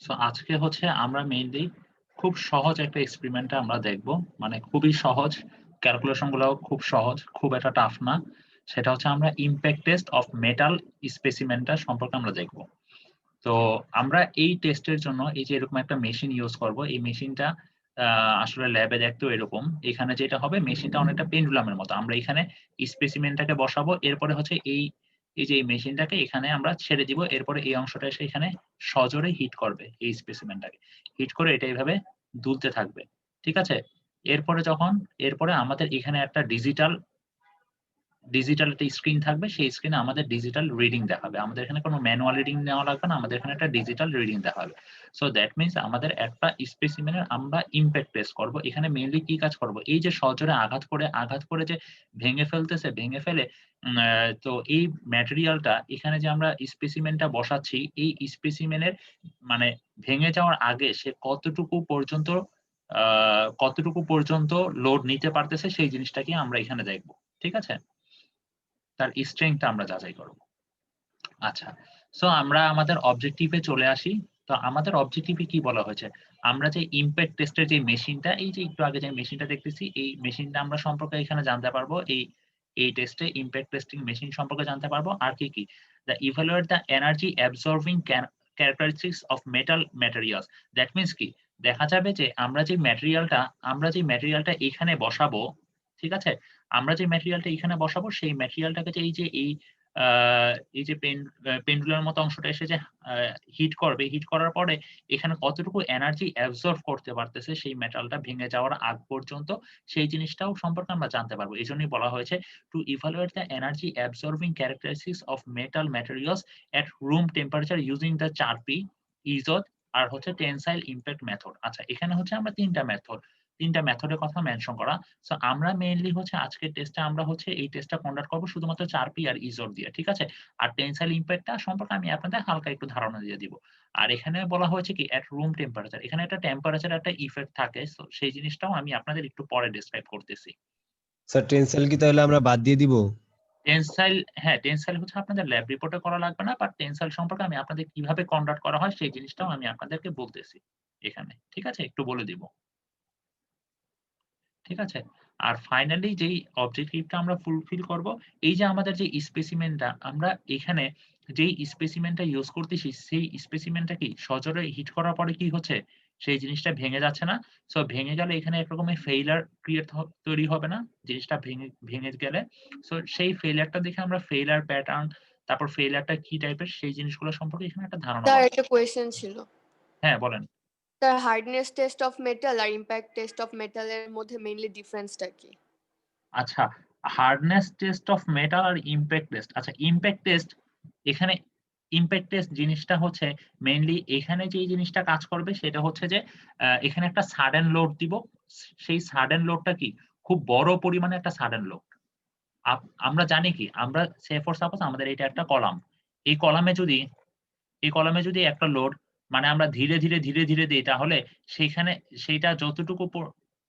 So আজকে হচ্ছে আমরা মেইনলি খুব সহজ একটা এক্সপেরিমেন্ট আমরা দেখব। মানে খুবই সহজ, ক্যালকুলেশন গুলাও খুব সহজ, খুব একটা টাফ না। সেটা হচ্ছে আমরা ইমপ্যাক্ট টেস্ট অফ মেটাল স্পেসিমেনটা সম্পর্কে আমরা দেখব। তো আমরা এই টেস্টের জন্য এই যে এরকম একটা মেশিন ইউজ করব। এই মেশিনটা আসলে ল্যাবে দেখতেও এরকম। এখানে যেটা হবে মেশিনটা অনেকটা পেন্ডুলামের মতো। আমরা এখানে স্পেসিমেনটাকে বসাবো। এরপরে হচ্ছে এই যে এই মেশিনটাকে এখানে আমরা ছেড়ে দিব। এরপরে এই অংশটা এসে এখানে সজোরে হিট করবে এই স্পেসিমেনটাকে। হিট করে এটা এভাবে দুলতে থাকবে। ঠিক আছে? এরপরে আমাদের এখানে একটা ডিজিটাল একটা স্ক্রিন থাকবে। সেই স্ক্রিনে আমাদের ডিজিটাল রিডিং দেখাবে। আমাদের এখানে কোনো ম্যানুয়াল রিডিং নেওয়া লাগবে না। আমাদের এখানে একটা ডিজিটাল রিডিং দেখাবে। সো দ্যাট মিনস আমাদের একটা স্পেসিমেনের আমরা ইমপ্যাক্ট টেস্ট করব। এখানে মেইনলি কি কাজ করব? এই যে সজোরে আঘাত করে যে ভেঙে ফেলতেছে, ভেঙে ফেলে উম আ তো এই ম্যাটেরিয়ালটা এখানে যে আমরা স্পেসিমেনটা বসাচ্ছি, এই স্পেসিমেনের মানে ভেঙে যাওয়ার আগে সে আ কতটুকু পর্যন্ত লোড নিতে পারতেছে সেই জিনিসটাকে আমরা এখানে দেখব। ঠিক আছে? তার স্ট্রেংথ টা আমরা যাচাই করব। আচ্ছা। সো আমরা আমাদের অবজেক্টিভ এ চলে আসি। তো আমাদের অবজেক্টিভ এ কি বলা হয়েছে? আমরা যে ইমপ্যাক্ট টেস্ট এর যে মেশিনটা, এই যে একটু আগে যে মেশিনটা দেখতেছি, এই মেশিনটা আমরা সম্পর্কে এখানে জানতে পারবো। এই টেস্টে ইমপ্যাক্ট টেস্টিং মেশিন সম্পর্কে জানতে পারবো। আর কি, কি? The evaluate the energy absorbing characteristics of metal materials. That means কি? দেখা যাবে যে আমরা যে ম্যাটেরিয়ালটা এখানে বসাবো, ঠিক আছে? আমরা যে ম্যাটেরিয়ালটা এখানে বসাবো সেই ম্যাটেরিয়ালটাকে যে আ এই যে পেন্ডুলার মতো অংশটা এসে যে আ হিট করবে, হিট করার পরে এখানে কতটুকু এনার্জি অ্যাবসর্ব করতে পারতেছে সেই মেটালটা ভেঙে যাওয়ার আগ পর্যন্ত, সেই জিনিসটাও সম্পর্কে আমরা জানতে পারবো। এজন্যই বলা হয়েছে to evaluate the energy absorbing characteristics of metal materials at room temperature using the 4P, ইজোট আর হচ্ছে টেনসাইল ইমপ্যাক্ট মেথড। আচ্ছা, এখানে হচ্ছে আমরা ৩ টা মেথডের কথা মেনশন করা। সো আমরা মেইনলি হচ্ছে আজকের টেস্টে আমরা হচ্ছে এই টেস্টটা কন্ডাক্ট করব শুধুমাত্র 4P আর ইজোট দিয়ে। ঠিক আছে? আর টেনসাইল ইমপ্যাক্টটা সম্পর্কে আমি আপনাদের হালকা একটু ধারণা দিয়ে দিব। আর এখানে বলা হয়েছে কি এট রুম টেম্পারেচার। এখানে একটা টেম্পারেচার একটা ইফেক্ট থাকে। সো সেই জিনিসটাও আমি আপনাদের একটু পরে ডেসক্রাইব করতেছি। স্যার টেনসাইল কি তাহলে আমরা বাদ দিয়ে দিব? টেনসাইল হচ্ছে আপনাদের ল্যাব রিপোর্টে করা লাগবে না। বাট টেনসাইল সম্পর্কে আমি আপনাদের কিভাবে কন্ডাক্ট করা হয় সেই জিনিসটাও আমি আপনাদেরকে বলতেছি এখানে। ঠিক আছে? একটু বলে দিব। ঠিক আছে? আর ফাইনালি যেই অবজেক্টিভটা আমরা ফুলফিল করব, এই যে আমাদের যে স্পেসিমেনটা আমরা এখানে যেই স্পেসিমেনটা ইউস করতেছি, সেই স্পেসিমেনটা কি সজোরে হিট করার পরে কি হচ্ছে? সেই জিনিসটা ভেঙে যাচ্ছে না। সো ভেঙে গেলে এখানে এক রকমের ফেইলিউর তৈরি হবে না। জিনিসটা ভেঙে ভেঙে গেলে। সো সেই ফেইলিউরটা দেখে আমরা ফেইলিউর প্যাটার্ন, তারপর ফেইলিউরটা কি টাইপের সেই জিনিসগুলো সম্পর্কে এখানে একটা ধারণা স্যার পাবো। একটা কোয়েশ্চেন ছিল। হ্যাঁ, বলেন। Sir hardness test of metal আর ইমপ্যাক্ট টেস্ট অফ মেটাল এর মধ্যে মেইনলি ডিফারেন্সটা কি? আচ্ছা, হার্ডনেস টেস্ট অফ মেটাল আর ইমপ্যাক্ট টেস্ট। আচ্ছা, এখানে ইমপ্যাক্ট টেস্ট জিনিসটা হচ্ছে মেইনলি এখানে যেই জিনিসটা কাজ করবে সেটা হচ্ছে যে এখানে একটা সাডেন লোড দিব। সেই সাডেন লোডটা কি? খুব বড় পরিমাণে একটা সাডেন লোড। আমরা জানি কি? আমরা সে ফর সাপোজ আমাদের এটা একটা কলাম। এই কলামে যদি এই কলামে যদি একটা লোড মানে আমরা ধীরে ধীরে দেই তাহলে সেইখানে সেইটা যতটুকু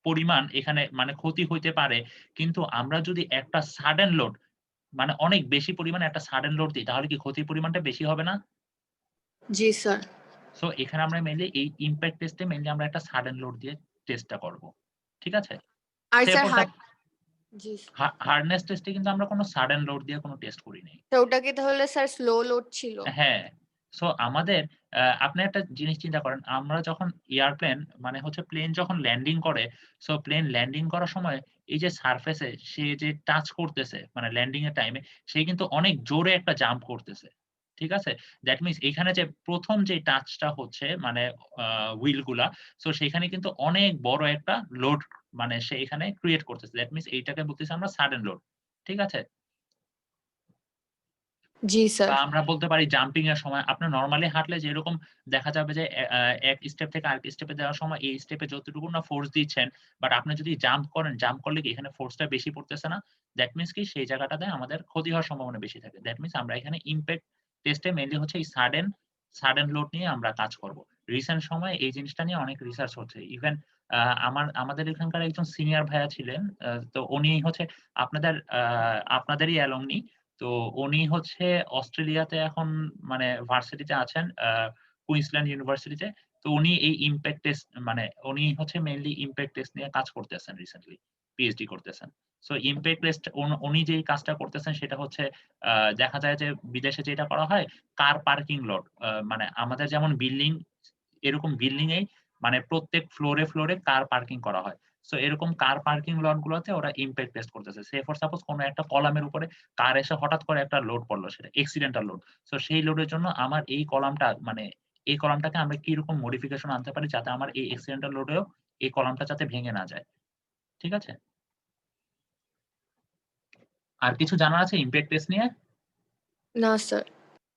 পরিমাণ এখানে মানে ক্ষতি হইতে পারে। কিন্তু আমরা যদি একটা সাডেন লোড মানে অনেক বেশি পরিমাণে একটা সাডেন লোড দিই তাহলে কি ক্ষতির পরিমাণটা বেশি হবে না? জি স্যার। সো এখানে আমরা মেইনলি এই ইমপ্যাক্ট টেস্টে মেইনলি আমরা একটা সাডেন লোড দিয়ে টেস্টটা করব। ঠিক আছে? আর সে স্যার ফর সাপ জি হার্ডনেস টেস্টে কিন্তু আমরা কোন সাডেন লোড দিয়ে কোন টেস্ট করি নাই। তো ওটা কি তাহলে স্যার স্লো লোড ছিল? হ্যাঁ। সো আমাদের আপনি একটা জিনিস চিন্তা করেন, আমরা যখন এয়ারপ্লেন মানে হচ্ছে প্লেন যখন ল্যান্ডিং করে, সো প্লেন ল্যান্ডিং করার সময় এই যে সারফেস এ সে যে টাচ করতেছে মানে ল্যান্ডিং এর টাইমে সে কিন্তু অনেক জোরে একটা জাম্প করতেছে। ঠিক আছে? দ্যাট মিনস এখানে যে ১ম যে টাচটা হচ্ছে মানে আ হুইল গুলা, সো সেখানে কিন্তু অনেক বড় একটা লোড মানে সে এখানে ক্রিয়েট করতেছে। দ্যাট মিনস এইটাকে বলতেছি আমরা সাডেন লোড। ঠিক আছে? জি স্যার। বা আমরা বলতে পারি জাম্পিং এর সময় আপনার নরমালি হাঁটলে যেরকম দেখা যাবে যে এক স্টেপ থেকে আরেক স্টেপে যাওয়ার সময় এই স্টেপে যতটুকু না ফোর্স দিচ্ছেন, বাট আপনি যদি জাম্প করেন, জাম্প করলে কি এখানে ফোর্সটা বেশি পড়তেছে না? দ্যাট মিনস কি সেই জায়গাটাতে আমাদের ক্ষতি হওয়ার সম্ভাবনা বেশি থাকে। দ্যাট মিনস আমরা এখানে ইমপ্যাক্ট টেস্টে মেইনলি হচ্ছে এই সাডেন লোড নিয়ে আমরা কাজ করব। রিসেন্ট সময়ে এই জিনিসটা নিয়ে অনেক রিসার্চ হচ্ছে। ইভেন আমাদের এখানকার একজন সিনিয়র ভাইয়া ছিলেন। তো উনি হচ্ছে আপনাদেরই অ্যালুমনি। তো উনি হচ্ছে অস্ট্রেলিয়াতে এখন মানে ভার্সিটিতে আছেন, কুইন্সল্যান্ড ইউনিভার্সিটিতে। তো উনি এই ইমপ্যাক্ট টেস্ট মানে উনি হচ্ছে মেইনলি ইমপ্যাক্ট টেস্ট নিয়ে কাজ করতেছেন রিসেন্টলি, পিএইচডি করতেছেন। সো ইমপ্যাক্ট টেস্ট উনি যেই কাজটা করতেছেন সেটা হচ্ছে দেখা যায় যে বিদেশে যেটা করা হয় কার পার্কিং লট মানে আমাদের যেমন বিল্ডিং এরকম বিল্ডিং এই মানে প্রত্যেক ফ্লোরে কার পার্কিং করা হয়। সো এরকম কার পার্কিং লট গুলোতে ওরা ইমপ্যাক্ট টেস্ট করতেছে। সে ফর সাপোজ কোন একটা কলামের উপরে কার এসে হঠাৎ করে একটা লোড পড়লো সেটা অ্যাক্সিডেন্টাল লোড। সো সেই লোডের জন্য আমার এই কলামটা মানে এই কলামটাকে আমরা কিরকম মডিফিকেশন আনতে পারি যাতে আমার এই অ্যাক্সিডেন্টাল লোডেও এই কলামটা যাতে ভেঙে না যায়। ঠিক আছে? আর কিছু জানার আছে ইমপ্যাক্ট টেস্ট নিয়ে? না স্যার।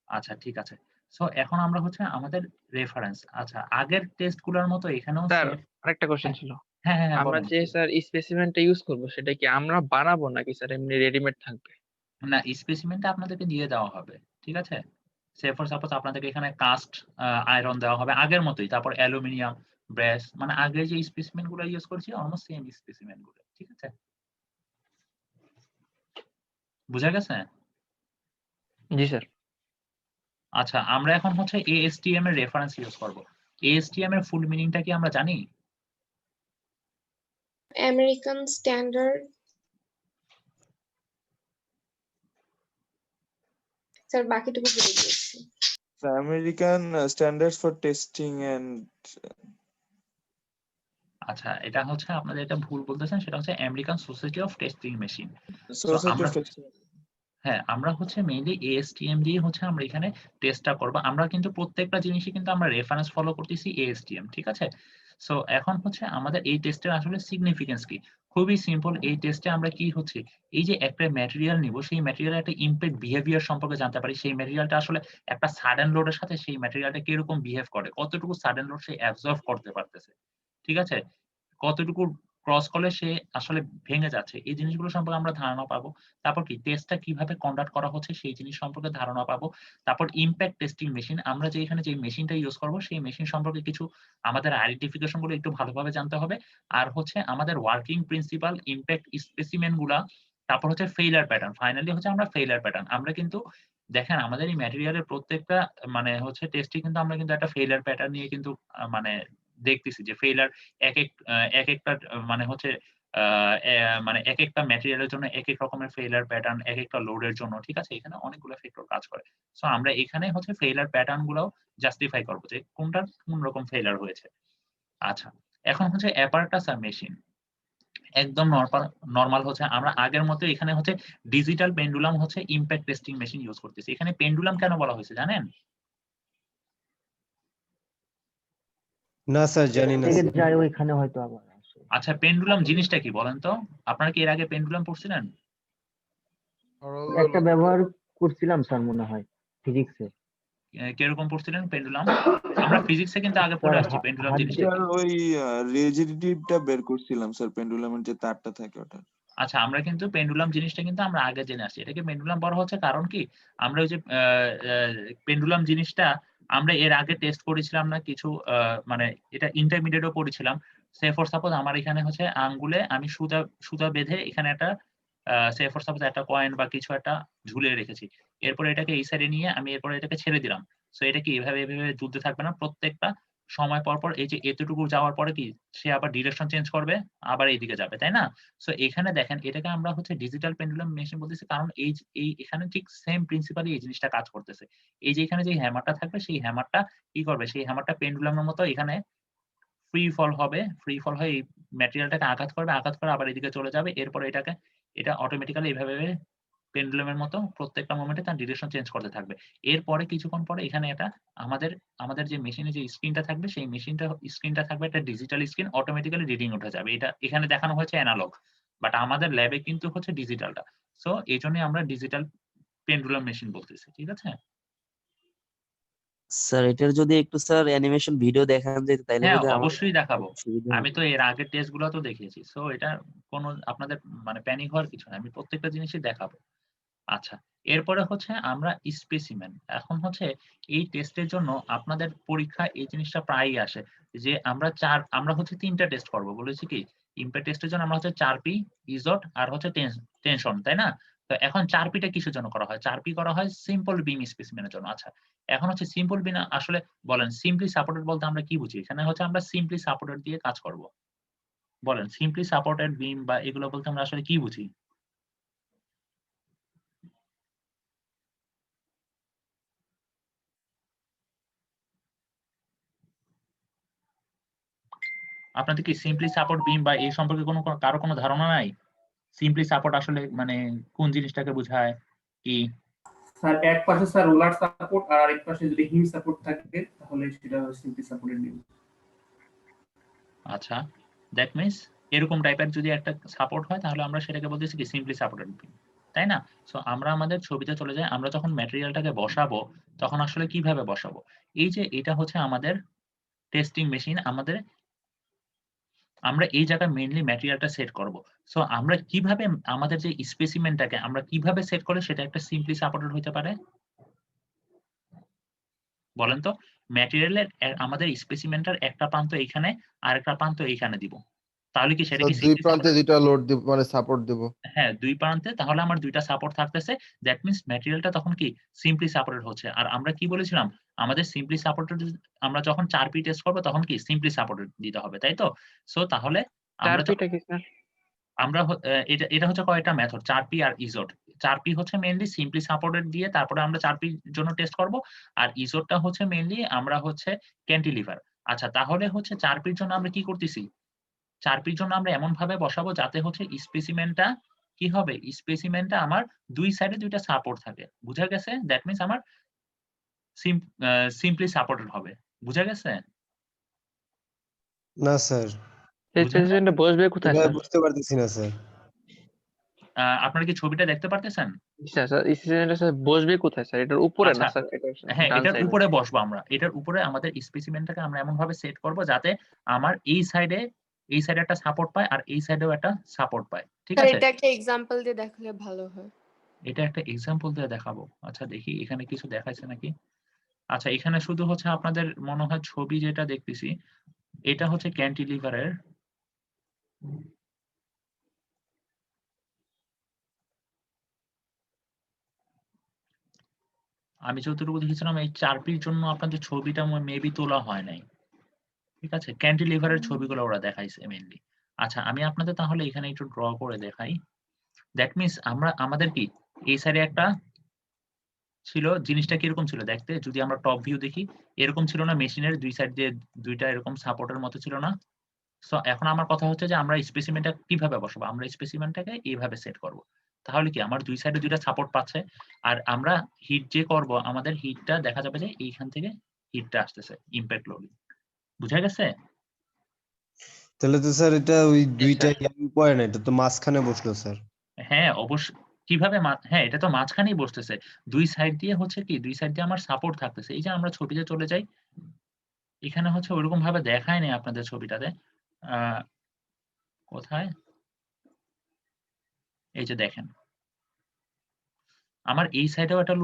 আচ্ছা ঠিক আছে। সো এখন আমরা হচ্ছে আমাদের রেফারেন্স আচ্ছা আগের টেস্ট গুলোর মতো এখানেও স্যার সেম আরেকটা কোশ্চেন হ্যাঁ, ছিল। হ্যাঁ, আমরা বলেন। যে স্যার স্পেসিমেনটা ইউজ করব সেটা কি আমরা বানাবো নাকি স্যার এমনি রেডিমেড থাকবে? না স্পেসিমেনটা আপনাদেরকে দিয়ে দেওয়া হবে। ঠিক আছে? সে ফর সাপোজ আপনাদেরকে এখানে কাস্ট আয়রন দেওয়া হবে আগের মতোই। তারপর অ্যালুমিনিয়াম, ব্রাশ মানে আগে যে স্পেসিমেন গুলো ইউজ করেছি অলমোস্ট সেম স্পেসিমেন গুলো। ঠিক আছে? বুঝা গেছে? জি স্যার। আচ্ছা আমরা এখন হচ্ছে ASTM এর রেফারেন্স ইউজ করব। ASTM এর ফুল মিনিংটা কি আমরা জানি? আমেরিকান স্ট্যান্ডার্ড স্যার বাকিটুকু ভুলে গিয়েছি। The American standards for testing and আচ্ছা এটা হচ্ছে আপনাদের এটা ভুল বলতেছেন সেটা হচ্ছে American society of testing machine. Society আমরা of Testing. হ্যাঁ, আমরা হচ্ছে মেইনলি ASTM দিয়ে হচ্ছে আমরা এখানে টেস্টটা করব। আমরা কিন্তু প্রত্যেকটা জিনিসই কিন্তু আমরা রেফারেন্স ফলো করতেছি ASTM, ঠিক আছে? সো এখন হচ্ছে আমাদের এই টেস্টের আসলে সিগনিফিকেন্স কি? খুবই সিম্পল এই টেস্টে আমরা কি হচ্ছে এই যে একটা ম্যাটেরিয়াল নিব সেই ম্যাটেরিয়ালের একটা ইমপ্যাক্ট বিহেভিয়ার সম্পর্কে জানতে পারি। সেই ম্যাটেরিয়ালটা আসলে একটা সাডেন লোডের সাথে সেই ম্যাটেরিয়ালটা কিরকম বিহেভ করে, কতটুকু সাডেন লোড সে অ্যাবজর্ব করতে পারতেছে। ঠিক আছে? কতটুকু ক্রস করলে সে আসলে ভেঙে যাচ্ছে। এই জিনিসগুলো সম্পর্কে আমরা ধারণা পাবো। তারপর কি টেস্টটা কিভাবে কন্ডাক্ট করা হচ্ছে সেই জিনিস সম্পর্কে ধারণা পাবো। তারপর ইমপ্যাক্ট টেস্টিং মেশিন আমরা যে এখানে যে মেশিনটা ইউজ করব সেই মেশিন সম্পর্কে কিছু আমাদের আইডেন্টিফিকেশন গুলো একটু ভালোভাবে জানতে হবে। আর হচ্ছে আমাদের ওয়ার্কিং প্রিন্সিপাল, ইমপ্যাক্ট স্পেসিমেন গুলা, তারপর হচ্ছে ফেইলিউর প্যাটার্ন। ফাইনালি হচ্ছে আমরা ফেইলিউর প্যাটার্ন। আমরা কিন্তু দেখেন আমাদের এই ম্যাটেরিয়ালের প্রত্যেকটা মানে হচ্ছে টেস্টে কিন্তু আমরা কিন্তু একটা ফেইলিউর প্যাটার্ন নিয়ে কিন্তু মানে দেখতেছি যে ফেইলিউর একেকটা মানে হচ্ছে আ মানে একেকটা ম্যাটেরিয়ালের জন্য একেক রকমের ফেইলিউর প্যাটার্ন, একেকটা লোডের জন্য, ঠিক আছে? এখানে অনেকগুলো ফ্যাক্টর কাজ করে। সো আমরা এখানে হচ্ছে ফেইলিউর প্যাটার্ন গুলাও জাস্টিফাই করব যে কোনটার কোন রকম ফেইলিউর হয়েছে। আচ্ছা, এখন হচ্ছে অ্যাপারেটাস আর মেশিন। একদম নরমাল হচ্ছে আমরা আগের মতো এখানে হচ্ছে ডিজিটাল পেন্ডুলাম হচ্ছে ইমপ্যাক্ট টেস্টিং মেশিন ইউজ করতেছি। এখানে পেন্ডুলাম কেন বলা হয়েছে জানেন? না স্যার জানি না থেকে স্যার। যায় ওইখানে হয়তো আবার আসে। আচ্ছা পেন্ডুলাম জিনিসটা কি বলেন তো? আপনারা কি এর আগে পেন্ডুলাম পড়ছিলেন? একটা ব্যবহার করছিলাম স্যার মনে হয় ফিজিক্সে। কিরকম পড়ছিলেন পেন্ডুলাম? আমরা ফিজিক্সে কিন্তু আগে পড়ে আসছি পেন্ডুলাম জিনিসটা স্যার কি। ওই রিজিডিটিভটা বের করছিলাম স্যার, পেন্ডুলামের যে তারটা থাকে ওটা। আচ্ছা আমরা কিন্তু পেন্ডুলাম জিনিসটা কিন্তু আমরা আগে জেনে আসছি। এটাকে পেন্ডুলাম বলা হচ্ছে কারণ কি? আমরা ওই যে পেন্ডুলাম জিনিসটা আমরা এর আগে টেস্ট করেছিলাম না কিছু মানে এটা ইন্টারমিডিয়েটও পড়েছিলাম। সে ফর সাপোজ আমার এখানে হচ্ছে আঙ্গুলে আমি সুতা বেঁধে এখানে একটা সে ফর সাপোজ একটা কয়েন বা কিছু একটা ঝুলিয়ে রেখেছি। এরপরে এটাকে এই সাইডে নিয়ে আমি এরপরে এটাকে ছেড়ে দিলাম। সো এটা কি এভাবে ঝুলতে থাকবে না। প্রত্যেকটা সময় পর এই যে এতটুকু যাওয়ার পরে কি সে আবার ডিরেকশন চেঞ্জ করবে, আবার এইদিকে যাবে, তাই না? সো এখানে দেখেন এটাকে আমরা হচ্ছে ডিজিটাল পেন্ডুলাম মেশিন বলতেছি কারণ এই এখানে ঠিক সেম প্রিন্সিপালি এই জিনিসটা কাজ করতেছে। এই যে এখানে যে হ্যামারটা থাকবে সেই হ্যামারটা কি করবে? সেই হ্যামারটা পেন্ডুলামের মতো এখানে ফ্রি ফল হবে। ফ্রি ফল হয়ে এই ম্যাটেরিয়ালটাকে আঘাত করবে, আঘাত করে আবার এদিকে চলে যাবে। এরপরে এটা অটোমেটিক্যালি এভাবে পেন্ডুলামের মতো প্রত্যেকটা মোমেন্টে তার ডিরেকশন চেঞ্জ করতে থাকবে। এরপরে কিছুক্ষণ পরে এখানে আমাদের যে মেশিনে যে স্ক্রিনটা থাকবে সেই স্ক্রিনটা থাকবে একটা ডিজিটাল স্ক্রিন, অটোমেটিক্যালি রিডিং উঠে যাবে। এটা এখানে দেখানো হয়েছে এনালগ। বাট আমাদের ল্যাবে কিন্তু হচ্ছে ডিজিটালটা। সো এজন্যই আমরা ডিজিটাল পেন্ডুলাম মেশিন বলতেছি। ঠিক আছে? স্যার এটার যদি একটু স্যার অ্যানিমেশন ভিডিও দেখান যেত তাইলে হ্যাঁ, বোধহয় আমার অবশ্যই দেখাবো। সুবিধা আমি হতো। তো এর আগের টেস্ট গুলো তো দেখিয়েছি। সো এটা কোনো আপনাদের মানে প্যানিক হওয়ার কিছু না। আমি প্রত্যেকটা জিনিসই দেখাবো। আচ্ছা, এরপরে হচ্ছে আমরা স্পেসিমেন। এখন হচ্ছে এই টেস্টের জন্য আপনাদের পরীক্ষায় এই জিনিসটা প্রায়ই আসে যে আমরা হচ্ছে ৩ টা টেস্ট করব। বলেছি কি? ইমপ্যাক্ট টেস্টের জন্য আমরা হচ্ছে 4P, ইজট আর হচ্ছে টেনশন, তাই না? তো এখন 4P টা কিসের জন্য করা হয়? 4P করা হয় সিম্পল বিম স্পেসিমেনের জন্য। আচ্ছা, এখন হচ্ছে সিম্পল বিম আসলে বলেন সিম্পলি সাপোর্টেড বলতে আমরা কি বুঝি? এখানে হচ্ছে আমরা সিম্পলি সাপোর্টেড দিয়ে কাজ করব। বলেন সিম্পলি সাপোর্টেড বিম বা এগুলো বলতে আমরা আসলে কি বুঝি? আপনাদের কি সিম্পলি সাপোর্ট বিম বা এই সম্পর্কে কারো কোনো ধারণা নাই? সিম্পলি সাপোর্ট আসলে মানে কোন জিনিসটাকে বোঝায়? কি? স্যার এক পাশে স্যার রোলার সাপোর্ট আর আরেক পাশে যদি হিম সাপোর্ট থাকে তাহলে সেটা সিম্পলি সাপোর্টেড নিউ। আচ্ছা, দ্যাট মিনস এরকম টাইপের যদি একটা সাপোর্ট হয় তাহলে আমরা সেটাকে বলতেছি কি সিম্পলি সাপোর্টেড বিম। তাই না? সো আমরা আমাদের ছবিতে চলে যাই। আমরা যখন ম্যাটেরিয়ালটাকে বসাবো তখন আসলে কিভাবে বসাবো? এই যে এটা হচ্ছে আমাদের টেস্টিং মেশিন। আমরা এই জায়গায় মেইনলি ম্যাটেরিয়ালটা সেট করব। সো আমরা কিভাবে আমাদের যে স্পেসিমেনটাকে আমরা কিভাবে সেট করলে সেটা একটা সিম্পলি সাপোর্টেড হইতে পারে? বলেন তো? ম্যাটেরিয়ালের আমাদের স্পেসিমেনটার একটা প্রান্ত এইখানে, আরেকটা প্রান্ত এইখানে দিব। তাহলে কি সেটা স্যার কি দুই সিম্পলি প্রান্তে সাপোর্টেড? দুইটা লোড দিব মানে সাপোর্ট দিব। হ্যাঁ, ২ প্রান্তে তাহলে আমার ২ টা সাপোর্ট থাকতেছে। দ্যাট মিনস ম্যাটেরিয়ালটা তখন কি সিম্পলি সাপোর্টেড হচ্ছে। আর আমরা কি বলেছিলাম? আমাদের সিম্পলি সাপোর্টেড আমরা যখন 4P টেস্ট করব তখন কি সিম্পলি সাপোর্টেড দিতে হবে। তাই তো? সো তাহলে আমরা 4P যখন টা কি স্যার? আমরা এটা এটা হচ্ছে কয়টা মেথড 4P আর ইজোট। 4P হচ্ছে মেইনলি সিম্পলি সাপোর্টেড দিয়ে তারপরে আমরা 4P র জন্য টেস্ট করব। আর ইজোটটা হচ্ছে মেইনলি আমরা হচ্ছে ক্যান্টিলিভার। আচ্ছা তাহলে হচ্ছে 4P র জন্য আমরা কি করতেছি? 4P র জন্য আমরা এমন ভাবে বসাবো যাতে হচ্ছে স্পেসিমেনটা কি হবে? স্পেসিমেনটা আমার ২ সাইডে ২ টা সাপোর্ট থাকে। বুঝা গেছে? দ্যাট মিনস আমার সিম আ সিম্পলি সাপোর্টেড হবে। বুঝা গেছে? না স্যার, এই বুঝেন নাই? স্পেসিমেনটা বসবে কোথায় এভাবে স্যার? বুঝতে পারতেছি না স্যার। আপনারা কি ছবিটা দেখতে পারতেছেন? স্যার স্যার স্পেসিমেনটা স্যার বসবে কোথায় স্যার? এটার উপরে আচ্ছা। না স্যার এটা হ্যাঁ, ডান এটার সাইডে? উপরে বসবো আমরা। এটার উপরে আমাদের স্পেসিমেনটাকে আমরা এমনভাবে সেট করব যাতে আমার এই সাইডে একটা সাপোর্ট পায় আর এই সাইডেও একটা সাপোর্ট পায়। ঠিক স্যার আছে? এটা একটা এক্সাম্পল দিয়ে দেখালে ভালো হয়। এটা একটা এক্সাম্পল দিয়ে দেখাবো। আচ্ছা দেখি এখানে কিছু দেখাইছে নাকি? আচ্ছা এখানে শুধু হচ্ছে আপনাদের মনে হয় ছবি যেটা দেখতেছি, এটা হচ্ছে ক্যান্টিলিভারের। আমি যতটুকু দেখেছিলাম এই 4P র জন্য আপনাদের ছবিটা মেবি তোলা হয় নাই। ঠিক আছে? ক্যান্টিলিভারের ছবিগুলো ওরা দেখাইছে মেইনলি। আচ্ছা আমি আপনাদের তাহলে এখানে একটু ড্র করে দেখাই। দ্যাট মিনস আমাদের কি এই সাইডে একটা ছিল, জিনিসটা কিরকম ছিল দেখতে? যদি আমরা টপ ভিউ দেখি, এরকম ছিল না মেশিনের ২ সাইড দিয়ে ২ টা এরকম সাপোর্টের মতো ছিল না? সো এখন আমার কথা হচ্ছে যে আমরা স্পেসিমেনটা কিভাবে বসাবো? আমরা স্পেসিমেনটাকে এভাবে সেট করব। তাহলে কি আমার ২ সাইডে ২ টা সাপোর্ট পাচ্ছে। আর আমরা হিট যে করব আমাদের হিটটা দেখা যাবে যে এইখান থেকে হিটটা আসতেছে ইমপ্যাক্ট লোডিং। বুঝা গেছে? তাহলে তো স্যার এটা ওই দুইটা স্যার। পড়ে না, এটা তো মাঝখানে বসলো স্যার। হ্যাঁ, কিভাবে হ্যাঁ, এটা তো মাঝখানেই বসতেছে। ২ সাইড দিয়ে হচ্ছে কি ২ সাইড দিয়ে আমার সাপোর্ট থাকতেছে। এই যে আমরা ছবিতে চলে যাই, এখানে হচ্ছে ওরকম ভাবে দেখায় নাই আপনাদের ছবিটাতে। আ কোথায়? এই যে দেখেন। আমার এই সাইডেও একটা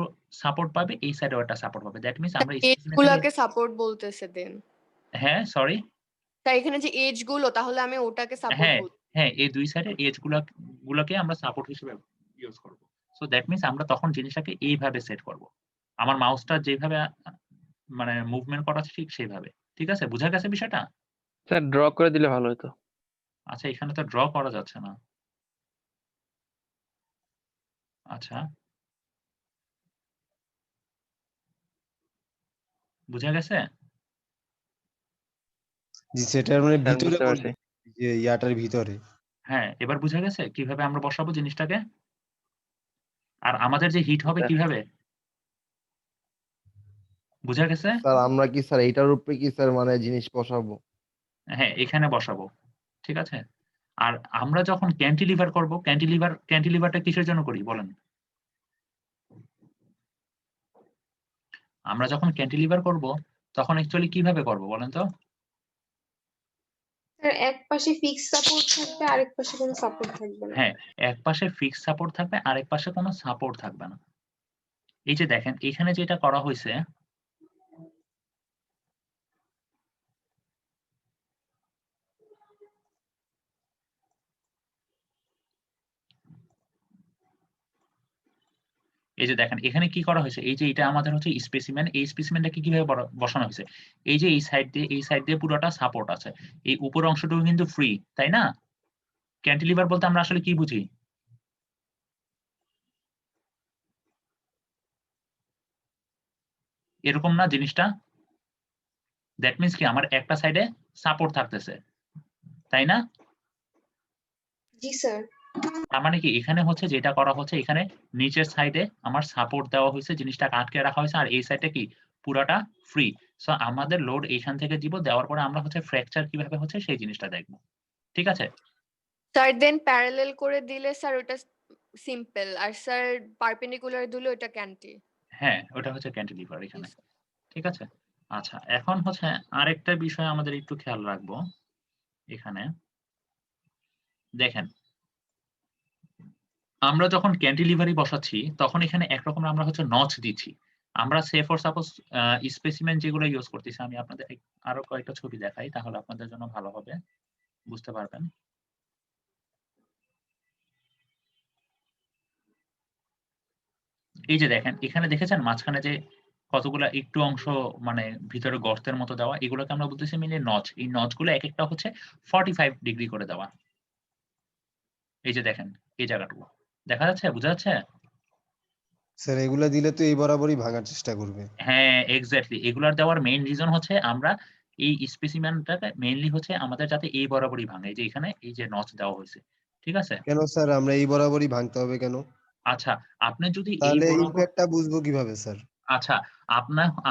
সাপোর্ট পাবে, এই সাইডেও একটা সাপোর্ট পাবে। দ্যাট মিনস আমরা এজ স্পেসিমেনটাকে গুলাকে সাপোর্ট বলতেছে দেন। হ্যাঁ, সরি। তাই এখানে যে এজ গুলো তাহলে আমি ওটাকে সাপোর্ট হ্যাঁ, বলব। হ্যাঁ, এই ২ সাইডের এজ গুলাকে আমরা সাপোর্ট হিসেবে ইউজ করব। সো দ্যাট মিনস আমরা তখন জিনিসটাকে এইভাবে সেট করব। আমার মাউসটা যেভাবে মানে মুভমেন্ট করা ঠিক সেইভাবে। ঠিক আছে? বুঝা গেছে বিষয়টা? স্যার ড্র করে দিলে ভালো হতো। আচ্ছা এখানে তো ড্র করা যাচ্ছে না। আচ্ছা। বুঝা গেছে? জি সেটার মানে স্যার ভিতরে বুঝতে পারছি। বলবেন, যে ইয়াটার ভিতরে। হ্যাঁ, এবার বুঝা গেছে কিভাবে আমরা বসাবো জিনিসটাকে? আর আমাদের যে হিট হবে স্যার কিভাবে? বুঝা গেছে? স্যার আমরা কি স্যার এইটার উপরে কি স্যার মানে জিনিস বসাবো? হ্যাঁ, এখানে বসাবো। ঠিক আছে? আর আমরা যখন ক্যান্টিলিভার করব, ক্যান্টিলিভারটা কিসের জন্য করি বলেন? আমরা যখন ক্যান্টিলিভার করব, তখন অ্যাকচুয়ালি কিভাবে করব বলেন তো? স্যার এক পাশে ফিক্স সাপোর্ট থাকবে আরেক পাশে কোনো সাপোর্ট থাকবে না। হ্যাঁ, এক পাশে ফিক্সড সাপোর্ট থাকবে, আরেক পাশে কোনো সাপোর্ট থাকবে না। এই যে দেখেন এখানে যেটা করা হইছে এই যে দেখেন এখানে কি করা হয়েছে, এই যে এটা আমাদের হচ্ছে স্পেসিমেন, এই স্পেসিমেনটাকে কিভাবে বসানো হয়েছে, এই যে এই সাইড দিয়ে পুরোটা সাপোর্ট আছে, এই উপরের অংশটুকু কিন্তু ফ্রি, তাই না? ক্যান্টিলিভার বলতে আমরা আসলে কি বুঝি? এরকম না জিনিসটা? দ্যাট মিন্স কি আমার একটা সাইডে সাপোর্ট থাকতেছে, তাই না? জি স্যার। তার মানে কি এখানে হচ্ছে যেটা করা হচ্ছে, এখানে নিচের সাইডে আমার সাপোর্ট দেওয়া হয়েছে, জিনিসটাকে আটকে রাখা হয়েছে, আর এই সাইডে কি পুরাটা ফ্রি। সো আমাদের লোড এইখান থেকে দিব, দেওয়ার পরে আমরা হচ্ছে ফ্র্যাকচার কিভাবে হচ্ছে সেই জিনিসটা দেখব। ঠিক আছে? স্যার দেন প্যারালাল করে দিলে স্যার ওটা সিম্পল, আর স্যার পারপেন্ডিকুলার দিলে ওটা ক্যান্টি। হ্যাঁ, ওটা হচ্ছে ক্যান্টিলিভার এখানে। ঠিক আছে? আচ্ছা, এখন হচ্ছে আরেকটা বিষয় আমাদের একটু খেয়াল রাখবো এখানে। দেখেন আমরা যখন ক্যান্টিলিভারই বসাচ্ছি তখন এখানে একরকম আমরা হচ্ছে নচ দিচ্ছি। আমরা সে ফর সাপোজ স্পেসিমেন যেগুলো ইউজ করতেছি, আমি আপনাদের আরো কয়েকটা ছবি দেখাই, তাহলে আপনাদের জন্য ভালো হবে, বুঝতে পারবেন। এই যে দেখেন এখানে দেখেছেন মাঝখানে যে কতগুলা একটু অংশ মানে ভিতরে গর্তের মতো দেওয়া, এগুলোকে আমরা বলতেছি মিলে নচ। এই নচগুলো এক একটা হচ্ছে 45 ডিগ্রি করে দেওয়া। এই যে দেখেন এই জায়গাটুকু দেখা যাচ্ছে, বোঝা যাচ্ছে? স্যার এগুলা দিলে তো এই বরাবরই ভাঙার চেষ্টা করবে। হ্যাঁ, এক্স্যাক্টলি। এগুলার দেওয়ার মেইন রিজন হচ্ছে আমরা এই স্পেসিমেনটাকে মেইনলি হচ্ছে আমাদের যাতে এই বরাবরই ভাঙে। এই যে এখানে এই যে নচ দেওয়া হয়েছে। ঠিক আছে? কেন স্যার আমরা এই বরাবরই ভাঙতে হবে কেন? আচ্ছা, আপনি যদি এই তাহলে বরাবর ইমপ্যাক্টটা বুঝবো কিভাবে স্যার? আচ্ছা,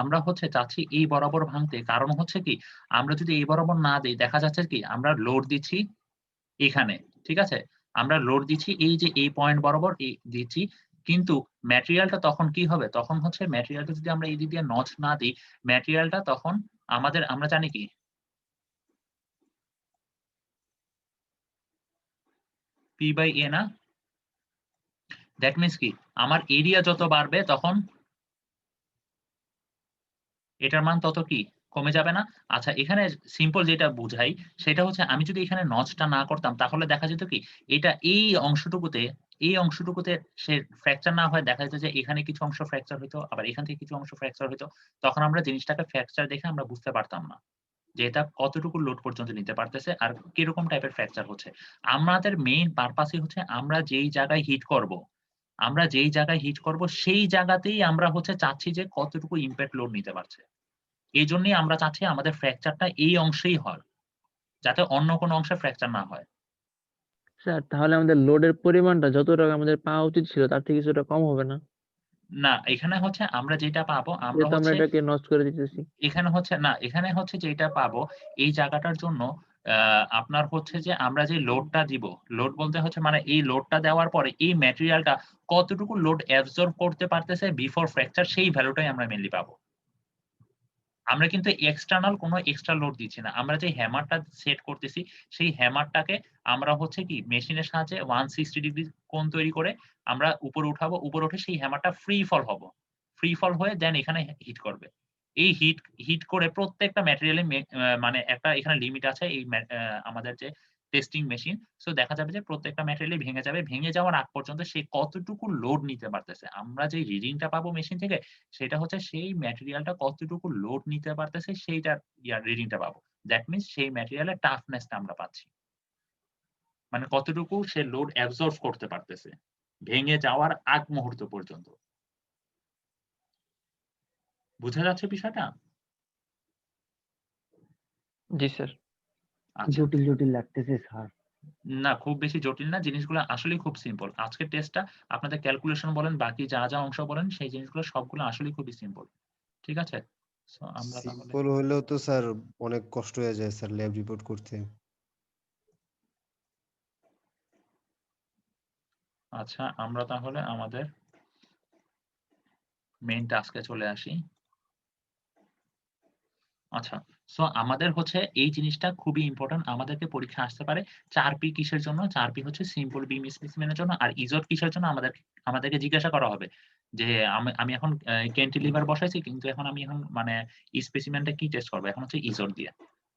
আমরা হচ্ছে চাচ্ছি এই বরাবর ভাঙতে, কারণ হচ্ছে কি আমরা যদি এই বরাবর না দেই দেখা যাচ্ছে কি আমরা লোড দিচ্ছি এখানে। ঠিক আছে? আমরা লোড দিচ্ছি এই যে এই পয়েন্ট বরাবর দিচ্ছি, কিন্তু ম্যাটেরিয়ালটা তখন কি হবে? তখন হচ্ছে ম্যাটেরিয়ালটা যদি আমরা এই দিক দিয়ে নচ না দিই, ম্যাটেরিয়ালটা তখন আমরা জানি কি P/A না? দ্যাট মিন্স কি আমার এরিয়া যত বাড়বে তখন এটার মান তত কি কমে যাবে না? আচ্ছা, এখানে সিম্পল যেটা বুঝাই সেটা হচ্ছে আমি যদি এখানে নচটা না করতাম তাহলে দেখা যেত কি এটা এই অংশটুকুতে সে ফ্র্যাকচার না হয়, দেখা যেত যে এখানে কিছু অংশ ফ্র্যাকচার হইতো, আবার এখান থেকে কিছু অংশ ফ্র্যাকচার হইতো। তখন আমরা জিনিসটাকে ফ্র্যাকচার দেখে আমরা বুঝতে পারতাম না যে এটা কতটুকু লোড পর্যন্ত নিতে পারতেছে আর কিরকম টাইপের ফ্র্যাকচার হচ্ছে। আমাদের মেইন পারপাসই হচ্ছে আমরা যেই জায়গায় হিট করব সেই জায়গাতেই আমরা হচ্ছে চাচ্ছি যে কতটুকু ইমপ্যাক্ট লোড নিতে পারছে। এইজন্যই আমরা চাচ্ছি আমাদের ফ্র্যাকচারটা এই অংশেই হয়, যাতে অন্য কোনো অংশে ফ্র্যাকচার না হয়। স্যার তাহলে আমাদের লোডের পরিমাণটা যতটা আমাদের পাওয়া উচিত ছিল তার থেকে কিছুটা কম হবে না? না, এখানে হচ্ছে আমরা যেটা পাবো আমরা যেহেতু আমরা হচ্ছে এটাকে নষ্ট করে দিতেছি। এখানে হচ্ছে যেটা পাবো এই জায়গাটার জন্য আপনার হচ্ছে যে আমরা যে লোডটা দিব, লোড বলতে হচ্ছে মানে এই লোডটা দেওয়ার পরে এই ম্যাটেরিয়ালটা কতটুকু লোড অ্যাবজর্ব করতে পারতেছে বিফোর ফ্র্যাকচার, সেই ভ্যালুটাই আমরা মেইনলি পাবো। আমরা কিন্তু এক্সটার্নাল কোনো এক্সট্রা লোড দিচ্ছি না। আমরা যে হ্যামারটা সেট করতেছি সেই হ্যামারটাকে আমরা হচ্ছে কি মেশিনের সাহায্যে 160 ডিগ্রি কোণ তৈরি করে আমরা উপরে উঠাবো। উপরে উঠে সেই হ্যামারটা ফ্রি ফল হয়ে দেন এখানে হিট করবে। এই হিট করে প্রত্যেকটা ম্যাটেরিয়ালে মানে একটা এখানে লিমিট আছে এই আমাদের যে টেস্টিং মেশিন। সো দেখা যাবে যে প্রত্যেকটা ম্যাটেরিয়ালই ভেঙে যাবে। ভেঙে যাওয়ার আগ পর্যন্ত সে কতটুকু লোড নিতে পারতেছে। আমরা যে রিডিংটা পাবো মেশিন থেকে সেটা হচ্ছে সেই ম্যাটেরিয়ালটা কতটুকু লোড নিতে পারতেছে সেইটার রিডিংটা পাবো। দ্যাট মিনস সেই ম্যাটেরিয়ালের টাফনেসটা আমরা পাচ্ছি। মানে কতটুকু সে লোড অ্যাবজর্ব করতে পারতেছে ভেঙে যাওয়ার আগ মুহূর্ত পর্যন্ত। বুঝা যাচ্ছে বিষয়টা? জি স্যার। আচ্ছা, জটিল লাগতেছে স্যার। না খুব বেশি জটিল না, জিনিসগুলো আসলেই খুব সিম্পল। আজকের টেস্টটা আপনাদের ক্যালকুলেশন বলেন বাকি যা অংশ বলেন সেই জিনিসগুলো সবগুলো আসলেই খুবই সিম্পল। ঠিক আছে? সো আমরা তাহলে সিম্পল হলেও তো স্যার অনেক কষ্ট হয়ে যায় স্যার ল্যাব রিপোর্ট করতে। আচ্ছা, আমরা তাহলে আমাদের মেইন টাস্কে চলে আসি। আচ্ছা, সো আমাদের হচ্ছে এই জিনিসটা খুবই ইম্পোর্টেন্ট। আমাদেরকে পরীক্ষা আসতে পারে 4P কিসের জন্য? 4P হচ্ছে সিম্পল বিম স্পেসিমেনের জন্য। আর ইজোট কিসের জন্য? আমাদেরকে জিজ্ঞাসা করা হবে যে আমি এখন ক্যান্টিলিভার বসাইছি, কিন্তু আমি মানে স্পেসিমেনটা কি টেস্ট করব? এখন হচ্ছে ইজোট দিয়ে।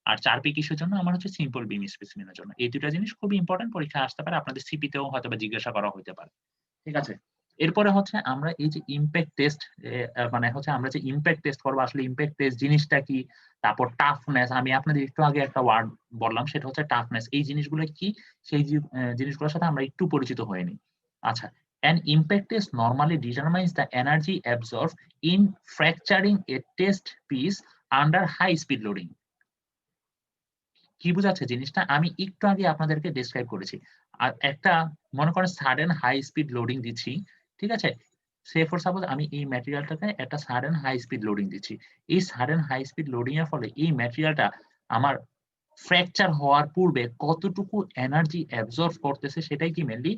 আর 4P কিসের জন্য? আমার হচ্ছে সিম্পল বিম স্পেসিমেনের জন্য। এই দুটা জিনিস খুবই ইম্পোর্টেন্ট, পরীক্ষায় আসতে পারে। আপনাদের সিপি তেও হয়তোবা জিজ্ঞাসা করা হইতে পারে। ঠিক আছে? এরপরে হচ্ছে আমরা এই যে ইমপ্যাক্ট টেস্ট, মানে হচ্ছে আমরা যে ইমপ্যাক্ট টেস্ট করবো, আসলে ইমপ্যাক্ট টেস্ট জিনিসটা কি, তারপর টাফনেস, আমি আপনাদের একটু আগে একটা ওয়ার্ড বললাম সেটা হচ্ছে টাফনেস, এই জিনিসগুলো কি সেই জিনিসগুলোর সাথে আমরা একটু পরিচিত হয়ে নিই। আচ্ছা, an impact test normally determines the energy absorbed in fracturing a test piece under high speed loading. কি বোঝাচ্ছে জিনিসটা, আমি একটু আগে আপনাদেরকে ডেসক্রাইব করেছি। আর একটা মনে করেন সাডেন হাই স্পিড লোডিং দিচ্ছি, ঠিক আছে, সে ফর সাপোজ আমি এই ম্যাটেরিয়ালটাকে একটা সাডেন হাই স্পিড লোডিং দিচ্ছি, এই সাডেন হাই স্পিড লোডিং এর ফলে এই ম্যাটেরিয়ালটা আমার ফ্র্যাকচার হওয়ার পূর্বে কতটুকু এনার্জি অ্যাবজর্ব করতেছে সেটাই কি মেনলি,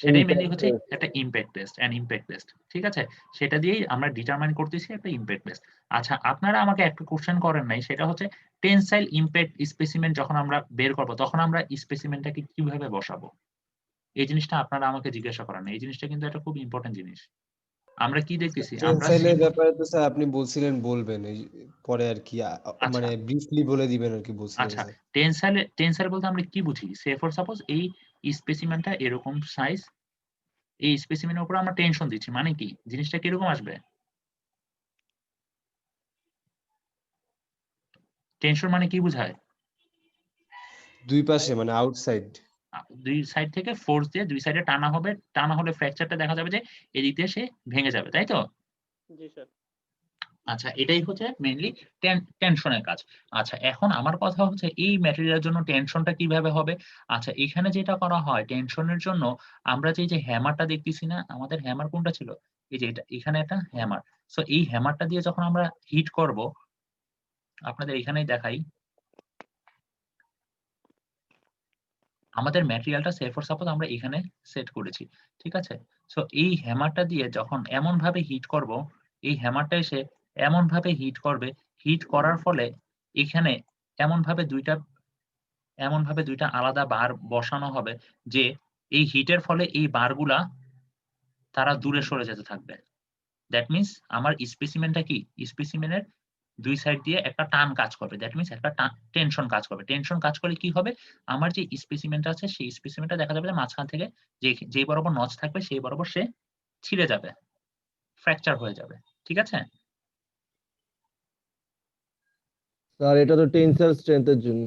সেটাই মেনলি হচ্ছে একটা impact test, and impact test, ঠিক আছে, সেটা দিয়েই আমরা ডিটারমাইন করতেছি একটা ইমপ্যাক্ট টেস্ট। আচ্ছা, আপনারা আমাকে একটা কোশ্চেন করেন নাই, সেটা হচ্ছে টেনসাইল ইমপ্যাক্ট স্পেসিমেন যখন আমরা বের করব তখন আমরা স্পেসিমেনটাকে কিভাবে বসাবো, এই জিনিসটা আপনারা আমাকে জিজ্ঞাসা করেন না, এই জিনিসটা কিন্তু একটা খুব ইম্পর্টেন্ট জিনিস। আমরা কি দেখতেছি, আমরা টেনসাইলের ব্যাপারে তো স্যার আপনি বলছিলেন বলবেন এই পরে আর কি মানে ব্রিফলি বলে দিবেন আর কি বলছিলেন আচ্ছা, স্যার। টেনসাইল বলতে আমরা কি বুঝি, সে ফর সাপোজ এই স্পেসিমেনটা এরকম সাইজ, এই স্পেসিমেনের উপর আমরা টেনশন দিচ্ছি, মানে কি জিনিসটা কিরকম আসবে, টেনশন মানে কি বোঝায়, দুই পাশে মানে আউটসাইড, দুই সাইড থেকে ফোর্স দিয়ে দুই সাইডে টানা হবে, টানা হলে ফ্র্যাকচারটা দেখা যাবে যে এদিক দিয়ে সে ভেঙে যাবে, তাই তো? জি স্যার। আচ্ছা, এটাই হচ্ছে মেইনলি টেনশনের কাজ। আচ্ছা, এখন আমার কথা হচ্ছে এই ম্যাটেরিয়ালের জন্য টেনশনটা কিভাবে হবে। আচ্ছা, এখানে যেটা করা হয় টেনশনের জন্য, আমরা যে হ্যামারটা দেখতেছি না, আমাদের হ্যামার কোনটা ছিল, এই যে এটা, এখানে একটা হ্যামার। সো এই হ্যামারটা দিয়ে যখন আমরা হিট করব, আপনাদের এখানেই দেখাই, আমাদের ম্যাটেরিয়ালটা সে ফর সাপোজ আমরা এখানে সেট করেছি, ঠিক আছে। সো এই হ্যামারটা দিয়ে যখন এমন ভাবে হিট করব, এই হ্যামারটা এসে এমন ভাবে হিট করবে, হিট করার ফলে এখানে এমন ভাবে দুইটা আলাদা বার বসানো হবে যে এই হিটের ফলে এই বারগুলা তারা দূরে সরে যেতে থাকবে। দ্যাট মিনস আমার স্পেসিমেনটা কি, স্পেসিমেনের দুই সাইড দিয়ে একটা টান কাজ করবে, দ্যাট মিনস একটা টেনশন কাজ করবে। টেনশন কাজ করলে কি হবে, আমার যে স্পেসিমেনটা আছে সেই স্পেসিমেনটা দেখা যাবে যে মাঝখান থেকে যে বরাবর নচ থাকবে সেই বরাবর সে ছিঁড়ে যাবে, ফ্র্যাকচার হয়ে যাবে, ঠিক আছে। স্যার এটা তো টেনসাইল স্ট্রেংথের জন্য।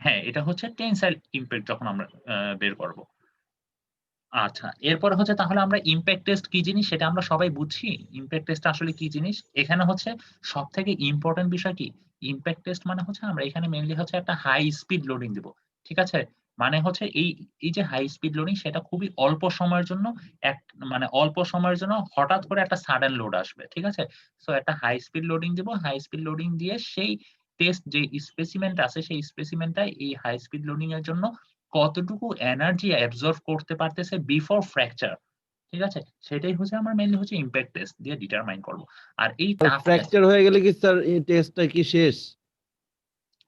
হ্যাঁ, এটা হচ্ছে টেনসাইল ইমপ্যাক্ট যখন আমরা বের করব। আচ্ছা, এরপরে হচ্ছে তাহলে আমরা ইমপ্যাক্ট টেস্ট কি জিনিস সেটা আমরা সবাই বুঝছি। ইমপ্যাক্ট টেস্ট আসলে কি জিনিস, এখানে হচ্ছে সবথেকে ইম্পর্টেন্ট বিষয় কি, ইমপ্যাক্ট টেস্ট মানে হচ্ছে আমরা এখানে মেইনলি হচ্ছে একটা হাই স্পিড লোডিং দেব, ঠিক আছে। মানে হচ্ছে এই যে হাই স্পিড লোডিং সেটা খুবই অল্প সময়ের জন্য, মানে অল্প সময়ের জন্য হঠাৎ করে একটা সাডেন লোড আসবে, ঠিক আছে। সো একটা হাই স্পিড লোডিং দেব, হাই স্পিড লোডিং দিয়ে সেই টেস্ট যে স্পেসিমেনটা আছে সেই স্পেসিমেনটা এই হাই স্পিড লোডিং এর জন্য কতটুকু এনার্জি অ্যাবজর্ব করতে পারতেছে বিফোর ফ্র্যাকচার, ঠিক আছে, সেটাই হচ্ছে আমরা মেইনলি হচ্ছে ইমপ্যাক্ট টেস্ট দিয়ে ডিটারমাইন করব। আর এই ফ্র্যাকচার হয়ে গেলে কি স্যার এই টেস্টটা কি শেষ?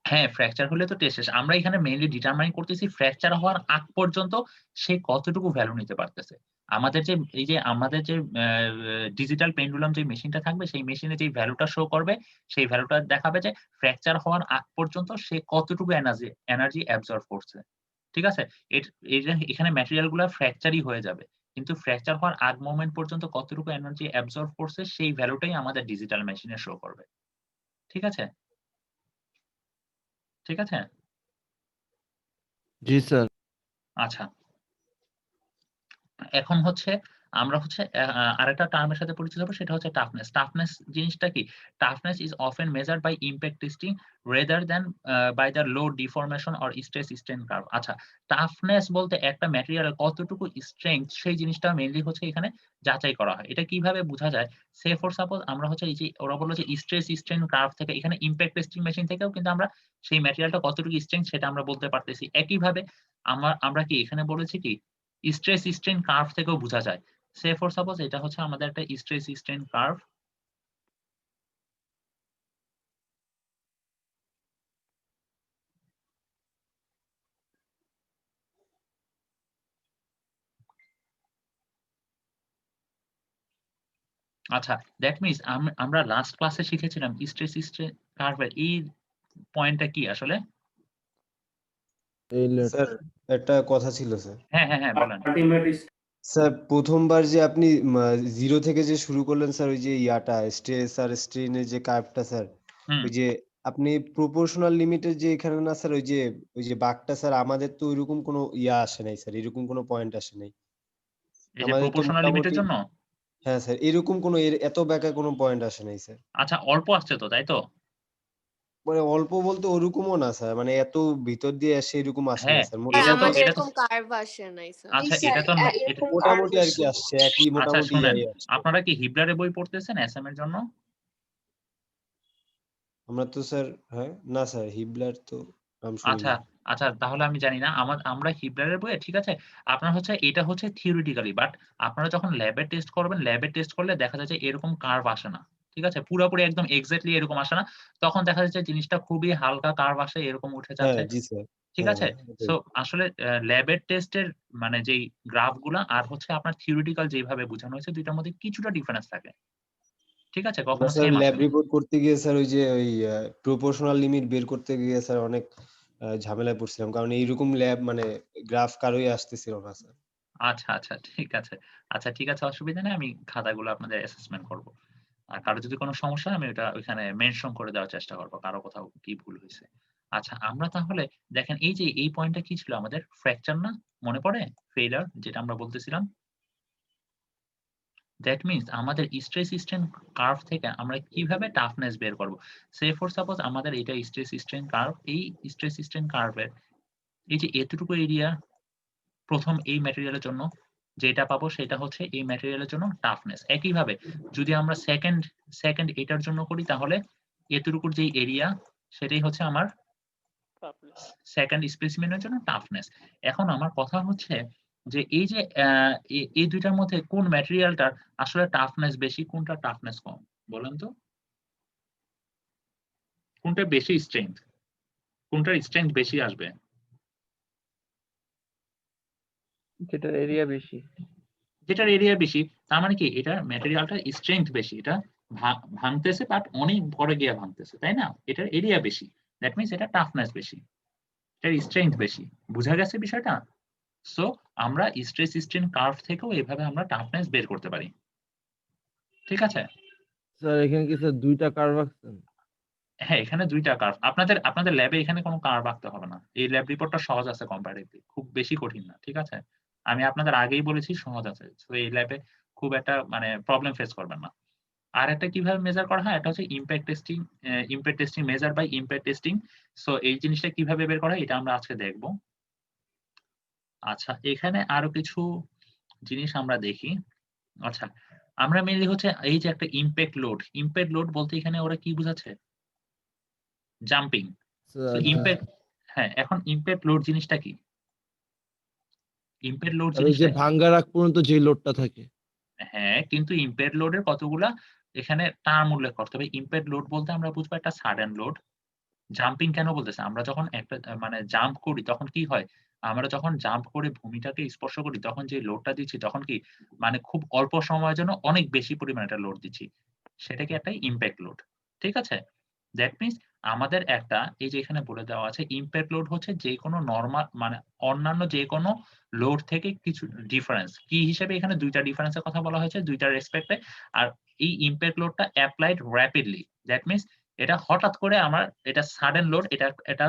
হ্যাঁ, ফ্র্যাকচার হলে তো টেস্ট শেষ। আমরা এখানে মেইনলি ডিটারমাইন করতেছি ফ্র্যাকচার হওয়ার আগ পর্যন্ত সে কতটুকু ভ্যালু নিতে পারতেছে। আমাদের যে ডিজিটাল পেন্ডুলাম যে মেশিনটা থাকবে সেই মেশিনে যে ভ্যালুটা শো করবে সেই ভ্যালুটা দেখাবে যে ফ্র্যাকচার হওয়ার আগ পর্যন্ত সে কতটুকু এনার্জি অ্যাবজর্ব করছে, ঠিক আছে। এখানে ম্যাটেরিয়াল গুলা ফ্র্যাকচারই হয়ে যাবে, কিন্তু ফ্র্যাকচার হওয়ার আগ মোমেন্ট পর্যন্ত কতটুকু এনার্জি অ্যাবজর্ব করছে সেই ভ্যালুটাই আমাদের ডিজিটাল মেশিনে শো করবে, ঠিক আছে, ঠিক আছে। জি স্যার। আচ্ছা, এখন হচ্ছে আমরা হচ্ছে আরেকটা টার্মের সাথে পরিচিত হবো, সেটা হচ্ছে টাফনেস। টাফনেস জিনিসটা কি, toughness is often measured by impact testing rather than by the load deformation or stress strain curve. আচ্ছা, টাফনেস বলতে একটা ম্যাটেরিয়ালের কতটুকু স্ট্রেংথ সেই জিনিসটা মেইনলি হচ্ছে এখানে যাচাই করা হয়। এটা কিভাবে বোঝা যায়, সে ফর সাপোজ আমরা হচ্ছে এই যে ওরা বললো যে স্ট্রেস স্ট্রেন কার্ভ থেকে, এখানে ইমপ্যাক্ট টেস্টিং মেশিন থেকেও কিন্তু আমরা সেই ম্যাটেরিয়ালটা কতটুকু স্ট্রেংথ সেটা আমরা বলতে পারতেছি। একইভাবে আমরা কি এখানে বলেছি কি স্ট্রেস স্ট্রেন কার্ভ থেকেও বোঝা যায়। সে ফর সাপোজ এটা হচ্ছে আমাদের একটা স্ট্রেস স্ট্রেন কার্ভ, আচ্ছা, দ্যাট মিনস আমরা লাস্ট ক্লাসে শিখেছিলাম স্ট্রেস স্ট্রেন কার্ভের এই পয়েন্টটা কি আসলে, এই লেট স্যার একটা কথা ছিল স্যার। হ্যাঁ হ্যাঁ হ্যাঁ বলেন। আলটিমেট স্যার প্রথমবার যে আপনি 0 থেকে যে শুরু করলেন স্যার, ওই যে স্ট্রেস আর স্ট্রেইনের যে কার্ভটা স্যার, হুম ওই যে আপনি প্রপোর্শনাল লিমিটের যে এখানে না স্যার, ওই যে বাঁকটা স্যার, আমাদের তো ওইরকম কোনো আসে নাই স্যার, এরকম কোনো পয়েন্ট আসে নাই এই যে আমাদের তো প্রপোর্শনাল লিমিটের মোটামুটি। জন্য হ্যাঁ স্যার, এরকম কোনো এত ব্যাকা কোনো পয়েন্ট আসে নাই স্যার। আচ্ছা অল্প আসছে তো তাই তো? মানে অল্প বলতে ওরকমও না স্যার, মানে এত ভিতর দিয়ে আসে এরকম আসে না হ্যাঁ স্যার, আর এটা তো আমাদের এটা তো এরকম কার্ভ আসে নাই স্যার। জি আচ্ছা স্যার, এটা তো এটা এরকম মোটামুটি কার্ভ আর কি আসছে, একই আচ্ছা মোটামুটি শুনেন, আসছে। আপনারা কি হিবলারে বই পড়তেছেন এসএম এর জন্য? আমরা তো স্যার, হ্যাঁ না স্যার, হিবলার তো নাম শুনি আচ্ছা নাই। আচ্ছা তাহলে আমি জানি না, আমরা হিবলারের বইয়ে ঠিক আছে, আপনার হচ্ছে এটা হচ্ছে থিওরিটিক্যালি, বাট আপনারা যখন ল্যাবে টেস্ট করবেন, ল্যাবে টেস্ট করলে দেখা যায় যে এরকম কার্ভ আসে না। ঠিক আছে? পুরোপুরি একদম এক্সাক্টলি এরকম আসে না। তখন দেখা যাচ্ছে জিনিসটা খুবই হালকা কার্ভ আসে, এরকম উঠে হ্যাঁ যাচ্ছে। জি স্যার। ঠিক হ্যাঁ আছে? হ্যাঁ ওটাই। সো আসলে ল্যাবের টেস্টের মানে যেই গ্রাফ গুলা আর হচ্ছে আপনার থিওরিটিক্যাল যেভাবে বোঝানো হয়েছে, ২ টার মধ্যে কিছুটা ডিফারেন্স থাকে। ঠিক আছে? আমরা কখনো স্যার সেম ল্যাব আসে না। রিপোর্ট করতে গিয়ে স্যার ওই যে প্রপোর্শনাল লিমিট বের করতে গিয়ে স্যার অনেক ঝামেলায় পড়ছিলাম, কারণ এইরকম ল্যাব মানে গ্রাফ কারোই আসতেছিল না স্যার। আচ্ছা, আচ্ছা ঠিক আছে। আচ্ছা ঠিক আছে, অসুবিধা নেই। আমি খাতাগুলো আপনাদের অ্যাসেসমেন্ট করব। আর কারো যদি কোনো সমস্যা হয় আমি ওটা ওইখানে মেনশন করে দেওয়ার চেষ্টা করব। কারো কোথাও কি ভুল হইছে। আচ্ছা আমরা তাহলে দেখেন এই যে এই পয়েন্টটা কি ছিল আমাদের? ফ্র্যাকচার না? মনে পড়ে? ফেইলিউর যেটা আমরা বলতেছিলাম? দ্যাট মিনস আমাদের স্ট্রেস স্ট্রেন কার্ভ থেকে আমরা কিভাবে টাফনেস বের করব? সে ফর সাপোজ আমাদের এটা স্ট্রেস স্ট্রেন কার্ভ, এই স্ট্রেস স্ট্রেন কার্ভের এই যে এতটুকু এরিয়া ১ম এই ম্যাটেরিয়ালের জন্য যেটা পাবো সেটা হচ্ছে এই ম্যাটেরিয়ালের জন্য টাফনেস। একইভাবে যদি আমরা সেকেন্ড এটার জন্য করি তাহলে এতটুকুর যেই এরিয়া সেটাই হচ্ছে আমার সেকেন্ড স্পেসিমেনের জন্য টাফনেস। এখন আমার কথা হচ্ছে যে এই যে এই ২ টার মধ্যে কোন ম্যাটেরিয়ালটার আসলে টাফনেস বেশি, কোনটা টাফনেস কম? বলেন তো? কোনটা বেশি স্ট্রেংথ? কোনটার স্ট্রেংথ বেশি আসবে? যেটার এরিয়া বেশি। যেটার এরিয়া বেশি তার মানে কি এটার ম্যাটেরিয়ালটার স্ট্রেংথ বেশি। এটা ভাঙতেছে বাট অনেক বড় গিয়ে ভাঙতেছে, তাই না? এটার এরিয়া বেশি। দ্যাট মিনস এটা টাফনেস বেশি। এটার স্ট্রেংথ বেশি। বুঝা গেছে বিষয়টা? সো আমরা স্ট্রেস স্ট্রেন কার্ভ থেকেও এভাবে আমরা টাফনেস বের করতে পারি। ঠিক আছে? স্যার এখানে কি স্যার 2টা কার্ভ আঁকছেন? হ্যাঁ, এখানে ২ টা কার্ভ। আপনাদের ল্যাবে এখানে কোনো কার্ভ আঁকতে হবে না। এই ল্যাব রিপোর্টটা সহজ আছে কম্পারেটিভলি। খুব বেশি কঠিন না। ঠিক আছে? আমি আপনাদের আগেই বলেছি সহজ আছে। সো এই ল্যাবে খুব একটা মানে প্রবলেম ফেস করবেন না। আরেকটা কিভাবে মেজার করা হয়? এটা হচ্ছে impact testing measure by impact testing. So এই জিনিসটা কিভাবে বের করা হয় এটা আমরা আজকে দেখব। আচ্ছা এখানে আরো কিছু জিনিস আমরা দেখি। আচ্ছা আমরা মেইনলি হচ্ছে এই যে একটা ইমপ্যাক্ট লোড বলতে এখানে ওরা কি বোঝাচ্ছে? জাম্পিং। সো স্যার ইমপ্যাক্ট হ্যাঁ, এখন ইমপ্যাক্ট লোড জিনিসটা কি? ইমপ্যাক্ট লোড আর ওই যে জিনিসটা কি? ভাঙ্গার আগ পর্যন্ত যে লোডটা থাকে। হ্যাঁ, কিন্তু ইমপ্যাক্ট লোডের কতগুলা এখানে টার্ম উল্লেখ করতে হবে। ইমপ্যাক্ট লোড বলতে আমরা বুঝবো একটা সাডেন লোড। জাম্পিং কেন বলতেছে? আমরা যখন একটা মানে জাম্প করি তখন কি হয়? আমরা যখন জাম্প করে ভূমিটাকে স্পর্শ করি তখন যে লোডটা দিচ্ছি তখন কি মানে খুব অল্প সময়ের জন্য অনেক বেশি পরিমাণে একটা লোড দিচ্ছি। সেটাকে একটা ইমপ্যাক্ট লোড। ঠিক আছে? দ্যাট মিনস আমাদের একটা এই যে এখানে বলে দেওয়া আছে ইমপ্যাক্ট লোড হচ্ছে যেকোনো নরমাল মানে অন্যান্য যেকোনো লোড থেকে কিছু ডিফারেন্স। কি হিসেবে এখানে ২ টা ডিফারেন্সের কথা বলা হয়েছে ২ টার রেসপেক্ট এ। আর এই ইমপ্যাক্ট লোডটা এপ্লাইড র‍্যাপিডলি। দ্যাট মিনস এটা হঠাৎ করে আমার এটা সাডেন লোড এটা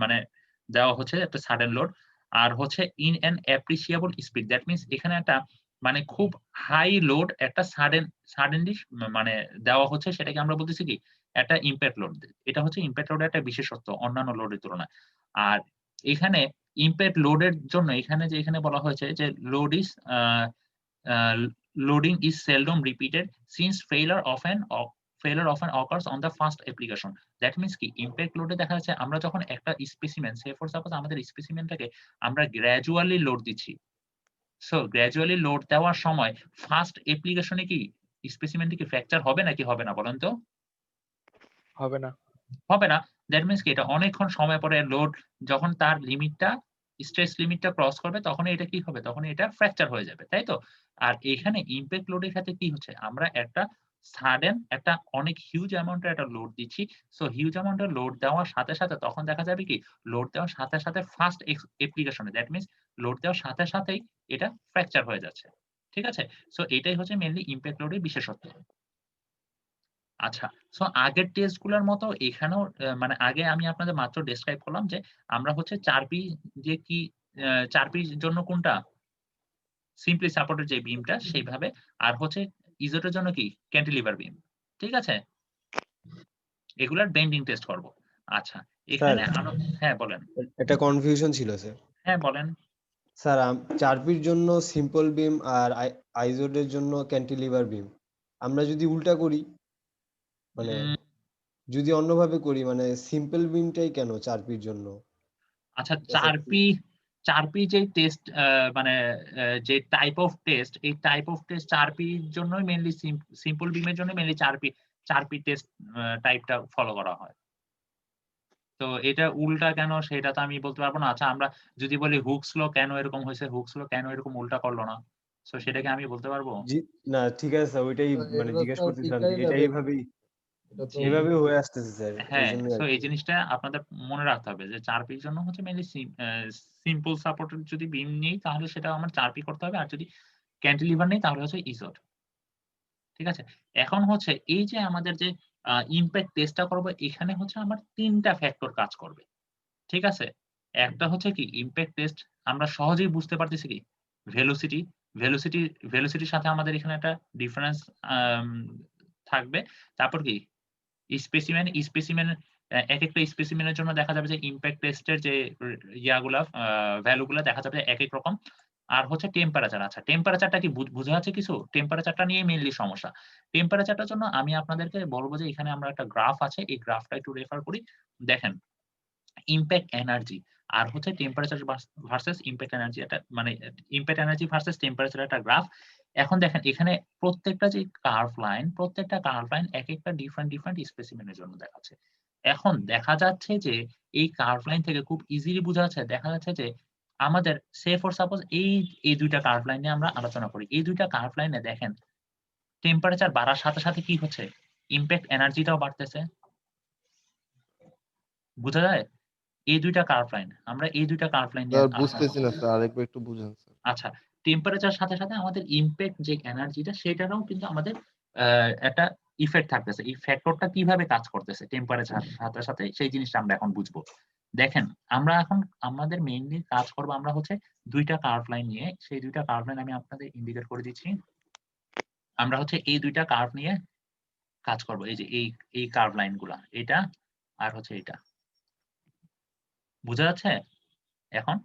মানে দেওয়া হচ্ছে একটা সাডেন লোড। আর হচ্ছে in an appreciable speed. That means এখানে একটা মানে খুব হাই লোড একটা সাডেনলি মানে দেওয়া হচ্ছে সেটাকে আমরা বলতেছি কি? একটা ইমপ্যাক্ট লোড। এটা হচ্ছে ইমপ্যাক্ট লোডের একটা বিশেষত্ব অন্যান্য লোডের তুলনায়। আর এখানে ইমপ্যাক্ট লোডের জন্য এখানে যে এখানে বলা হয়েছে যে load is loading is seldom repeated since failure often occurs on the first application. That means কি ইমপ্যাক্ট লোডে দেখা যাচ্ছে আমরা যখন একটা স্পেসিমেন সে ফর সাপোজ আমাদের স্পেসিমেনটাকে আমরা গ্র্যাজুয়ালি লোড দিচ্ছি। সো গ্র্যাজুয়ালি লোড দেওয়ার সময় ফার্স্ট অ্যাপ্লিকেশনে কি স্পেসিমেনটা কি ফ্র্যাকচার হবে নাকি হবে না বলেন তো? হবে না। হবে না। দ্যাট মিনস কি এটা অনেকক্ষণ সময় পরে লোড যখন তার লিমিটটা স্ট্রেস লিমিটটা ক্রস করবে তখনই এটা কি হবে? তখনই এটা ফ্র্যাকচার হয়ে যাবে। তাই তো? আর এখানে ইমপ্যাক্ট লোডের ক্ষেত্রে কি হচ্ছে? আমরা একটা সাডেন একটা অনেক হিউজ অ্যামাউন্টের একটা লোড দিচ্ছি। সো হিউজ অ্যামাউন্টের লোড দেওয়ার সাথে সাথে তখন দেখা যাবে কি লোড দেওয়ার সাথে সাথে ফার্স্ট অ্যাপ্লিকেশনে দ্যাট মিনস লোড দেওয়ার সাথে সাথেই এটা ফ্র্যাকচার হয়ে যাচ্ছে। ঠিক আছে? সো এটাই হচ্ছে মেইনলি ইমপ্যাক্ট লোডের বিশেষত্ব। আচ্ছা, সো আগের টেস্ট গুলার মতো এখানেও মানে আগে আমি আপনাদের মাত্র ডেসক্রাইব করলাম যে আমরা হচ্ছে 4P যে কি 4P জন্য কোনটা সিম্পলি সাপোর্টেড যে বিমটা সেইভাবে, আর হচ্ছে ইজোটের জন্য কি ক্যান্টিলিভার বিম। ঠিক আছে? এগুলার বেন্ডিং টেস্ট করব। আচ্ছা, এখানে আরো হ্যাঁ বলেন। একটা কনফিউশন ছিল স্যার। হ্যাঁ বলেন। স্যার 4Pর জন্য সিম্পল বিম আর আইজোডের জন্য ক্যান্টিলিভার বিম, আমরা যদি উল্টা করি মানে যদি অন্যভাবে করি মানে সিম্পল বিমটাই কেন 4Pর জন্য? আচ্ছা, 4P যে টেস্ট মানে যে টাইপ অফ টেস্ট, এই টাইপ অফ টেস্ট 4P এর জন্যই মেইনলি সিম্পল বিমের জন্য মেইনলি 4P টেস্ট টাইপটা ফলো করা হয়। তো এটা উল্টা কেন সেটা তো আমি বলতে পারবো না। আচ্ছা, আমরা যদি বলি হুকস ল কেন এরকম হয়েছে, হুকস ল কেন এরকম উল্টা করলো না? সো সেটা কি আমি বলতে পারবো? জি না, ঠিক আছে স্যার, ওইটাই মানে এগুলো জিজ্ঞেস তো করতেছিলাম যে ঠিকাই এটা না, এইভাবেই এটা তো এভাবেই হয়ে আসতেছে স্যার, হ্যাঁ, এইজন্যই সো আর এই কি। জিনিসটা আপনাদের মনে রাখতে হবে যে 4P এর জন্য হচ্ছে মেইনলি সিম্পল সাপোর্টেড যদি বিম নেই তাহলে সেটা আমার 4P করতে হবে, আর যদি ক্যান্টিলিভার নেই তাহলে হচ্ছে ইজোট। ঠিক আছে? এখন হচ্ছে এই যে আমাদের যে ইমপ্যাক্ট টেস্টটা করব, এখানে হচ্ছে আমার ৩টা ফ্যাক্টর কাজ করবে। ঠিক আছে? একটা হচ্ছে কি ইমপ্যাক্ট টেস্ট আমরা সহজেই বুঝতে পারতেছি কি ভেলোসিটি, ভেলোসিটির সাথে আমাদের এখানে একটা ডিফারেন্স থাকবে। তারপর কি স্পেসিমেন একেকটা স্পেসিমেনের জন্য দেখা যাবে যে ইমপ্যাক্ট টেস্টের যে ইয়াগুলা ভ্যালুগুলা দেখা যাবে একেক রকম। আর হচ্ছে টেম্পারেচার। আচ্ছা, টেম্পারেচারটা কি বোঝা যাচ্ছে কিছু? টেম্পারেচারটা নিয়ে মেইনলি সমস্যা। টেম্পারেচারটার জন্য আমি আপনাদেরকে বলব যে এখানে আমরা একটা গ্রাফ আছে, এই গ্রাফটা একটু রেফার করি। দেখেন, ইমপ্যাক্ট এনার্জি আর হচ্ছে টেম্পারেচার ভার্সাস ইমপ্যাক্ট এনার্জি, এটা মানে ইমপ্যাক্ট এনার্জি ভার্সাস টেম্পারেচার একটা গ্রাফ। এখন দেখেন এখানে প্রত্যেকটা যে কার্ভ লাইন একেকটা ডিফারেন্ট স্পেসিমেনের জন্য দেখাচ্ছে। এখন দেখা যাচ্ছে যে এই কার্ভ লাইন থেকে খুব ইজিলি বোঝা যাচ্ছে, দেখা যাচ্ছে যে আমাদের সে ফর সাপোজ এই দুইটা কার্ভ লাইন নিয়ে আমরা আলোচনা করি। এই দুইটা কার্ভ লাইনে দেখেন টেম্পারেচার বাড়ার সাথে সাথে কি হচ্ছে? ইমপ্যাক্ট এনার্জিটাও বাড়তেছে। বোঝা যায়? এই দুইটা কার্ভ লাইন, আমরা এই দুইটা কার্ভ লাইন নিয়ে স্যার বুঝতেছি না স্যার, আরেকবার একটু বুঝান স্যার। আচ্ছা, টেম্পারেচার সাথে সাথে আমাদের ইমপ্যাক্ট যে এনার্জিটা সেটারও কিন্তু আমাদের একটা ইফেক্ট থাকতেছে। এই ফ্যাক্টরটা কিভাবে কাজ করতেছে টেম্পারেচার সাথে সাথে সেই জিনিসটা আমরা এখন বুঝবো। দেখেন, আমরা এখন আমাদের মেইনলি কাজ করব আমরা হচ্ছে দুইটা কার্ভ লাইন নিয়ে। সেই দুইটা কার্ভ লাইন আমি আপনাদের ইন্ডিকেট করে দিচ্ছি। আমরা হচ্ছে এই দুইটা কার্ভ নিয়ে কাজ করব। এই যে এই কার্ভ লাইনগুলা, এটা আর হচ্ছে এটা। বোঝা যাচ্ছে এখন?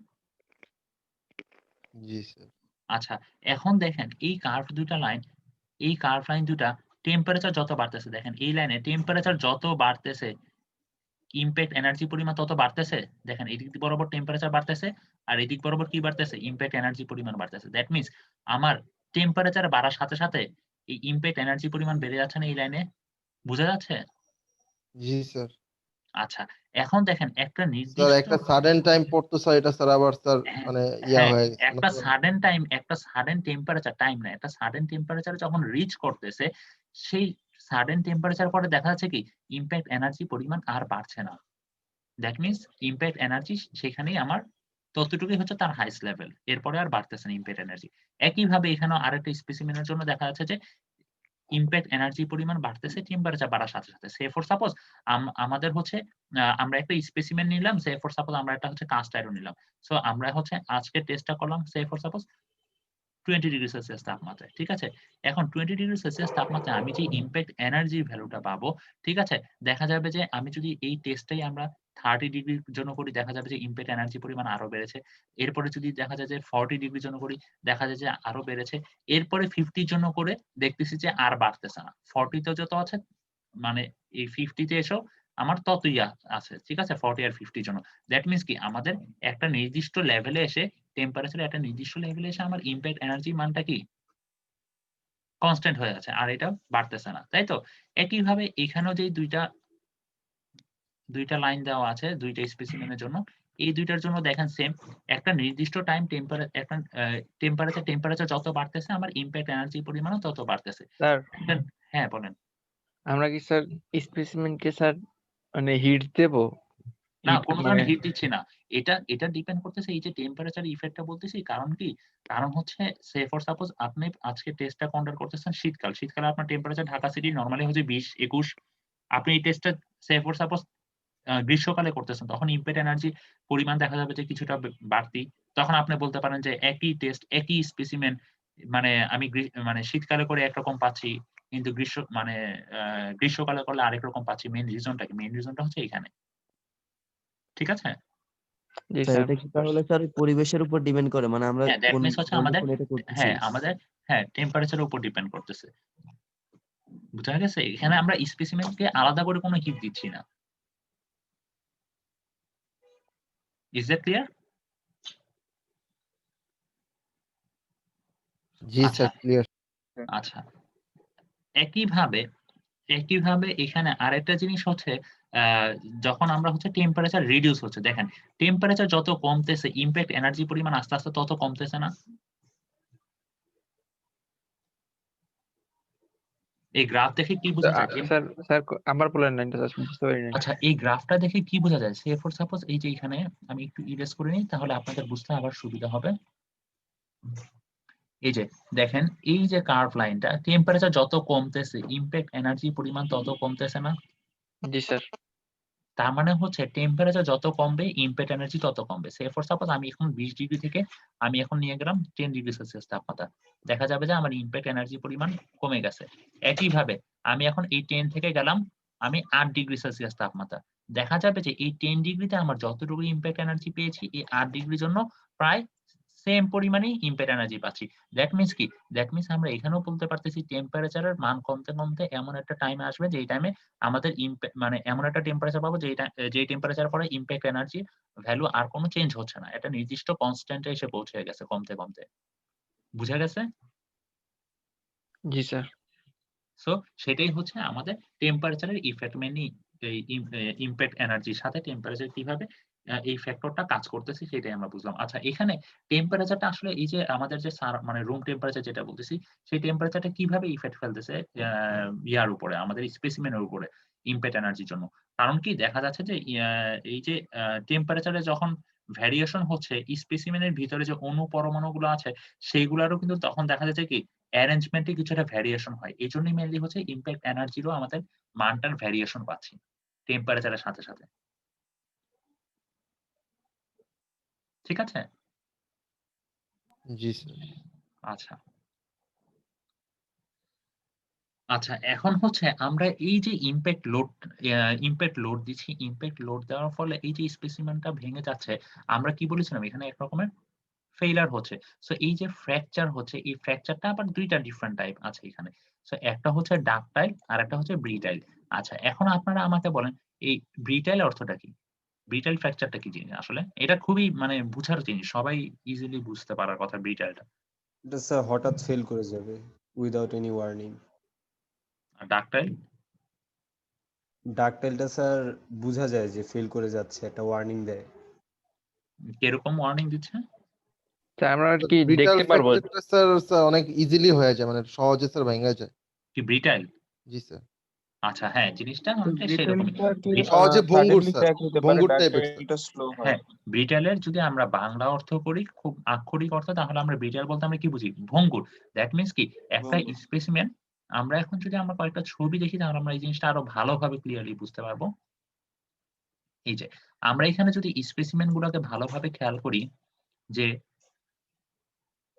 জি স্যার। আচ্ছা, এখন দেখেন এই কার্ভ লাইন দুটা টেম্পারেচার যত বাড়তেছে, দেখেন এই লাইনে টেম্পারেচার যত বাড়তেছে ইমপ্যাক্ট এনার্জি পরিমাণ তত বাড়তেছে। দেখেন এদিক বরাবর টেম্পারেচার বাড়তেছে আর এদিক বরাবর কি বাড়তেছে? ইমপ্যাক্ট এনার্জি পরিমাণ বাড়তেছে। দ্যাট মিনস আমার টেম্পারেচার বাড়ার সাথে সাথে এই ইমপ্যাক্ট এনার্জি পরিমাণ বেড়ে যাচ্ছে না এই লাইনে? বোঝা যাচ্ছে? জি স্যার। আচ্ছা, এখন দেখেন একটা স্যার নির্দিষ্ট একটা সাডেন টাইম পড়তো স্যার, এটা স্যার আবার স্যার মানে ইয়া হ্যাঁ, হয়ে গেছে। একটা সাডেন টেম্পারেচার টাইম না, একটা সাডেন টেম্পারেচার যখন রিচ করতেছে, সেই সাডেন টেম্পারেচার পরে দেখা যাচ্ছে কি ইমপ্যাক্ট এনার্জি পরিমাণ আর বাড়ছে না। দ্যাট মিনস ইমপ্যাক্ট এনার্জি সেখানেই আমার ততটুকুই হচ্ছে তার হাইস্ট লেভেল, এরপরে আর বাড়তেছে না ইমপ্যাক্ট এনার্জি। একইভাবে এখানেও আরেকটা স্পেসিমেনের জন্য দেখা যাচ্ছে যে ইমপ্যাক্ট এনার্জি পরিমাণ বাড়তেছে টেম্পারেচার বাড়ার সাথে সাথে। সে ফর সাপোজ আমাদের হচ্ছে আমরা একটা স্পেসিমেন নিলাম, সে ফর সাপোজ আমরা একটা হচ্ছে কাস্ট আয়রন নিলাম। সো আমরা হচ্ছে আজকে টেস্টটা করলাম সে ফর সাপোজ 20 ডিগ্রি সেলসিয়াস তাপমাত্রায়। ঠিক আছে? এখন 20 ডিগ্রি সেলসিয়াস তাপমাত্রায় আমি যে ইমপ্যাক্ট এনার্জি ভ্যালুটা পাবো, ঠিক আছে? দেখা যাবে যে আমি যদি এই টেস্টটাই আমরা 30 ডিগ্রির জন্য করি, দেখা যাবে যে ইমপ্যাক্ট এনার্জি পরিমাণ আরো বেড়েছে। এরপরে যদি দেখা যায় যে 40 ডিগ্রির জন্য করি, দেখা যায় যে আরো বেড়েছে। এরপরে 50 জন্য করে দেখতেছি যে আর বাড়তেছে না। 40 তে যত আছে মানে এই 50 তে এসেও আমার ততই আছে। ঠিক আছে? 40 আর 50 জন্য। দ্যাট মিনস কি আমাদের একটা নির্দিষ্ট লেভেলে এসে টেম্পারেচার একটা নির্দিষ্ট লেভেলে এসে আমার ইমপ্যাক্ট এনার্জি মানটা কি কনস্ট্যান্ট হয়ে আছে আর এটা বাড়তেছে না। তাই তো? একইভাবে এখানেও যে দুইটা লাইন দেওয়া আছে দুইটা স্পেসিমেনের জন্য, এই দুইটার জন্য দেখেন সেম, একটা নির্দিষ্ট টাইম টেম্পারেচার যত বাড়তেছে আমার ইম্প্যাক্ট এনার্জি পরিমাণও তত বাড়তেছে। স্যার হ্যাঁ বলেন। আমরা কি স্যার স্পেসিমেনকে স্যার মানে হিট দেব? না, হিট কোনো মানে ধরনের হিট দিচ্ছি না। এটা ডিপেন্ড করতেছে এই যে টেম্পারেচার ইফেক্টটা বলতেছি, কারণ কি? কারণ হচ্ছে সে ফর সাপোজ আপনি আজকে টেস্টটা কন্ডাক্ট করতেছেন শীতকালে আপনার টেম্পারেচার ঢাকা সিটি নরমালি হচ্ছে 20-21। আপনি এই টেস্টটা সে ফর সাপোজ গ্রীষ্মকালে করতেছেন, তখন ইম্প্যাক্ট এনার্জি পরিমাণ দেখা যাবে যে কিছুটা বাড়তি। তখন আপনি বলতে পারেন যে একই টেস্ট, একই স্পেসিমেন মানে আমি মানে শীতকালে করে একরকম পাচ্ছি, কিন্তু গ্রীষ্মকালে করলে আরেক রকম পাচ্ছি। মেইন রিজনটা কি? মেইন রিজনটা হচ্ছে এখানে। ঠিক আছে? জি স্যার স্যার এটা কি তাহলে স্যার পরিবেশের উপর ডিপেন্ড করে, মানে আমরা হ্যাঁ, দ্যাট কোন মিনস হচ্ছে কন্ডিশনে এটা করতেছি? আমাদের টেম্পারেচারের উপর ডিপেন্ড করতেছে। বুঝা গেছে? এখানে আমরা স্পেসিমেনকে আলাদা করে কোনো হিট দিচ্ছি না। Is that clear? জি আচ্ছা, স্যার ক্লিয়ার। আচ্ছা। একইভাবে এখানে আরেকটা জিনিস হচ্ছে যখন আমরা হচ্ছে টেম্পারেচার রিডিউস হচ্ছে, দেখেন টেম্পারেচার যত কমতেছে ইম্প্যাক্ট এনার্জি পরিমাণ আস্তে আস্তে তত কমতেছে না? এই গ্রাফ দেখে কি বোঝা যায়? স্যার স্যার আবার বলেন না, এটা বুঝতে পারি নাই। আচ্ছা, এই গ্রাফটা দেখে কি বোঝা যায়? সে ফর সাপোজ এই যে এখানে আমি একটু ইরেজ করে নিই, তাহলে আপনাদের বুঝতে আবার সুবিধা হবে। এই যে দেখেন, এই যে কার্ভ লাইনটা, টেম্পারেচার যত কমতেছে ইম্প্যাক্ট এনার্জি পরিমাণ তত কমতেছে না? জি স্যার। তার মানে হচ্ছে টেম্পারেচার যত কমবে ইম্প্যাক্ট এনার্জি তত কমবে। সে ফর সাপোজ আমি এখন 20 ডিগ্রি থেকে আমি এখন নিয়ে গেলাম 10 ডিগ্রি সেলসিয়াস তাপমাত্রা। দেখা যাবে যে আমার ইম্প্যাক্ট এনার্জি পরিমাণ কমে গেছে। একইভাবে আমি এখন এই 10 থেকে গেলাম আমি 8 ডিগ্রি সেলসিয়াস তাপমাত্রা। দেখা যাবে যে এই 10 ডিগ্রিতে আমার যতটুকু ইম্প্যাক্ট এনার্জি পেয়েছি এই 8 ডিগ্রির জন্য প্রায় সেম পরিমাণেই ইম্প্যাক্ট এনার্জি পাচ্ছি। দ্যাট মিনস কি? দ্যাট মিনস আমরা এখানেও বলতে পারতেছি টেম্পারেচারের মান কমতে এমন একটা টাইম আসবে যেই টাইমে আমাদের মানে এমন একটা টেম্পারেচার পাবো যেই টেম্পারেচার পরে ইম্প্যাক্ট এনার্জি ভ্যালু আর কোনো চেঞ্জ হচ্ছে না। এটা নির্দিষ্ট কনস্ট্যান্ট এ এসে পৌঁছে গেছে কমতে। বুঝা গেছে? জি স্যার। সো সেটাই হচ্ছে আমাদের টেম্পারেচারের ইফেক্ট, মেইনলি এই ইম্প্যাক্ট এনার্জির সাথে টেম্পারেচার কিভাবে এই ফ্যাক্টরটা কাজ করতেছে সেটাই আমরা বুঝলাম। আচ্ছা, এখানে টেম্পারেচারটা আসলে এই যে আমাদের যে মানে রুম টেম্পারেচার যেটা বলতেছি, সেই টেম্পারেচারটা কিভাবে ইফেক্ট ফেলতেছে ইয়ার উপরে, আমাদের স্পেসিমেনের উপরে ইম্প্যাক্ট এনার্জির জন্য। কারণ কি দেখা যাচ্ছে যে এই যে টেম্পারেচারে যখন ভ্যারিয়েশন হচ্ছে স্পেসিমেনের ভিতরে যে অণু পরমাণুগুলো আছে সেগুলারও কিন্তু তখন দেখা যাচ্ছে কি অ্যারেঞ্জমেন্ট এ কিছুটা ভ্যারিয়েশন হয়। এজন্যই মেইনলি হচ্ছে ইম্প্যাক্ট এনার্জিরও আমাদের মানটার ভ্যারিয়েশন পাচ্ছি টেম্পারেচারের সাথে। ঠিক আছে? জি স্যার। আচ্ছা। আচ্ছা, এখন হচ্ছে আমরা এই যে ইম্প্যাক্ট লোড দিচ্ছি, ইম্প্যাক্ট লোড দেওয়ার ফলে এই যে স্পেসিমেনটা ভেঙে যাচ্ছে, আমরা কি বলেছিলাম এখানে এক রকমের ফেইলিউর হচ্ছে। সো এই যে ফ্র্যাকচার হচ্ছে, এই ফ্র্যাকচারটা আবার ২ টা ডিফারেন্ট টাইপ আছে এখানে। সো একটা হচ্ছে ডাকটাইল আর একটা হচ্ছে ব্রিটাইল। আচ্ছা, এখন আপনারা আমাকে বলেন এই ব্রিটাইল অর্থটা কি? ব্রিটাইল ফ্র্যাকচারটা কি জিনিস আসলে? এটা খুবই মানে বুঝার জিনিস। সবাই ইজিলি বুঝতে পারার কথা ব্রিটাইলটা। এটা স্যার হঠাৎ ফেল করে যাবে উইদাউট এনি ওয়ার্নিং। আর ডাকটাইল? ডাকটাইলটা স্যার বোঝা যায় যে ফেল করে যাচ্ছে, একটা ওয়ার্নিং দেয়। কিরকম ওয়ার্নিং দিচ্ছে? স্যার আমরা কি ব্রিটাল দেখতে পারবো? ফ্র্যাকচারটা স্যার অনেক ইজিলি হয়ে যায়, মানে সহজে স্যার ভেঙে যায়। কি ব্রিটাইল? জি স্যার। আচ্ছা, হ্যাঁ, জিনিসটা অনেকটা সেরকমই। সহজে ভঙ্গুর সাডেনলি স্যার, ক্র্যাক হতে পারে, ভঙ্গুর ডাক টাইপের স্যার। টাইলটা স্লো হয়। হ্যাঁ, ব্রিটাইলের যদি আমরা বাংলা অর্থ করি খুব আক্ষরিক অর্থ, তাহলে আমরা ব্রিটাইল বলতে আমরা কি বুঝি? ভঙ্গুর। দ্যাট মিনস কি একটা ভঙ্গুর। স্পেসিমেন আমরা এখন যদি আমরা কয়েকটা ছবি দেখি তাহলে আমরা এই জিনিসটা আরো ভালোভাবে ক্লিয়ারলি বুঝতে পারবো। এই যে আমরা এখানে যদি স্পেসিমেন গুলোকে ভালোভাবে খেয়াল করি যে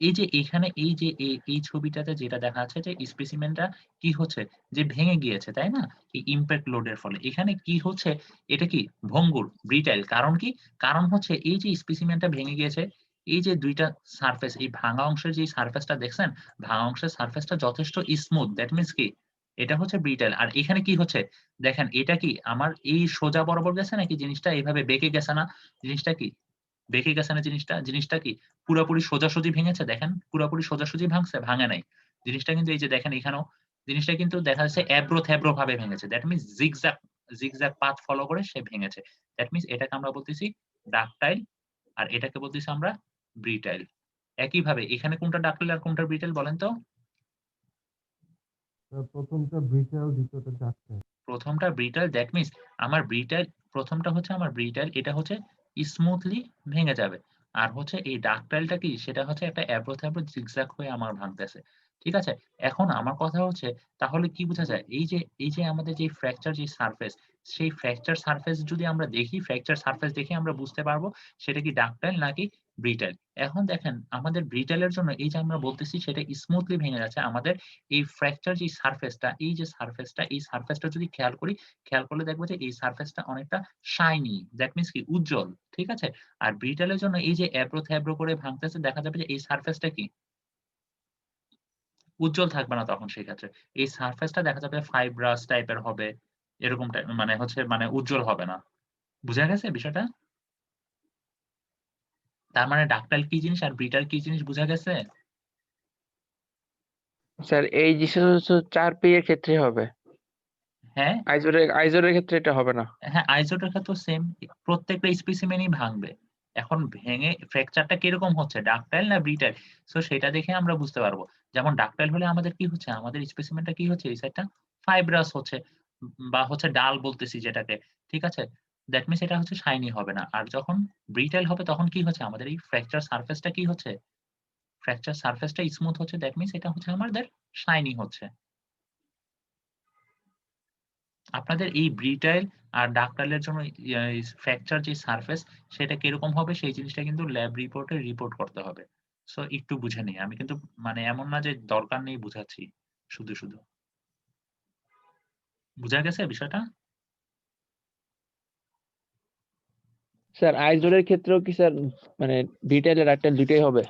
এই যে এখানে এই যে এই ছবিটাতে যেটা দেখা যাচ্ছে যে স্পেসিমেনটা কি হচ্ছে যে ভেঙে গিয়েছে, তাই না? এই ইমপ্যাক্ট লোডের ফলে। এখানে কি হচ্ছে? এটা কি ভঙ্গুর, ব্রিটাইল। কারণ কি? কারণ হচ্ছে এই যে স্পেসিমেনটা ভেঙে গিয়েছে, এই যে ২ টা সারফেস, এই ভাঙা অংশের যে সারফেসটা দেখছেন, ভাঙা অংশের সারফেসটা যথেষ্ট স্মুথ। দ্যাট মিনস কি? এটা হচ্ছে ব্রিটাইল। আর এখানে কি হচ্ছে? দেখেন এটা কি আমার এই সোজা বরাবর গেছে নাকি জিনিসটা এভাবে বেঁকে গেছে না? জিনিসটা কি? বেঁকে গেছে না জিনিসটা? জিনিসটা কি পুরাপুরি সোজাসুজি ভেঙেছে? দেখেন পুরাপুরি সোজাসুজি ভাঙছে? ভাঙে নাই। জিনিসটা কিন্তু এই যে দেখেন এখানেও জিনিসটা কিন্তু দেখা যাচ্ছে এবড়ো-থেবড়ো ভাবে ভেঙেছে। That means zigzag path follow করে সে ভেঙেছে। দ্যাট মিনস এটাকে আমরা বলতেছি ডাকটাইল, আর এটাকে বলতেছি আমরা ব্রিটাইল। একইভাবে এখানে কোনটা ডাকটাইল আর কোনটা ব্রিটাইল বলেন তো? প্রথমটা ব্রিটাল, দ্বিতীয়টা ডাকটাইল। প্রথমটা ব্রিটাইল, দ্যাট মিনস আমার ব্রিটাইল, প্রথমটা হচ্ছে আমার ব্রিটাইল, এটা হচ্ছে স্মুথলি ভেঙে যাবে। আর হচ্ছে এই ডাকটাইলটা কি, সেটা হচ্ছে একটা অ্যাব্রো থ্যাব্রো জিগজ্যাগ হয়ে আমার ভাঙতেছে। ঠিক আছে? এখন আমার কথা হচ্ছে তাহলে কি বোঝা যায়? এই যে আমাদের যে ফ্র্যাকচার যে সারফেস, সেই ফ্র্যাকচার সারফেস যদি আমরা দেখি, ফ্র্যাকচার সারফেস দেখে আমরা বুঝতে পারবো সেটা কি ডাকটাইল নাকি ব্রিটাইল। এখন দেখেন আমাদের ব্রিটাইলের জন্য এই যে আমরা বলতেছি সেটা স্মুথলি ভেঙে যাচ্ছে। আমাদের এই ফ্র্যাকচার যে সারফেসটা, এই যে সারফেসটা, এই সারফেসটা যদি খেয়াল করি, খেয়াল করলে দেখবো যে এই সারফেসটা অনেকটা শাইনি, দ্যাট মিনস কি উজ্জ্বল। ঠিক আছে? আর ব্রিটালের জন্য এই যে অ্যাব্রো থ্যাব্রো করে ভাঙতেছে, দেখা যাবে যে এই সারফেসটা কি উজ্জ্বল থাকবে না তখন সেই ক্ষেত্রে। এই সারফেসটা দেখা যাবে ফাইব্রাস টাইপের হবে। এরকম মানে হচ্ছে মানে উজ্জ্বল হবে না। বুঝা গেছে বিষয়টা? তার মানে ডাকটাইল কি জিনিস আর ব্রিটাল কি জিনিস বুঝা গেছে? স্যার এই জিনিসটা হচ্ছে 4P এর ক্ষেত্রে হবে, হ্যাঁ, আইজোরের ক্ষেত্রে এটা হবে না। হ্যাঁ, আইজোটোর ক্ষেত্রেও সেম। প্রত্যেকটা স্পেসিমেনই ভাঙবে। এখন ভেঙে ফ্র্যাকচারটা কিরকম হচ্ছে, ডাকটাইল না ব্রিটাইল? সো সেটা দেখে আমরা বুঝতে পারবো। যেমন ডাকটাইল হলে আমাদের কি হচ্ছে, আমাদের স্পেসিমেনটা কি হচ্ছে, এই সাইডটা ফাইব্রাস হচ্ছে বা হচ্ছে ডাল বলতেছি যেটাকে। ঠিক আছে? দ্যাট মিনস এটা হচ্ছে শাইনি হবে না। আর যখন ব্রিটাইল হবে তখন কি হচ্ছে, আমাদের এই ফ্র্যাকচার সারফেসটা কি হচ্ছে, ফ্র্যাকচার সারফেসটা স্মুথ হচ্ছে। দ্যাট মিনস এটা হচ্ছে আমাদের শাইনি হচ্ছে। আপনাদের এই ব্রিটাইল আর ডাকটাইলের জন্য ফ্র্যাকচার যে সারফেস সেটা কিরকম হবে সেই জিনিসটা কিন্তু ল্যাব রিপোর্টে রিপোর্ট করতে হবে। সো একটু বুঝে নিই। আমি কিন্তু মানে এমন না যে দরকার নেই বুঝাচ্ছি শুধু। বুঝা গেছে বিষয়টা? স্যার আইজোরের ক্ষেত্রেও কি স্যার মানে ডিটেইল আর ডাকটাইল দুটোই হবে?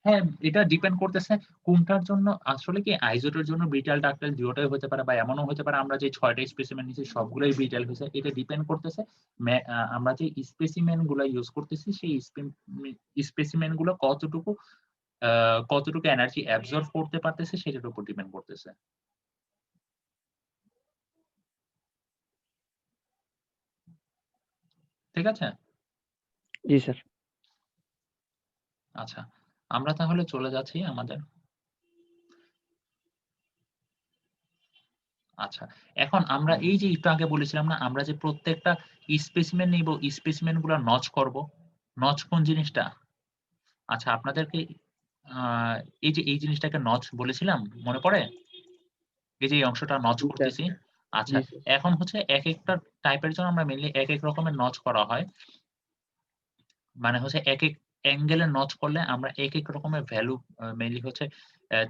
হ্যাঁ, এটা ডিপেন্ড করতেছে কোনটার জন্য। আসলে কি আইজোটোর জন্য ব্রিটাল ডাকটাইল দুটোই হতে পারে, বা এমনও হতে পারে আমরা যে ৬টা স্পেসিমেন নিয়েছি সবগুলোই ব্রিটাল হয়েছে। এটা ডিপেন্ড করতেছে আমরা যে স্পেসিমেন গুলো ইউজ করতেছি সেই স্পেসিমেন গুলো কতটুকু এনার্জি অ্যাবজর্ব করতে পারতেছে সেটার উপর ডিপেন্ড করতেছে। ঠিক আছে? জি স্যার। আচ্ছা, আমরা তাহলে চলে যাচ্ছি আমাদের। আচ্ছা, এখন আমরা এই যে একটু আগে বলেছিলাম না, আমরা যে প্রত্যেকটা স্পেসিমেন নিব, স্পেসিমেন গুলো নচ করব। নচ কোন জিনিসটা? আচ্ছা, আপনাদেরকে এই যে এই জিনিসটাকে নচ বলেছিলাম, মনে পড়ে? এই যে এই অংশটা নচ জি স্যার। করতেছি। আচ্ছা, জি স্যার। এখন হচ্ছে একেকটা টাইপের জন্য আমরা মেইনলি এক রকমের নচ করা হয়। মানে হচ্ছে একেক অ্যাঙ্গেলে নচ করলে আমরা একেক রকমের ভ্যালু মেইনলি হচ্ছে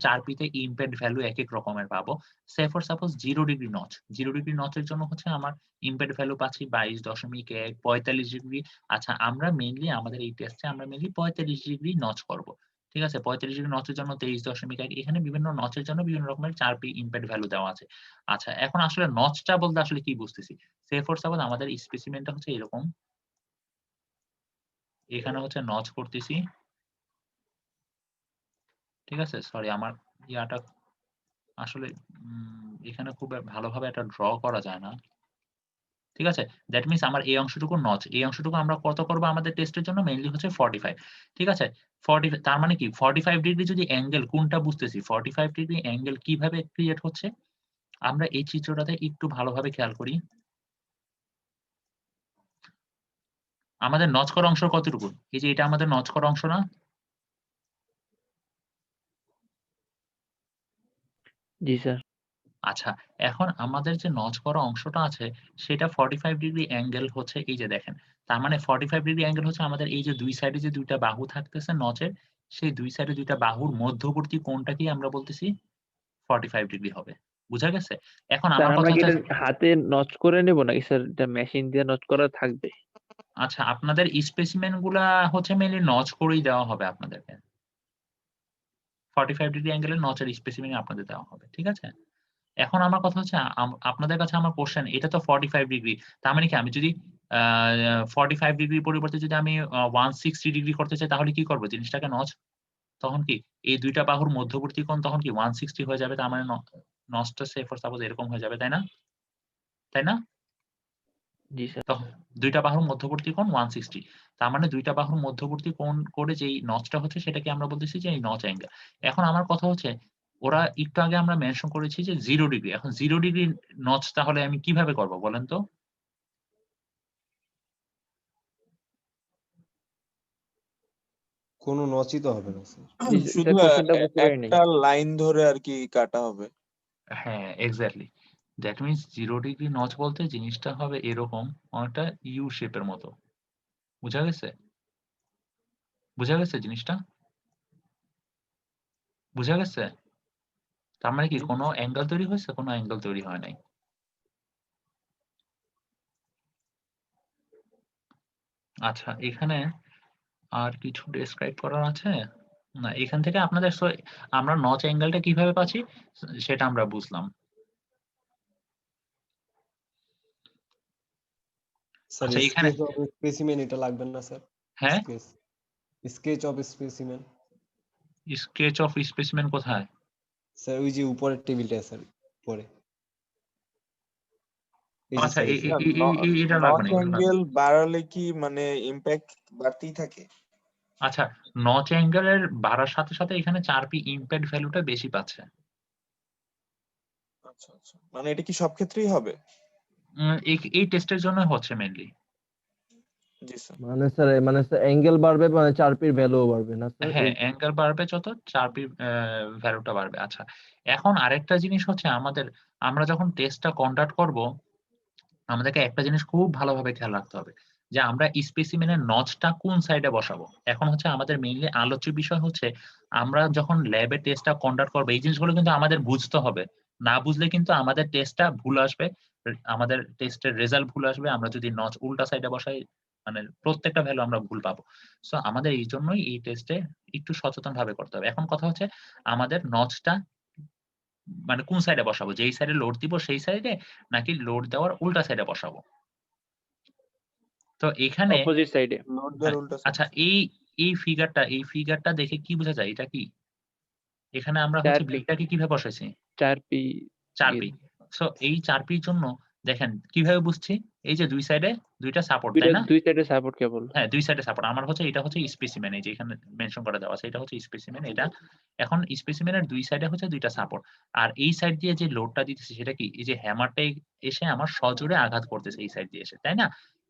4P তে ইমপ্যাক্ট ভ্যালু একেক রকমের পাবো। Say for suppose 0 degree notch. 0 degree নচের জন্য হচ্ছে আমার ইমপ্যাক্ট ভ্যালু পাচ্ছি 22.1, 45 ডিগ্রি। আচ্ছা, আমরা মেইনলি আমাদের এই টেস্টে আমরা মেইনলি 45 ডিগ্রি নচ করব। ঠিক আছে? 45 ডিগ্রি নচের জন্য 23.1। এখানে বিভিন্ন নচের জন্য বিভিন্ন রকমের 4P ইমপ্যাক্ট ভ্যালু দেওয়া আছে। আচ্ছা, এখন আসলে নচটা বলতে আসলে কি বুঝতেছি? সে ফর সাপোজ আমাদের স্পেসিমেনটা হচ্ছে এরকম। এখানে হচ্ছে নচ করতেছি। ঠিক আছে? সরি, আমার ইয়াটা আসলে এখানে খুব ভালোভাবে এটা ড্র করা যায় না। ঠিক আছে? দ্যাট মিনস আমার এই অংশটুকু নচ। এই অংশটুকু আমরা কত করব আমাদের টেস্টের জন্য? মেইনলি হচ্ছে 45। ঠিক আছে? 45 তার মানে কি 45 ডিগ্রি যদি অ্যাঙ্গেল কোনটা বুঝতেছি? 45 ডিগ্রি অ্যাঙ্গেল কিভাবে ক্রিয়েট হচ্ছে? আমরা এই চিত্রটাতে একটু ভালোভাবে খেয়াল করি। আমাদের নচ করা অংশ কতটুকু? এই যে এটা আমাদের নচ করা অংশ না? জি স্যার। আচ্ছা, এখন আমাদের যে নচ করা অংশটা আছে সেটা 45 ডিগ্রি অ্যাঙ্গেল হচ্ছে এই যে দেখেন। তার মানে 45 ডিগ্রি অ্যাঙ্গেল হচ্ছে আমাদের এই যে ২ সাইডে যে ২ টা বাহু থাকতেছে নচের, সেই ২ সাইডে ২ টা বাহুর মধ্যবর্তী কোণটাকেই আমরা বলতেছি 45 ডিগ্রি হবে। বুঝা গেছে? এখন স্যার আমার আমরা কথা কি হচ্ছে এটা হাতে নচ করে নেব নাকি স্যার এটা মেশিন দিয়ে নচ করা থাকবে? আচ্ছা, আপনাদের স্পেসিমেন গুলা হচ্ছে মেইনলি নচ করেই দেওয়া হবে আপনাদেরকে। 45 ডিগ্রি অ্যাঙ্গেলের নচের স্পেসিমেন আপনাদের দেওয়া হবে। ঠিক আছে? এখন আমার কথা হচ্ছে আপনাদের কাছে আমার কোয়েশ্চেন, এটা তো 45 ডিগ্রি। তার মানে কি আমি যদি আ 45 ডিগ্রির পরিবর্তে যদি আমি 160 ডিগ্রি করতে চাই তাহলে কি করব? জিনিসটাকে নচ তখন কি এই ২ টা বাহুর মধ্যবর্তী কোণ তখন কি 160 হয়ে যাবে। তার মানে নচটা সে ফর সাপোজ এরকম হয়ে যাবে, তাই না? তাই না? জি স্যার। তো দুইটা বাহুর মধ্যবর্তী কোণ 160, তার মানে দুইটা বাহুর মধ্যবর্তী কোণ করে যেই নচটা হচ্ছে সেটাকে আমরা বলতেছি যে এই নচ অ্যাঙ্গেল। এখন আমার কথা হচ্ছে ওরা একটু আগে আমরা মেনশন করেছি যে 0 ডিগ্রি। এখন 0 ডিগ্রি নচ তাহলে আমি কিভাবে করব বলেন তো? কোনো নচই তো হবে না স্যার। জি শুধু স্যার, কোশ্চেনটা বুঝতে পারি নাই। একটা লাইন ধরে আর কি কাটা হবে। হ্যাঁ, exactly. That means 0 degree notch বলতে জিনিসটা হবে এরকম অনেকটা ইউ শেপের মতো। বুঝা গেছে? বুঝা গেছে জিনিসটা? বুঝা গেছে? তার মানে কি কোনো অ্যাঙ্গেল তৈরি হয়েছে? কোনো অ্যাঙ্গেল তৈরি হয় নাই। আচ্ছা, এখানে আর কিছু ডেসক্রাইব করার আছে? না, এখান থেকে আপনাদের আমরা নচ অ্যাঙ্গেলটা কিভাবে পাচ্ছি সেটা আমরা বুঝলাম। স্যার আচ্ছা, এখানে স্কেচ অফ স্পেসিমেন এটা লাগবে না স্যার? হ্যাঁ, sketch of specimen sketch of specimen কোথায়? স্যার ওই যে উপরের টেবিলটা স্যার উপরে। এই যে আচ্ছা, স্যার এটা লাগবে নচ না, এগুলো লাগবে না। অ্যাঙ্গেল বাড়ালে কি মানে ইমপ্যাক্ট বাড়তেই থাকে? আচ্ছা, নচ অ্যাঙ্গেলের বাড়ার সাথে সাথে এখানে 4p ইমপ্যাক্ট ভ্যালুটা বেশি পাচ্ছে। আচ্ছা আচ্ছা, মানে এটা কি সব ক্ষেত্রেই হবে? এই টেস্টের জন্য হচ্ছে মেইনলি। জি স্যার। মানে স্যার অ্যাঙ্গেল বাড়বে মানে 4p-র ভ্যালুও বাড়বে না স্যার? হ্যাঁ, অ্যাঙ্গেল বাড়বে যত 4p ভ্যালুটা বাড়বে। আচ্ছা, এখন আরেকটা জিনিস হচ্ছে আমরা যখন টেস্টটা কন্ডাক্ট করব আমাদেরকে একটা জিনিস খুব ভালোভাবে খেয়াল রাখতে হবে যে আমরা স্পেসিমেনের নচটা কোন সাইডে বসাবো। এখন হচ্ছে আমাদের মেইনলি আলোচ্য বিষয় হচ্ছে আমরা যখন ল্যাবে টেস্টটা কন্ডাক্ট করবো এই জিনিসগুলো কিন্তু আমাদের বুঝতে হবে। না বুঝলে কিন্তু আমাদের টেস্টটা ভুল আসবে। আমাদের টেস্টের রেজাল্ট ভুল আসবে। আমরা যদি নচ উল্টা সাইডে বসাই মানে প্রত্যেকটা ভ্যালু আমরা ভুল পাবো। সো আমাদের এই জন্যই এই টেস্টে একটু সচেতনভাবে করতে হবে। এখন কথা হচ্ছে আমাদের নচটা মানে কোন সাইডে বসাবো? যেই সাইডে লোড দিব সেই সাইডে নাকি লোড দেওয়ার উল্টা সাইডে বসাবো? তো এখানে অপোজিট সাইডে। লোড দেওয়ার উল্টা আচ্ছা, এই ফিগারটা দেখে কি বোঝা যায়? এটা কি? এখানে আমরা 4p হচ্ছে ব্লেডটাকে কিভাবে বসাইছি? 4p 4p। সো এই 4p র জন্য দেখেন কিভাবে বুঝছি? এই যে দুই সাইডে দুইটা সাপোর্ট, তাই না? দুই সাইডে সাপোর্ট কেবল। হ্যাঁ, দুই সাইডে সাপোর্ট। আমার হচ্ছে এটা হচ্ছে স্পেসিমেন, এই যে এখানে মেনশন করে দেওয়া আছে। এটা হচ্ছে স্পেসিমেন এটা। এখন স্পেসিমেনের দুই সাইডে হচ্ছে দুইটা সাপোর্ট। আর এই সাইড দিয়ে যে লোডটা দিতেছি সেটা কি? এই যে হ্যামারটা এসে আমার সজোরে আঘাত করতেছে এই সাইড দিয়ে এসে, তাই না?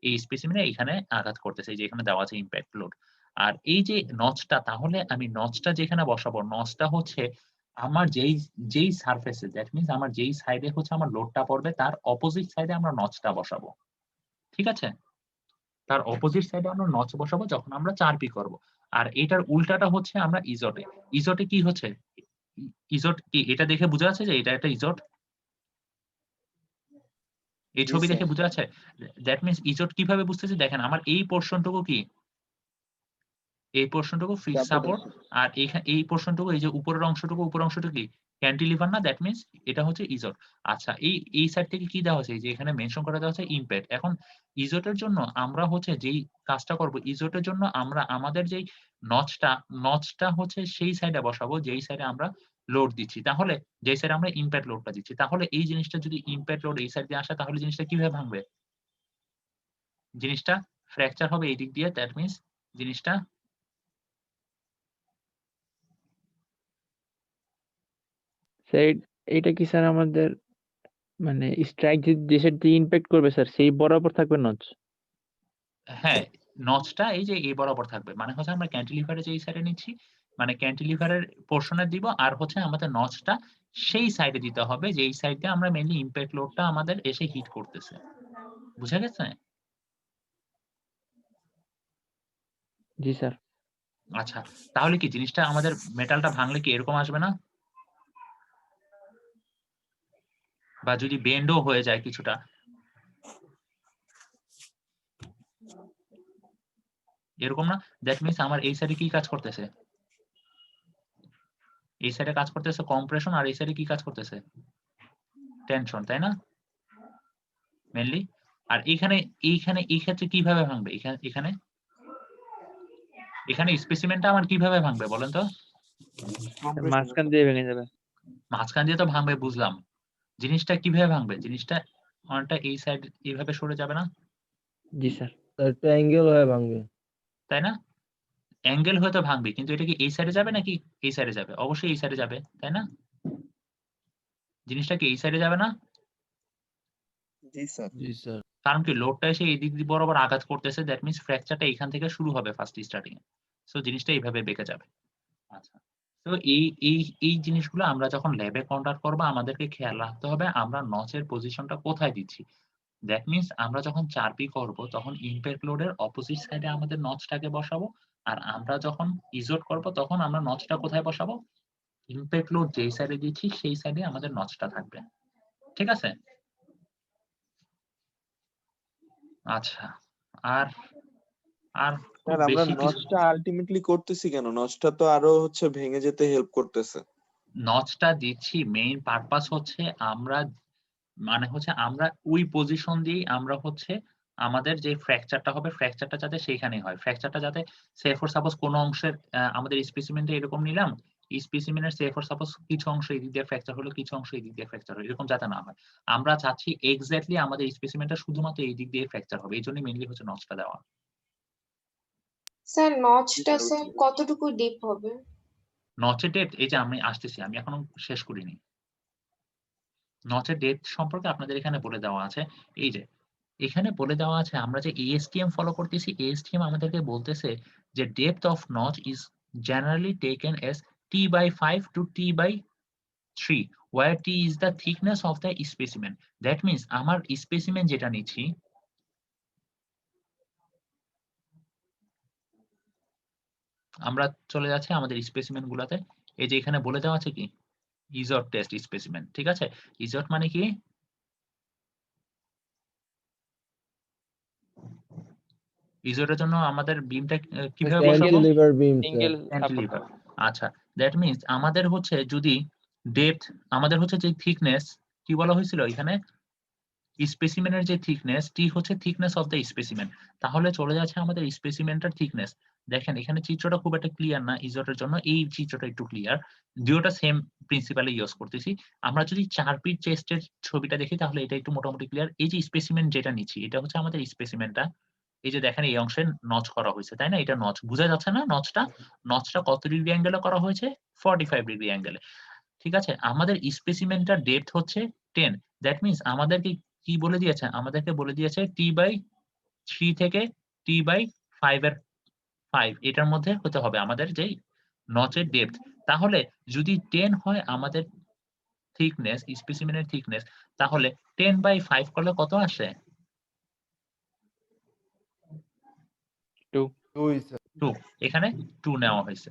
এই স্পেসিমেনে এইখানে আঘাত করতেছে। এই যে এখানে দেওয়া আছে ইমপ্যাক্ট লোড। আর এই যে নচটা তাহলে আমি নচটা যেখানে বসাবো, নচটা হচ্ছে আমার যেই সারফেসে দ্যাট মিনস আমার যেই সাইডে হচ্ছে আমার লোডটা পড়বে তার অপোজিট সাইডে আমরা নচটা বসাবো। ঠিক আছে? তার অপোজিট সাইডে আমরা নচ বসাবো যখন আমরা 4p করব। আর এটার উল্টাটা হচ্ছে আমরা ইজোটে। ইজোটে কি হচ্ছে? ইজোট কি এটা দেখে বোঝা যাচ্ছে যে এটা একটা ইজোট? এই জি ছবি স্যার। দেখে বোঝা যাচ্ছে? দ্যাট মিনস ইজোট কিভাবে বুঝতেছি দেখেন আমার এই পোরশনটুকু কি? এই পোরশনটুকু ফ্রি সাপোর্ট আর এই পোরশনটুকু এই যে উপরের অংশটুকু কি? ক্যান্টিলিভার না? দ্যাট মিনস এটা হচ্ছে ইজোট। আচ্ছা, এই সাইড থেকে কি দেওয়া হয়েছে? এই যে এখানে মেনশন করা দেওয়া আছে ইমপ্যাক্ট। এখন ইজোটের জন্য আমরা হচ্ছে যেই কাজটা করব ইজোটের জন্য আমরা আমাদের যেই নচটা হচ্ছে সেই সাইডে বসাবো যেই সাইডে আমরা লোড দিচ্ছি। তাহলে যেই সাইডে আমরা ইমপ্যাক্ট লোডটা দিচ্ছি। তাহলে এই জিনিসটা যদি ইমপ্যাক্ট লোড এই সাইড দিয়ে আসে তাহলে জিনিসটা কিভাবে ভাঙবে? জিনিসটা ফ্র্যাকচার হবে এই দিক দিয়ে। দ্যাট মিনস জিনিসটা স্যার এটা কি স্যার আমাদের মানে স্ট্রাইক যে সাইড দিয়ে ইমপ্যাক্ট করবে স্যার সেই বরাবর থাকবে নচ? হ্যাঁ, নচটা এই যে এই বরাবর থাকবে। মানে হচ্ছে আমরা ক্যান্টিলিভারে যেই সাইডে নিচ্ছি, মানে ক্যান্টিলিভারের পোরশনে দিব আর হচ্ছে আমাদের নচটা সেই সাইডে দিতে হবে যেই সাইড দিয়ে আমরা মেইনলি ইমপ্যাক্ট লোডটা আমাদের এসে হিট করতেছে। বুঝা গেছে? জি স্যার। আচ্ছা, তাহলে কি জিনিসটা আমাদের মেটালটা ভাঙলে কি এরকম আসবে না? বা যদি বেন্ডও হয়ে যায় কিছুটা এরকম না? দ্যাট মিনস আমার এই সাইডে কি কাজ করতেছে? এই সাইডে কাজ করতেছে কম্প্রেশন আর এই সাইডে কি কাজ করতেছে? টেনশন, তাই না? মেইনলি। আর এইখানে এই ক্ষেত্রে কিভাবে ভাঙবে? এখানে স্পেসিমেনটা আমার কিভাবে ভাঙবে বলেন তো? মাঝখান দিয়ে ভেঙে যাবে। মাঝখান দিয়ে তো ভাঙবে বুঝলাম। জিনিসটা কিভাবে ভাঙবে? জিনিসটা অনেকটা এই সাইড এইভাবে সরে যাবে না? জি স্যার। একটা অ্যাঙ্গেল হয়ে ভাঙবে। তাই না? অ্যাঙ্গেল হয়তো ভাঙবে কিন্তু এটা কি এই সাইডে যাবে নাকি এই সাইডে যাবে? অবশ্যই এই সাইডে যাবে, তাই না? জিনিসটা কি এই সাইডে যাবে না? জি স্যার। জি স্যার। কারণ কি লোডটা এসে এই দিক দিয়ে বরাবর আঘাত করতেছে, দ্যাট মিনস ফ্র্যাকচারটা এখান থেকে শুরু হবে ফার্স্ট স্টার্টিং এ। সো জিনিসটা এইভাবে বেঁকে যাবে। আচ্ছা। তো এই জিনিসগুলো আমরা যখন ল্যাবে কন্ডাক্ট করব আমাদেরকে খেয়াল রাখতে হবে আমরা নচের পজিশনটা কোথায় দিচ্ছি। দ্যাট মিনস আমরা যখন 4P করব তখন ইমপ্যাক্ট লোডের অপোজিট সাইডে আমাদের নচটাকে বসাবো। আর আমরা যখন ইজোট করব তখন আমরা নচটা কোথায় বসাবো? ইমপ্যাক্ট লোড যেই সাইডে দিচ্ছি সেই সাইডে আমাদের নচটা থাকবে। ঠিক আছে? আচ্ছা। আর আর খুব স্যার আমরা বেশি কিছু নচটা আলটিমেটলি করতেছি কেন? নচটা তো আরো হচ্ছে ভেঙে যেতে হেল্প করতেছে। নচটা দিচ্ছি মেইন পারপাস হচ্ছে আমরা মানে হচ্ছে আমরা ওই পজিশন দিয়েই আমরা হচ্ছে আমাদের যে ফ্র্যাকচারটা হবে ফ্র্যাকচারটা যাতে সেইখানেই হয়। ফ্র্যাকচারটা যাতে সে ফর সাপোজ কোন অংশের আমাদের স্পেসিমেনটা এরকম নিলাম। স্পেসিমেনের সে ফর সাপোজ কিছু অংশ এদিক দিয়ে ফ্র্যাকচার হলো, কিছু অংশ এদিক দিয়ে ফ্র্যাকচার হলো। এরকম যাতে না হয়। আমরা চাচ্ছি এক্সাক্টলি আমাদের স্পেসিমেনটা শুধুমাত্র এই দিক দিয়ে ফ্র্যাকচার হবে। এইজন্যই মেইনলি হচ্ছে নচটা দেওয়া। স্যার নচটা স্যার কতটুকু ডিপ হবে? নচের ডেপথ এই যে আমি আসতেছি, আমি এখনো শেষ করিনি। নচের ডেপথ সম্পর্কে আপনাদের এখানে বলে দেওয়া আছে। এই যে এখানে বলে দেওয়া আছে আমরা যে ASTM ফলো করতেছি, ASTM আমাদেরকে বলতেছে যে depth of notch is generally taken as t/5 to t/3 where t is the thickness of the specimen. That means আমার specimen যেটা নিচ্ছি আমরা চলে যাচ্ছি আমাদের স্পেসিমেন গুলাতে। এই যে এখানে বলে দেওয়া আছে কি ইজট টেস্ট স্পেসিমেন, ঠিক আছে? ইজট মানে কি? ইজোটের জন্য আমাদের বিমটা কিভাবে বসাবো? ক্যান্টিলিভার বিম স্যার। Single cantilever. আচ্ছা, দ্যাট মিনস আমাদের হচ্ছে যদি ডেপথ আমাদের হচ্ছে যে থিকনেস কি বলা হয়েছিল এখানে স্পেসিমেনের যে থিকনেস টি হচ্ছে থিকনেস অফ দ্য স্পেসিমেন। তাহলে চলে যাচ্ছে আমাদের স্পেসিমেনটার থিকনেস। দেখেন এখানে চিত্রটা খুব একটা ক্লিয়ার না ইজোটের জন্য, এই চিত্রটা একটু ক্লিয়ার। দুটোটা সেম প্রিন্সিপালে ইউজ করতেছি। আমরা যদি 4P চেস্টের ছবিটা দেখি তাহলে এটা একটু মোটামুটি ক্লিয়ার। এই যে স্পেসিমেন যেটা নিচ্ছি এটা হচ্ছে আমাদের স্পেসিমেনটা। এই যে দেখেন এই অংশে নচ করা হয়েছে, তাই না? এটা নচ বোঝা যাচ্ছে না নচটা? নচটা কত ডিগ্রি অ্যাঙ্গেলে করা হয়েছে? 45 ডিগ্রি অ্যাঙ্গেলে। ঠিক আছে? আমাদের স্পেসিমেনটার ডেপথ হচ্ছে 10। দ্যাট মিনস আমাদেরকে কি বলে দিয়েছে? আমাদেরকে বলে দিয়েছে t/3 থেকে t/5 এর 5 এটার মধ্যে হতে হবে আমাদের যেই নচের ডেপথ। তাহলে যদি 10 হয় আমাদের থিকনেস, স্পেসিমেনের থিকনেস, তাহলে 10/5 করলে কত আসে? 2 2 এখানে 2 নেওয়া হয়েছে।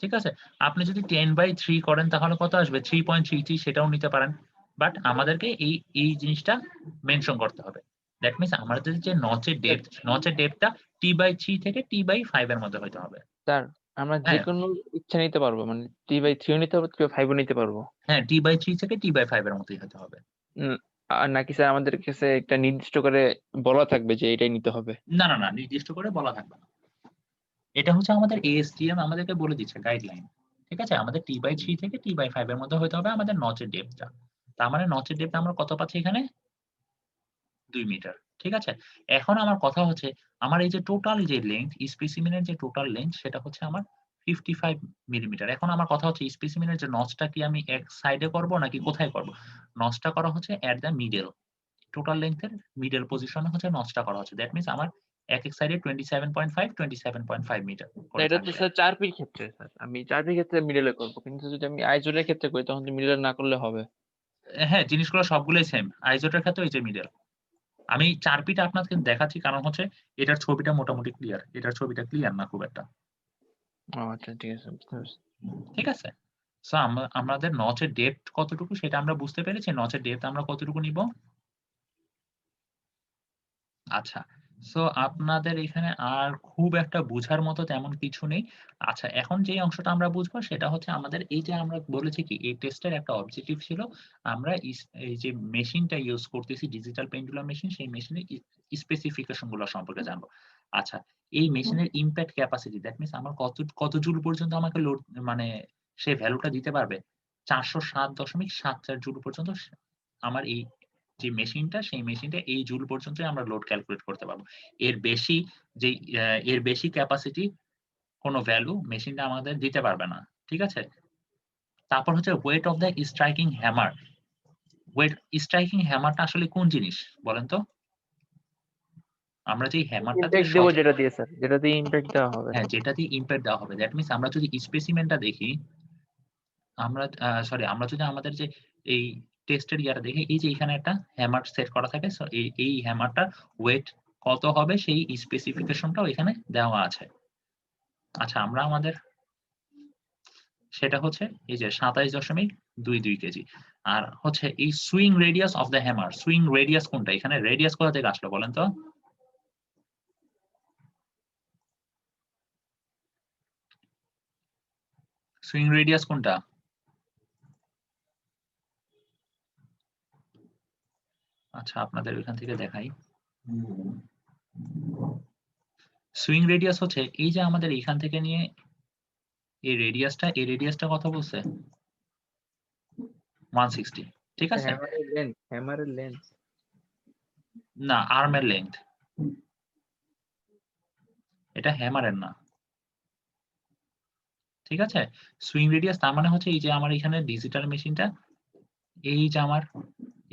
ঠিক আছে? আপনি যদি 10/3 করেন তাহলে কত আসবে? 3.33 সেটাও নিতে পারেন। বাট আমাদেরকে এই জিনিসটা মেনশন করতে হবে। দ্যাট মিনস আমাদের যে নচের ডেপথটা t/3 থেকে t/5 এর মধ্যে হইতে হবে। স্যার আমরা হ্যাঁ। যেকোনো ইচ্ছা নিতে পারবো মানে t/3 ও নিতে পারবো, 5 ও নিতে পারবো। হ্যাঁ, t/3 থেকে t/5 এর মধ্যেই হতে হবে। আর নাকি স্যার আমাদের কাছে একটা নির্দিষ্ট করে বলা থাকবে যে এটাই নিতে হবে? না, নির্দিষ্ট করে বলা থাকবে না। এটা হচ্ছে আমাদের ASTM আমাদেরকে বলে দিচ্ছে গাইডলাইন। ঠিক আছে? আমাদের t/3 থেকে t/5 এর মধ্যে হইতে হবে আমাদের নচের ডেপথটা। তার মানে নচের ডেপথ আমরা কত পাচ্ছি এখানে? 2 মিটার। ঠিক আছে? এখন আমার কথা হচ্ছে আমার এই যে টোটাল যে লেংথ স্পেসিমেনের যে টোটাল লেংথ সেটা হচ্ছে আমার 55 মিলিমিটার। এখন আমার কথা হচ্ছে স্পেসিমেনের যে নচটা কি আমি এক সাইডে করব নাকি কোথায় করব? নচটা করা হচ্ছে এট দ্য মিডল। টোটাল লেংথের মিডল পজিশনে হচ্ছে নচটা করা হচ্ছে। দ্যাট মিনস আমার এক সাইডে 27.5 মিটার করে এটা তো থাকবে। স্যার 4P র ক্ষেত্রে স্যার। আমি 4P র ক্ষেত্রে মিডলে করব। কিন্তু যদি আমি আইজোলের ক্ষেত্রে করি তখন তো মিডলে না করলে হবে। হ্যাঁ, জিনিসগুলো সবগুলোই সেম। আইজোটের ক্ষেত্রেও এই যে মিডল। আমি 4P টা আপনাকে দেখাচ্ছি কারণ হচ্ছে এটার ছবিটা মোটামুটি ক্লিয়ার। এটার ছবিটা ক্লিয়ার না খুব একটা। ও আচ্ছা ঠিক আছে বুঝতে পারছি। ঠিক আছে? সো আমাদের নচের ডেপথ কতটুকু সেটা আমরা বুঝতে পেরেছি। নচের ডেপথ আমরা কতটুকু নিব? আচ্ছা। সো আপনাদের এখানে আর খুব একটা বুঝার মতো তেমন কিছু নেই। আচ্ছা, এখন যে অংশটা আমরা বুঝবো সেটা হচ্ছে আমাদের এই যে আমরা বলেছি কি এই টেস্টের একটা অবজেক্টিভ ছিল আমরা এই যে মেশিনটা ইউজ করতেছি ডিজিটাল পেন্ডুলাম মেশিন সেই মেশিনের স্পেসিফিকেশন গুলো সম্পর্কে জানবো। আচ্ছা, এই মেশিনের ইমপ্যাক্ট ক্যাপাসিটি দ্যাট মিনস আমার কত জুল পর্যন্ত আমাকে লোড মানে সেই ভ্যালুটা দিতে পারবে? 407.74 জুল পর্যন্ত আমার এই যে মেশিনটা সেই মেশিনটা এই জুল পর্যন্তই আমরা লোড ক্যালকুলেট করতে পারবো। এর বেশি যে এর বেশি ক্যাপাসিটি কোনো ভ্যালু মেশিনটা আমাদের দিতে পারবে না। ঠিক আছে? তারপর হচ্ছে weight of the striking hammer. Weight striking হ্যামারটা আসলে কোন জিনিস বলেন তো? আমরা যে হ্যামারটা দিয়ে ইমপ্যাক্ট দেবো যেটা দিয়ে স্যার, যেটা দিয়ে ইমপ্যাক্ট দেওয়া হবে। হ্যাঁ, যেটা দিয়ে ইমপ্যাক্ট দেওয়া হবে। দ্যাট মিনস আমরা যদি স্পেসিমেনটা দেখি, আমরা আমরা যদি আমাদের যে এই টেস্টের ইয়াটা দেখি, এই যে এখানে একটা হ্যামার সেট করা থাকে। সো এই হ্যামারটার ওয়েট কত হবে সেই স্পেসিফিকেশনটাও এখানে দেওয়া আছে। আচ্ছা, আমরা আমাদের সেটা হচ্ছে এই যে 27.22 কেজি। আর হচ্ছে এই swing radius of the hammer, swing radius কোনটা? এখানে রেডিয়াস কোথা থেকে আসলো বলেন তো? সুইং রেডিয়াস কোনটা? আচ্ছা, আপনাদের এখান থেকে দেখাই। সুইং রেডিয়াস হচ্ছে এই যে আমাদের এখান থেকে নিয়ে এই রেডিয়াসটা কত বলছে? 160। ঠিক আছে? হ্যামারের লেন্থ না, আর্মের লেন্থ। এটা হ্যামারের না। ঠিক আছে? সুইং রেডিয়াস তার মানে হচ্ছে এই যে আমার এখানে ডিজিটাল মেশিনটা, এই যে আমার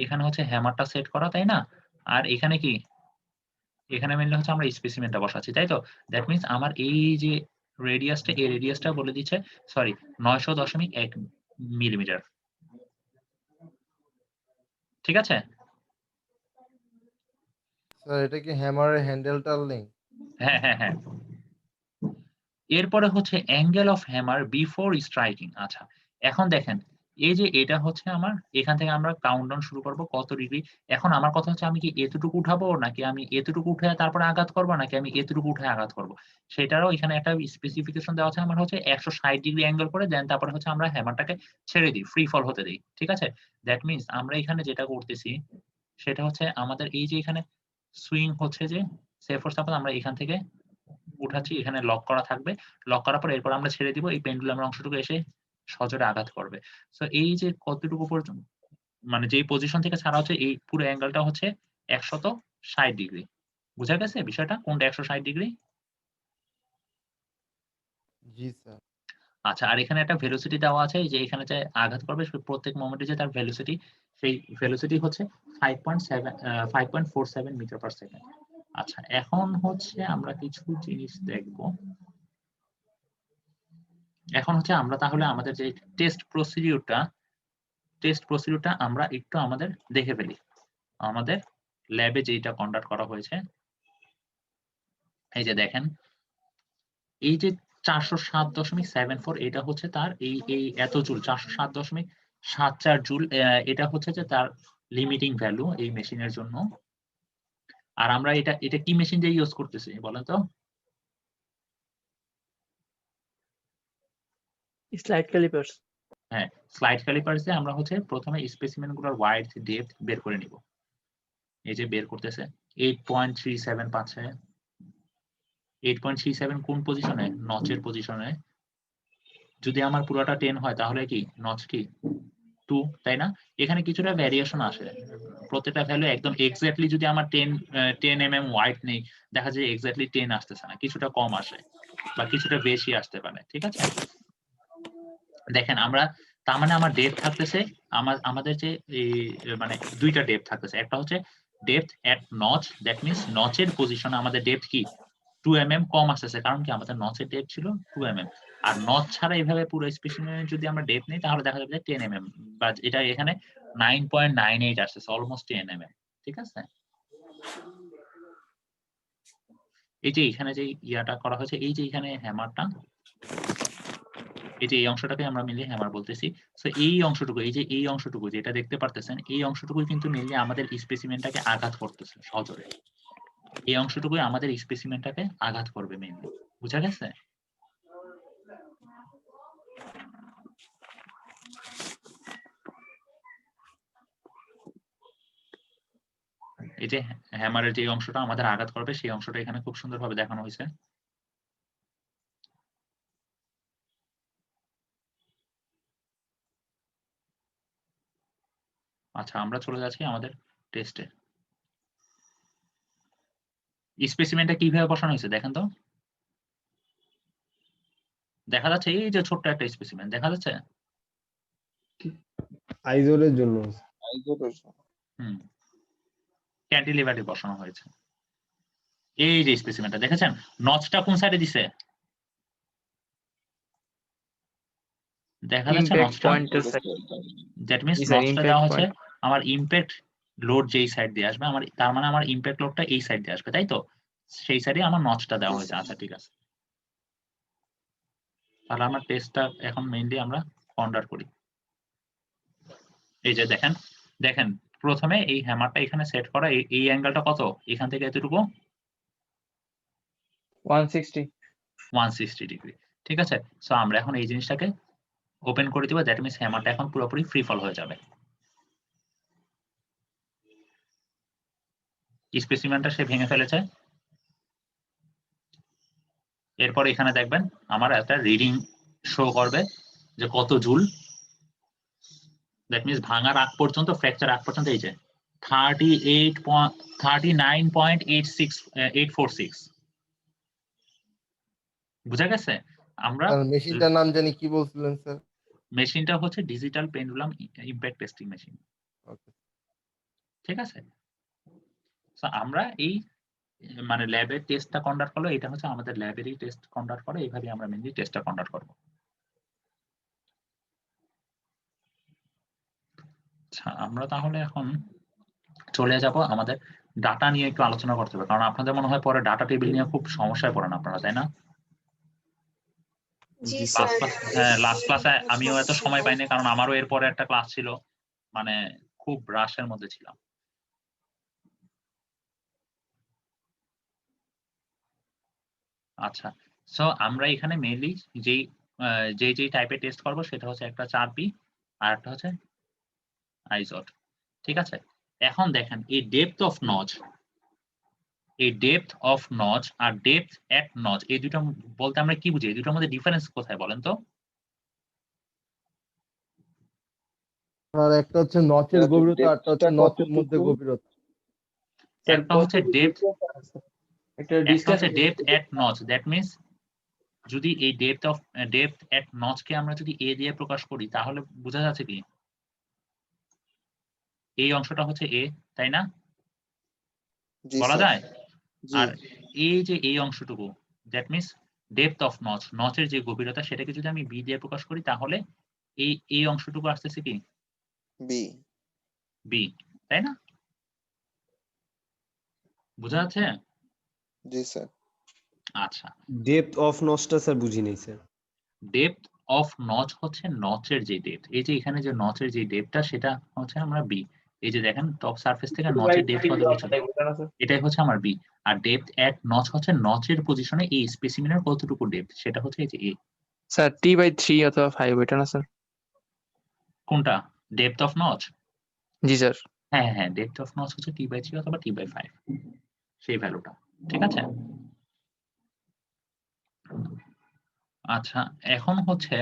এখানে হচ্ছে হ্যামারটা সেট করা, তাই না? আর এখানে কি? এখানে মেইনলি হচ্ছে আমরা স্পেসিমেনটা বসাচ্ছি, তাই তো? দ্যাট মিনস আমার এই যে রেডিয়াসটা, এই রেডিয়াসটা বলে দিচ্ছে, সরি, 900.1 মিলিমিটার। ঠিক আছে? স্যার এটা কি হ্যামারের হ্যান্ডেলটার লিংক? হ্যাঁ, হ্যাঁ, হ্যাঁ। এরপরে হচ্ছে angle of hammer before striking. আচ্ছা, এখন দেখেন এই যে এটা হচ্ছে আমার, এখান থেকে আমরা কাউন্টডাউন শুরু করব কত ডিগ্রি। এখন আমার কথা হচ্ছে আমি কি এতটুকু উঠাবো, নাকি আমি এতটুকু উঠে তারপরে আঘাত করব, নাকি আমি এতটুকু উঠে আঘাত করব? সেটারও এখানে একটা স্পেসিফিকেশন দেওয়া আছে। আমার হচ্ছে 160 ডিগ্রি অ্যাঙ্গেল করে দেন তারপরে হচ্ছে আমরা হ্যামারটাকে ছেড়ে দিই, ফ্রি ফল হতে দেই। ঠিক আছে? দ্যাট মিনস আমরা এখানে যেটা করতেছি সেটা হচ্ছে আমাদের এই যে এখানে সুইং হচ্ছে যে, সে ফর সাপোজ আমরা এখান থেকে উঠাচ্ছি, এখানে লক করা থাকবে। লক করার পর এরপর আমরা ছেড়ে দিব, এই পেন্ডুলামের অংশটুকু এসে সজোরে আঘাত করবে। সো এই যে কতটুকু পর্যন্ত, মানে যেই পজিশন থেকে ছাড়া হচ্ছে এই পুরো অ্যাঙ্গেলটা হচ্ছে 160 ডিগ্রি। বুঝা গেছে বিষয়টা? কোনটা 160 ডিগ্রি? জি স্যার। আচ্ছা, আর এখানে একটা ভেলোসিটি দেওয়া আছে, এই যে এখানে যে আঘাত করবে প্রত্যেক মোমেন্টে যে তার ভেলোসিটি, সেই ভেলোসিটি হচ্ছে 5.47 মিটার পার সেকেন্ড। আচ্ছা, এখন হচ্ছে আমরা কিছু জিনিস দেখব। এখন হচ্ছে আমরা তাহলে আমাদের যে টেস্ট প্রসিডিউরটা আমরা একটু আমাদের দেখে ফেলি। আমাদের ল্যাবে যেটা কন্ডাক্ট করা হয়েছে, এই যে দেখেন, এই যে 407.74, এটা হচ্ছে তার এই এত জুল, 407.74 জুল, এটা হচ্ছে যে তার লিমিটিং ভ্যালু এই মেশিনের জন্য। আর আমরা এটা কি মেশিন দিয়ে ইউজ করতেছি বলেন তো? Slide callipers. হ্যাঁ, স্লাইড ক্যালিপার্স দিয়ে আমরা হচ্ছে প্রথমে স্পেসিমেন গুলোর ওয়াইড ডেপথ বের করে নিব। এই যে বের করতেছে 8.37 পাচ্ছে। 8.37 কোন পজিশনে? নচের পজিশনে। যদি আমার পুরোটা 10 হয় তাহলে কি নচ কি 2, তাই না? এখানে কিছুটা ভ্যারিয়েশন আসে। প্রত্যেকটা ভ্যালু একদম এক্স্যাক্টলি যদি আমার 10 mm ওয়াইড নেই, দেখা যায় এক্স্যাক্টলি 10 আসতেছে না, কিছুটা কম আসে বা কিছুটা বেশি আসতে পারে। ঠিক আছে? দেখেন আমরা, তার মানে আমার ডেপথ থাকতেছে, আমাদের যে মানে দুইটা ডেপথ থাকতেছে। একটা হচ্ছে depth at notch, that means নচের পজিশনে আমাদের ডেপথ কি 2 mm কম আসতেছে, কারণ কি আমাদের নচের ডেপথ ছিল 2 mm। আর নচ ছাড়া এইভাবে পুরো স্পেসিমেনের যদি আমরা ডেপথ নেই তাহলে দেখা যাবে 10 mm, বা এটা এখানে 9.98 আসতেছে, অলমোস্ট 10 mm। ঠিক আছে? এই যে এখানে যে ইয়াটা করা হয়েছে, এই যে এখানে হ্যামারটা, এই যে এই অংশটাকে আমরা মেইনলি হ্যামার বলতেছি। সো এই অংশটুকু, এই যে এই অংশটুকু যেটা দেখতে পারতেছেন, এই অংশটুকুই কিন্তু মেইনলি আমাদের স্পেসিমেনটাকে আঘাত করতেছে সজোরে। এই অংশটুকুই আমাদের স্পেসিমেনটাকে আঘাত করবে মেইনলি। বুঝা গেছে? এই যে হ্যামারের যে অংশটা আমাদের আঘাত করবে সেই অংশটা এখানে খুব সুন্দরভাবে দেখানো হয়েছে। আচ্ছা, আমরা চলে যাচ্ছি আমাদের টেস্টে স্পেসিমেনটা কিভাবে বসানো হয়েছে দেখেন তো, দেখা যাচ্ছে এই যে ছোট্ট একটা স্পেসিমেন দেখা যাচ্ছে। আইজোরের জন্য হুম, ক্যান্টিলিভারে বসানো হয়েছে। এই যে স্পেসিমেনটা দেখেছেন, নচটা কোন সাইডে দিছে দেখা যাচ্ছে, ইমপ্যাক্ট নচটা পয়েন্টের দ্যাট মিন্স জি স্যার, নচটা impact দেওয়া হচ্ছে point। আমার ইমপ্যাক্ট লোড যেই সাইড দিয়ে আসবে আমার, তার মানে আমার ইমপ্যাক্ট লোডটা এই সাইড দিয়ে আসবে, তাই তো? সেই সাইডে আমার নচটা দেওয়া হয়েছে। আচ্ছা ঠিক আছে, তাহলে আমরা টেস্টটা এখন মেইনলি আমরা কন্ডাক্ট করি। এই যে দেখেন দেখেন প্রথমে এই হ্যামারটা এখানে সেট করা, এই অ্যাঙ্গেলটা কত, এখান থেকে এতটুকু 160 ডিগ্রি। ঠিক আছে, সো আমরা এখন এই জিনিসটাকে ওপেন করে দিব, দ্যাট মিন্স হ্যামারটা এখন পুরোপুরি ফ্রি ফল হয়ে যাবে। স্পেসিমেনটা সে ভেঙে ফেলেছে। এরপর এখানে দেখবেন আমার একটা রিডিং শো করবে যে কত জুল, দ্যাট মিন্স ভাঙার আগ পর্যন্ত, ফ্র্যাকচার আগ পর্যন্ত এই যে 39.846 বুঝা গেছে। আমরা মেশিনটার নাম জানি কি বলছিলেন স্যার? মেশিনটা হচ্ছে digital pendulum impact testing machine. Okay, ঠিক আছে, তো আমরা এই মানে ল্যাবের টেস্টটা কন্ডাক্ট করলো, এটা হচ্ছে আমাদের ল্যাবেরই টেস্ট কন্ডাক্ট করে, এইভাবে আমরা মেইনলি টেস্টটা কন্ডাক্ট করব। আচ্ছা, আমরা তাহলে এখন চলে যাব আমাদের ডাটা নিয়ে একটু আলোচনা করতে হবে, কারণ আপনাদের মনে হয় পরে ডাটা টেবিল নিয়ে খুব সমস্যায় পড়েন আপনারা, তাই না? জি জি স্যার। লাস্ট ক্লাসে আমিও এত সময় পাইনি, কারণ আমারও এরপরে একটা ক্লাস ছিল, মানে খুব রাশের মধ্যে ছিলাম। আচ্ছা, সো আমরা এখানে মেইনলি যেই যেই টাইপের টেস্ট করব সেটা হচ্ছে একটা 4P আর একটা হচ্ছে আইজট। ঠিক আছে, এখন দেখেন এই ডেপথ অফ নচ, এই ডেপথ অফ নচ আর ডেপথ এট নচ, এই দুটো বলতে আমরা কি বুঝি, এই দুটোর মধ্যে ডিফারেন্স কোথায় বলেন তো? আর একটা হচ্ছে নচের গভীরতা, আরটা হচ্ছে নচের মধ্যে গভীরতা। একটা হচ্ছে ডেপথ, একটা হচ্ছে depth at notch, that means যদি এই ডেপথ এট নচ কে আমরা যদি এ দিয়ে প্রকাশ করি তাহলে বোঝা যাচ্ছে কি এই অংশটা হচ্ছে এ, তাই না? বলা যায়। আর এই যে এই অংশটুকু, that means depth of notch, নচের যে গভীরতা সেটাকে যদি আমি বি দিয়ে প্রকাশ করি তাহলে এই অংশটুকু আসতেছে কি বি, তাই না? বোঝা যাচ্ছে? জি স্যার। আচ্ছা, ডেপথ অফ নচটা স্যার বুঝি নাই স্যার। ডেপথ অফ নচ হচ্ছে নচের যে ডেপথ, এই যে এখানে যে নচের যে ডেপথটা সেটা হচ্ছে আমরা বি, এই যে দেখেন টপ সারফেস থেকে নচের ডেপথ কত কিছু, এটাই হচ্ছে আমার B. R depth at notch হচ্ছে নচের পজিশনে এই স্পেসিমেনের কতটুকু ডেপথ সেটা হচ্ছে এই যে এ। স্যার T/3 অথবা 5 এটা না স্যার? কোনটা? Depth of notch? G sir. হ্যাঁ হ্যাঁ, ডেপথ অফ নচ হচ্ছে T/3 অথবা T/5, সেই ভ্যালুটা। ঠিক আছে, আচ্ছা এখন হচ্ছে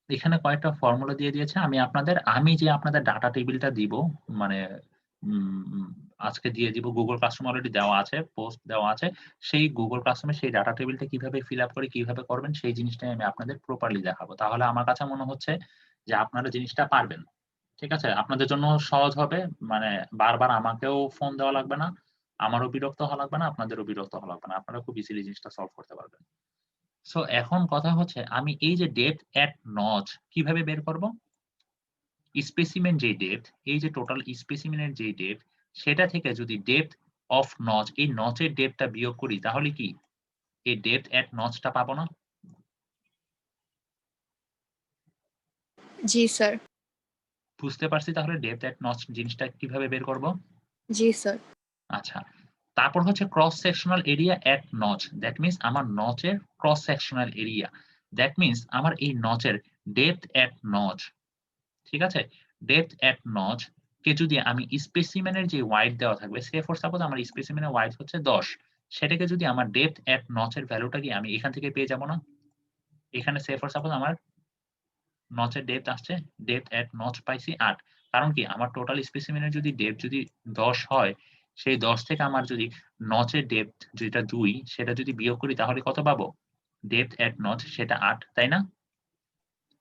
এখানে কয়েকটা ফর্মুলা দিয়ে দিয়েছে, আমি যে আপনাদের ডাটা টেবিলটা দিব, মানে আজকে দিয়ে দিব, গুগল ক্লাসরুম অলরেডি দেওয়া আছে, পোস্ট দেওয়া আছে, সেই গুগল ক্লাসরুমে সেই ডাটা টেবিলটা কিভাবে ফিল আপ করে কিভাবে করবেন সেই জিনিসটাই আমি আপনাদের প্রপারলি দেখাবো। তাহলে আমার কাছে মনে হচ্ছে যে আপনারা জিনিসটা পারবেন। ঠিক আছে, আপনাদের জন্য সহজ হবে, মানে বারবার আমাকেও ফোন দেওয়া লাগবে না, আমারও বিরক্ত হওয়া লাগবে না, আপনাদেরও বিরক্ত হওয়া লাগবে না, আপনারা খুব ইজিলি জিনিসটা সলভ করতে পারবেন। সো এখন কথা হচ্ছে আমি এই যে ডেপথ এট নচ কিভাবে বের করব? স্পেসিমেন যে ডেপথ, এই যে টোটাল স্পেসিমেনের যে ডেপথ সেটা থেকে যদি ডেপথ অফ নচ, এই নচের ডেপথটা বিয়োগ করি তাহলে কি এই ডেপথ এট নচটা পাবো না? জি স্যার। বুঝতে পারছি তাহলে ডেপথ এট নচ জিনিসটা কিভাবে বের করব? জি স্যার। আচ্ছা, তারপর হচ্ছে cross sectional area at notch, that means আমার নচের cross sectional area, that means আমার এই নচের ডেপথ এট নচ। ঠিক আছে, ডেপথ এট নচ কে যদি আমি স্পেসিমেনের যে ওয়াইড দেওয়া থাকবে, সে ফর সাপোজ আমার স্পেসিমেনের ওয়াইড হচ্ছে 10, সেটাকে যদি আমার ডেপথ এট নচের ভ্যালুটা কি আমি এখান থেকে পেয়ে যাব না? এখানে সে ফর সাপোজ আমার নচের ডেপথ আসছে, ডেপথ এট নচ পাইছি 8, কারণ কি আমার টোটাল স্পেসিমেনের যদি ডেপথ যদি 10 হয়, সেই 10 থেকে আমার যদি নচের ডেপথ যেটা 2 সেটা যদি বিয়োগ করি তাহলে কত পাবো? ডেপথ এট নচ সেটা 8, তাই না?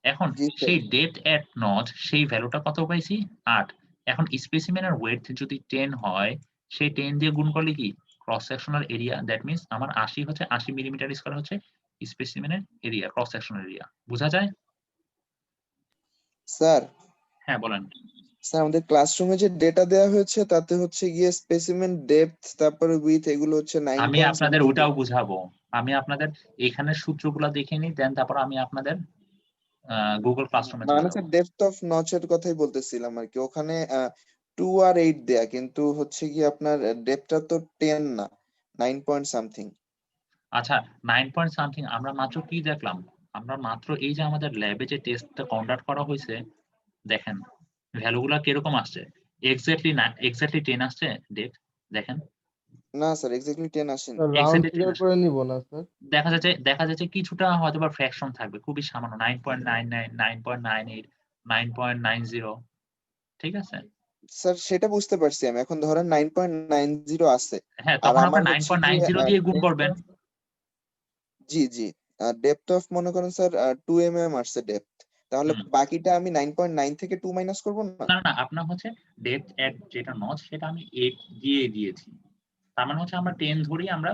এখন জি স্যার। সেই ডেপথ এট নচ সেই ভ্যালুটা কত পাইছি? 8। এখন স্পেসিমেনের ওয়েডথ যদি 10 হয়, সেই 10 দিয়ে গুণ করলে কি cross sectional area, that means আমার 80 হচ্ছে 80 মিলিমিটার স্কয়ার হচ্ছে স্পেসিমেনের এরিয়া, ক্রস সেকশনাল এরিয়া। বোঝা যায়? স্যার হ্যাঁ, বলেন। স্যার আমাদের ক্লাসরুমে যে ডেটা দেওয়া হয়েছে তাতে হচ্ছে গিয়ে স্পেসিমেন ডেপথ তারপরে উইথ এগুলো হচ্ছে 9 আমি আপনাদের ওটাও বুঝাবো। আমি আপনাদের এখানের সূত্রগুলো দেখে নিই, দেন তারপর আমি আপনাদের গুগল ক্লাসরুমে চলে মানে যাবো। স্যার ডেপথ অফ নচের কথাই বলতেছিলাম আর কি। ওখানে 2 আর 8 দেয়া, কিন্তু হচ্ছে কি আপনার ডেপথটা তো 10 না, 9 পয়েন্ট সামথিং। আচ্ছা, 9 পয়েন্ট সামথিং আমরা মাত্র কি দেখলাম? আমরা মাত্র এই যে আমাদের ল্যাবে যে টেস্টটা কন্ডাক্ট করা হয়েছে, দেখেন ভ্যালুগুলা কিরকম আসছে। এক্স্যাক্টলি 10 আসছে ডেট, দেখেন। না স্যার এক্স্যাক্টলি 10 আসেনি। রাউন্ড এক্স্যাক্টলি 10 ফিগার আসছে। করে নিব না স্যার? দেখা যাচ্ছে কিছুটা হয়তোবা ফ্র্যাকশন থাকবে, খুবই সামান্য 9.99, 9.98, 9.90, ঠিক আছে? স্যার সেটা বুঝতে পারছি আমি। এখন ধরেন 9.90 আছে, হ্যাঁ, আর তখন আমার আপনার হচ্ছে গিয়ে 9.90 দিয়ে গুণ করবেন। জি জি ডেপথ অফ মনে করেন স্যার 2 mm আসছে ডেপথ, তাহলে হুম। বাকিটা আমি 9.9 থেকে 2 মাইনাস করব না? না, আপনার হচ্ছে ডেপথ এট যেটা নচ সেটা আমি 8 দিয়ে দিয়েছি। তার মানে হচ্ছে আমরা 10 ধরেই আমরা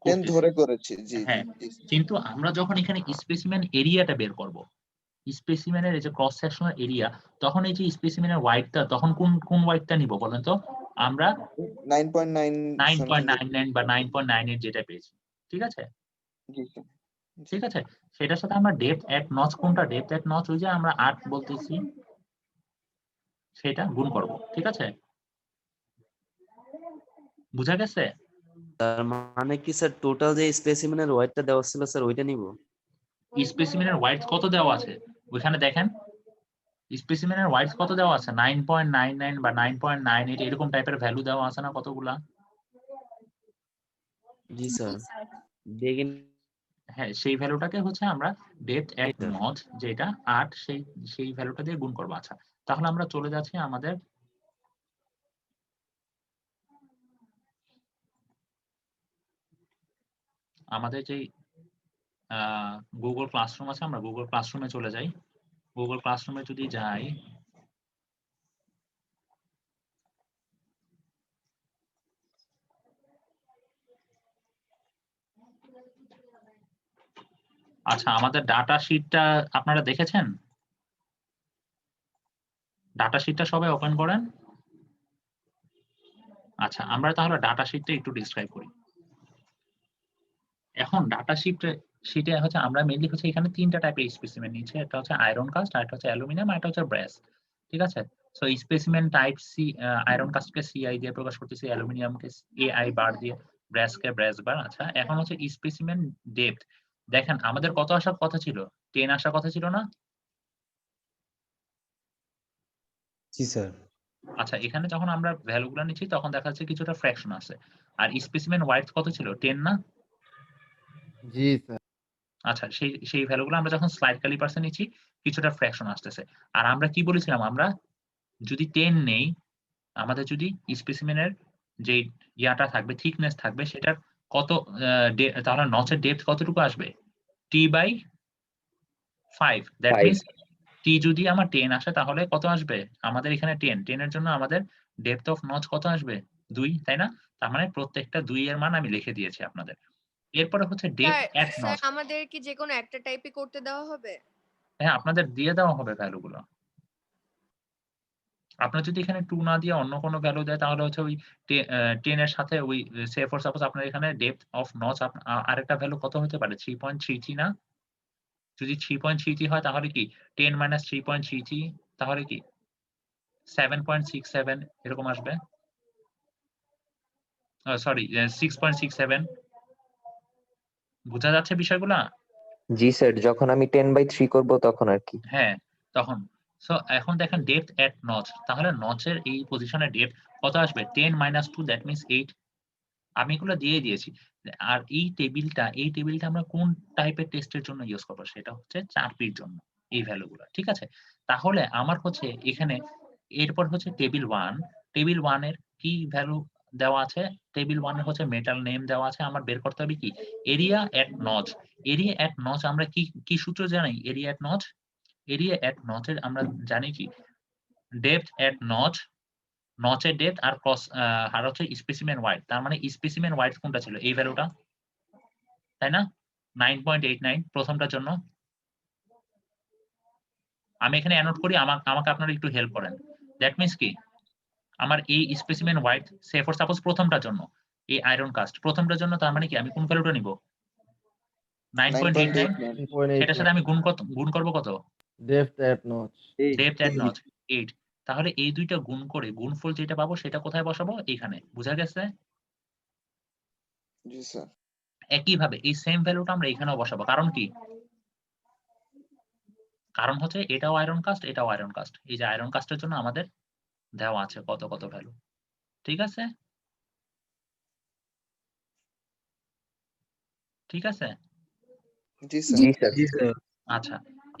10 করতেছি। ধরে করেছি। জি জি হ্যাঁ, জি। কিন্তু আমরা যখন এখানে স্পেসিমেন এরিয়াটা বের করব, স্পেসিমেনের এই যে ক্রস সেকশনাল এরিয়া, তখন এই যে স্পেসিমেনের ওয়াইডটা তখন কোন ওয়াইডটা নিব বলেন তো? আমরা 9.9 সামথিং। 9.99 বা 9.98 যেটা পেয়েছি, ঠিক আছে? জি স্যার। ঠিক আছে, সেটার সাথে আমরা ডেপথ এট নচ কোনটা, ডেপথ এট নচ ওই যে আমরা 8 বলতেছি সেটা গুণ করব, ঠিক আছে? বুঝা গেছে? তার মানে কি স্যার টোটাল যে স্পেসিমেনের ওয়েটটা দেওয়া ছিল স্যার ওইটা নিব? স্পেসিমেনের ওয়াইডথ কত দেওয়া আছে ওইখানে দেখেন। স্পেসিমেনের ওয়াইডথ কত দেওয়া আছে? 9.99 বা 9.98 এরকম টাইপের ভ্যালু দেওয়া আছে না কতগুলা? জি স্যার দেখেন। হ্যাঁ, সেই ভ্যালুটাকে হচ্ছে আমরা ডেপথ এট এটা। নচ যেটা 8 সেই ভ্যালুটা দিয়ে গুণ করব। আচ্ছা, তাহলে আমরা চলে যাচ্ছি আমাদের যেই গুগল ক্লাসরুম আছে, আমরা গুগল ক্লাসরুমে চলে যাই। গুগল ক্লাসরুমে যদি যাই, আচ্ছা আমাদের ডাটা শিটটা আপনারা দেখেছেন? ডাটা শিটটা সবাই ওপেন করেন। আচ্ছা, আমরা তাহলে ডাটা শিটটা একটু ডিসক্রাইব করি। এখন ডাটা শিটে হচ্ছে আমরা মেইনলি হচ্ছে এখানে 3টা টাইপের স্পেসিমেন নিয়েছি। একটা হচ্ছে আয়রন কাস্ট, আরেকটা হচ্ছে অ্যালুমিনিয়াম, আরেকটা হচ্ছে ব্রাস। ঠিক আছে? So specimen type C, iron কাস্টকে সিআই দিয়ে প্রকাশ করতেছি, অ্যালুমিনিয়ামকে এআই বার দিয়ে, ব্রাসকে ব্রাস বার। আচ্ছা, এখন হচ্ছে স্পেসিমেন ডেপথ। দেখেন আমাদের কত আসার কথা ছিল? 10 আসার কথা ছিল না? জি স্যার। আচ্ছা, এখানে যখন আমরা ভ্যালুগুলো নিচ্ছি তখন দেখা যাচ্ছে কিছুটা ফ্র্যাকশন আছে। আর স্পেসিমেন ওয়াইডথ কত ছিল? 10 না? জি স্যার। আচ্ছা, সেই ভ্যালুগুলো আমরা যখন স্লাইড ক্যালিপারসে নিচ্ছি কিছুটা ফ্র্যাকশন আসতেছে। আর আমরা কি বলেছিলাম? আমরা যদি 10 নেই, আমাদের যদি স্পেসিমেনের যে ইয়াটা থাকবে, থিকনেস থাকবে সেটার কত তাহলে নচের ডেপথ কতটুকু আসবে? t/5, দ্যাট মিন্স t যদি আমার 10 আসে তাহলে কত আসবে? আমাদের এখানে 10 এর জন্য আমাদের ডেপথ অফ নচ কত আসবে? 2, তাই না? তার মানে প্রত্যেকটা 2 এর মান আমি লিখে দিয়েছি আপনাদের। এরপরে হচ্ছে ডেপথ এট স্যার নচ। আমাদের কি যেকোনো একটা টাইপই করতে দেওয়া হবে? হ্যাঁ, আপনাদের দিয়ে দেওয়া হবে ভ্যালুগুলো। আপনার যদি এখানে 2 না দিয়ে অন্য কোনো ভ্যালু দেয় তাহলে হচ্ছে ওই 10 এর সাথে ওই সে ফর সাপোজ আপনার এখানে ডেপথ অফ নচ আরেকটা ভ্যালু কত হতে পারে? 3.33 না? যদি 3.33 হয় তাহলে কি 10 - 3.33 তাহলে কি 7.67 এরকম আসবে? সরি 6.67। বোঝা যাচ্ছে বিষয়গুলা? জি স্যার, যখন আমি 10/3 করব তখন আর কি। হ্যাঁ, তখন। সো এখন দেখেন ডেপথ এট নচ। তাহলে নচের এই পজিশনের ডেপথ কত আসবে? 10 - 2 দ্যাট মিন্স 8। আমি এগুলো দিয়ে দিয়েছি। আর এই টেবিলটা আমরা কোন টাইপের টেস্টের জন্য ইউজ করব? সেটা হচ্ছে 4P র জন্য এই ভ্যালুগুলো। ঠিক আছে? তাহলে আমার হচ্ছে এখানে এরপর হচ্ছে টেবিল 1, টেবিল 1 এর কি ভ্যালু দেওয়া আছে? টেবিল 1 এর হচ্ছে মেটাল নেম দেওয়া আছে, আমার বের করতে হবে কি area at notch. Area at notch আমরা কি সূত্র জানি? এরিয়া এট নচ, এরিয়া এট নচের আমরা জানি কি depth at notch, নচের depth R cross আর হচ্ছে স্পেসিমেন ওয়াইড। তার মানে স্পেসিমেন ওয়াইড কোনটা ছিল? এই ভ্যালুটা, তাই না? 9.89 প্রথমটার জন্য। আমি এখানে অ্যানোট করি, আমাকে আপনারা একটু হেল্প করেন। দ্যাট মিন্স কি আমার এই specimen wide say for suppose প্রথমটার জন্য এই আয়রন কাস্ট প্রথমটার জন্য, তার মানে কি আমি কোন ভ্যালুটা নিব? 9.89, 9.89 সেটার সাথে আমি গুণ করব কত? Depth at notch depth at notch 8। তাহলে এই দুইটা গুণ করে গুণফল যেটা পাবো সেটা কোথায় বসাবো? এখানে। বুঝা গেছে? জি স্যার। একইভাবে এই সেম ভ্যালুটা আমরা এখানেও বসাবো। কারণ কি? কারণ হচ্ছে এটাও আয়রন কাস্ট, এটাও আয়রন কাস্ট। এই যে আয়রন কাস্টের জন্য আমাদের দেওয়া আছে কত কত ভ্যালু। ঠিক আছে? ঠিক আছে? জি স্যার। জি স্যার। আচ্ছা,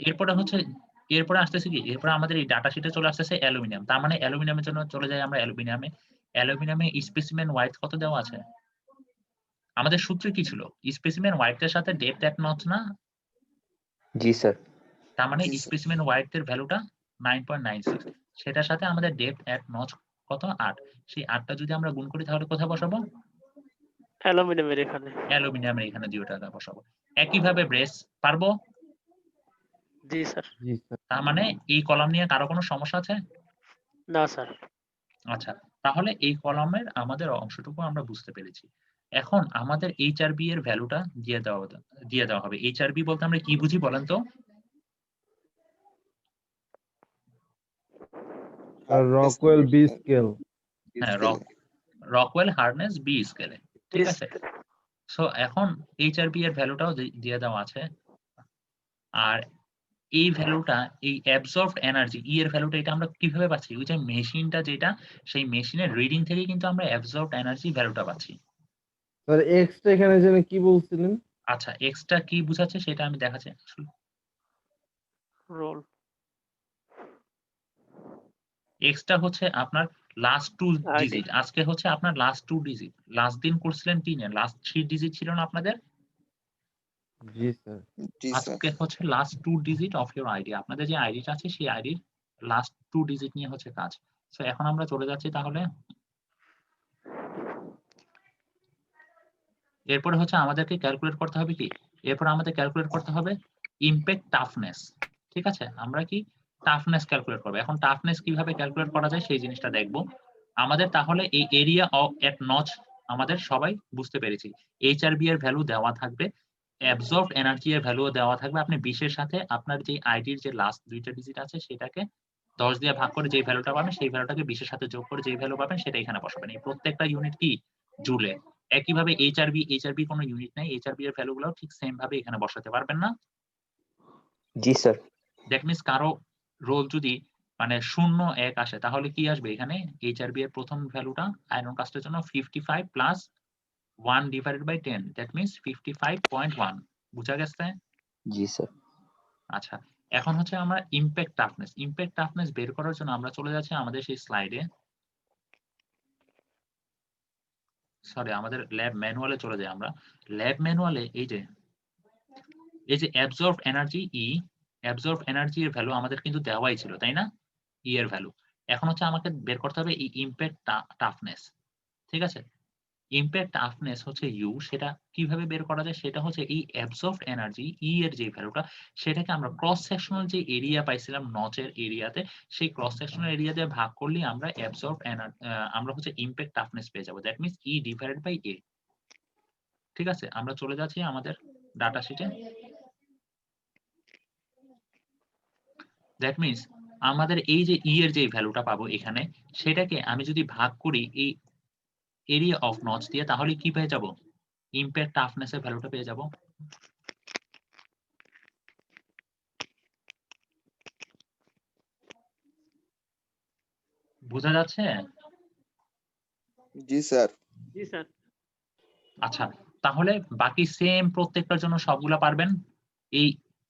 এরপরে আসতেছে কি? এরপরে আমাদের এই ডাটা শিটে চলে আসতেছে অ্যালুমিনিয়াম। তার মানে অ্যালুমিনিয়ামের জন্য চলে যাই আমরা অ্যালুমিনিয়ামে। অ্যালুমিনিয়ামে স্পেসিমেন ওয়াইড কত দেওয়া আছে? আমাদের সূত্রে কি ছিল? স্পেসিমেন ওয়াইডের সাথে ডেপথ এট নচ না? জি স্যার। তার মানে জি স্যার। স্পেসিমেন ওয়াইড এর ভ্যালুটা 9.96, সেটার সাথে আমাদের ডেপথ এট নচ কত? 8। সেই 8টা যদি আমরা গুণ করি তাহলে কোথায় বসাবো? অ্যালুমিনিয়ামের এখানে। অ্যালুমিনিয়ামের এখানে 2টা বসাবো। একইভাবে ব্রেস পারবো? জি স্যার। জি স্যার। তার মানে এই কলাম নিয়ে কারো কোনো সমস্যা আছে? না স্যার। আচ্ছা, তাহলে এই কলামের আমাদের অংশটুকু আমরা বুঝতে পেরেছি। এখন আমাদের HRB এর ভ্যালুটা দিয়ে দেওয়া হবে। HRB বলতে আমরা কি বুঝি বলেন তো? Rockwell B scale. হ্যাঁ, রকওয়েল হার্ডনেস বি স্কেলে। ঠিক আছে? সো এখন HRB এর ভ্যালুটাও দিয়ে দেওয়া আছে। আর এই ভ্যালুটা, এই অ্যাবজর্বড এনার্জি ই এর ভ্যালুটা, এটা আমরা কিভাবে পাচ্ছি? ওই যে মেশিনটা যেটা, সেই মেশিনের রিডিং থেকে কিন্তু আমরা অ্যাবজর্বড এনার্জি ভ্যালুটা পাচ্ছি। স্যার এক্সটা এখানে যেন কি বলছিলেন? আচ্ছা, এক্সটা কি বোঝাচ্ছে সেটা আমি দেখাচ্ছি। রোল। এক্সটা হচ্ছে আপনার লাস্ট 2 ডিজিট। আজকে হচ্ছে আপনার লাস্ট 2 ডিজিট। লাস্ট দিন করছিলেন 3 এর লাস্ট 3 ডিজিট ছিল না আপনাদের? জি স্যার। জি স্যার। আজকে হচ্ছে last 2 digit of your ID. আপনাদের যে আইডিটা আছে সেই আইডির লাস্ট 2 ডিজিট নিয়ে হচ্ছে কাজ। সো এখন আমরা চলে যাচ্ছি তাহলে। এরপরে হচ্ছে আমাদেরকে ক্যালকুলেট করতে হবে কি? এরপরে আমাদের ক্যালকুলেট করতে হবে ইমপ্যাক্ট টাফনেস। ঠিক আছে? আমরা কি টাফনেস ক্যালকুলেট করব। এখন টাফনেস কিভাবে ক্যালকুলেট করা যায় সেই জিনিসটা দেখব। আমাদের তাহলে এই এরিয়া অফ এট নচ আমাদের সবাই বুঝতে পেরেছি। HRB এর ভ্যালু দেওয়া থাকবে, অ্যাবজর্বড এনার্জি এর ভ্যালুও দেওয়া থাকবে। আপনি 20 এর সাথে আপনার যে আইডির যে লাস্ট 2টা ডিজিট আছে সেটাকে 10 দিয়ে ভাগ করে যে ভ্যালুটা পাবেন সেই ভ্যালুটাকে 20 এর সাথে যোগ করে যে ভ্যালু পাবেন সেটা এখানে বসাবেন। এই প্রত্যেকটা ইউনিট কি? জুলে। একইভাবে HRB কোনো ইউনিট নাই। HRB এর ভ্যালুগুলো ঠিক সেম ভাবে এখানে বসাতে পারবেন না? জি স্যার। দ্যাট মিন্স কারো রোল যদি মানে 0 1 আসে তাহলে কি আসবে এখানে? HRB এর প্রথম ভ্যালুটা আয়রন কাস্টের জন্য 55 plus 1 divided by 10, that means 55.1। বুঝা গেছে? জি স্যার। আচ্ছা, এখন হচ্ছে আমরা ইমপ্যাক্ট টাফনেস। ইমপ্যাক্ট টাফনেস বের করার জন্য আমরা চলে যাচ্ছি আমাদের সেই স্লাইডে। সরি, আমাদের ল্যাব ম্যানুয়ালে চলে যাই আমরা। ল্যাব ম্যানুয়ালে এই যে অ্যাবজর্বড এনার্জি ই, অ্যাবজর্বড এনার্জি এর ভ্যালু আমাদের কিন্তু দেওয়াই ছিল, তাই না? ই এর ভ্যালু। এখন হচ্ছে আমাকে বের করতে হবে এই ইমপ্যাক্ট টাফনেস। ঠিক আছে? ইমপ্যাক্ট টাফনেস হচ্ছে ইউ। সেটা কিভাবে বের করা যায়? সেটা হচ্ছে এই অ্যাবজর্বড এনার্জি ই এর যে ভ্যালুটা সেটাকে আমরা ক্রস সেকশনাল যে এরিয়া পাইছিলাম নচের এরিয়াতে, সেই ক্রস সেকশনাল এরিয়া দিয়ে ভাগ করলে আমরা আমরা হচ্ছে ইমপ্যাক্ট টাফনেস পেয়ে যাবো। That means E divided by A. ঠিক আছে? আমরা চলে যাচ্ছি আমাদের ডাটা শিটে। দ্যাট মিন্স আমাদের এই যে ই এর যে ভ্যালুটা পাবো এখানে, সেটাকে আমি যদি ভাগ করি এই এরিয়া অফ নচ দিয়ে তাহলে কি পেয়ে যাব? ইমপ্যাক্ট টাফনেস এর ভ্যালুটা পেয়ে যাব। বোঝা যাচ্ছে? জি স্যার। জি স্যার। আচ্ছা, তাহলে বাকি সেম প্রত্যেকটার জন্য সবগুলা পারবেন।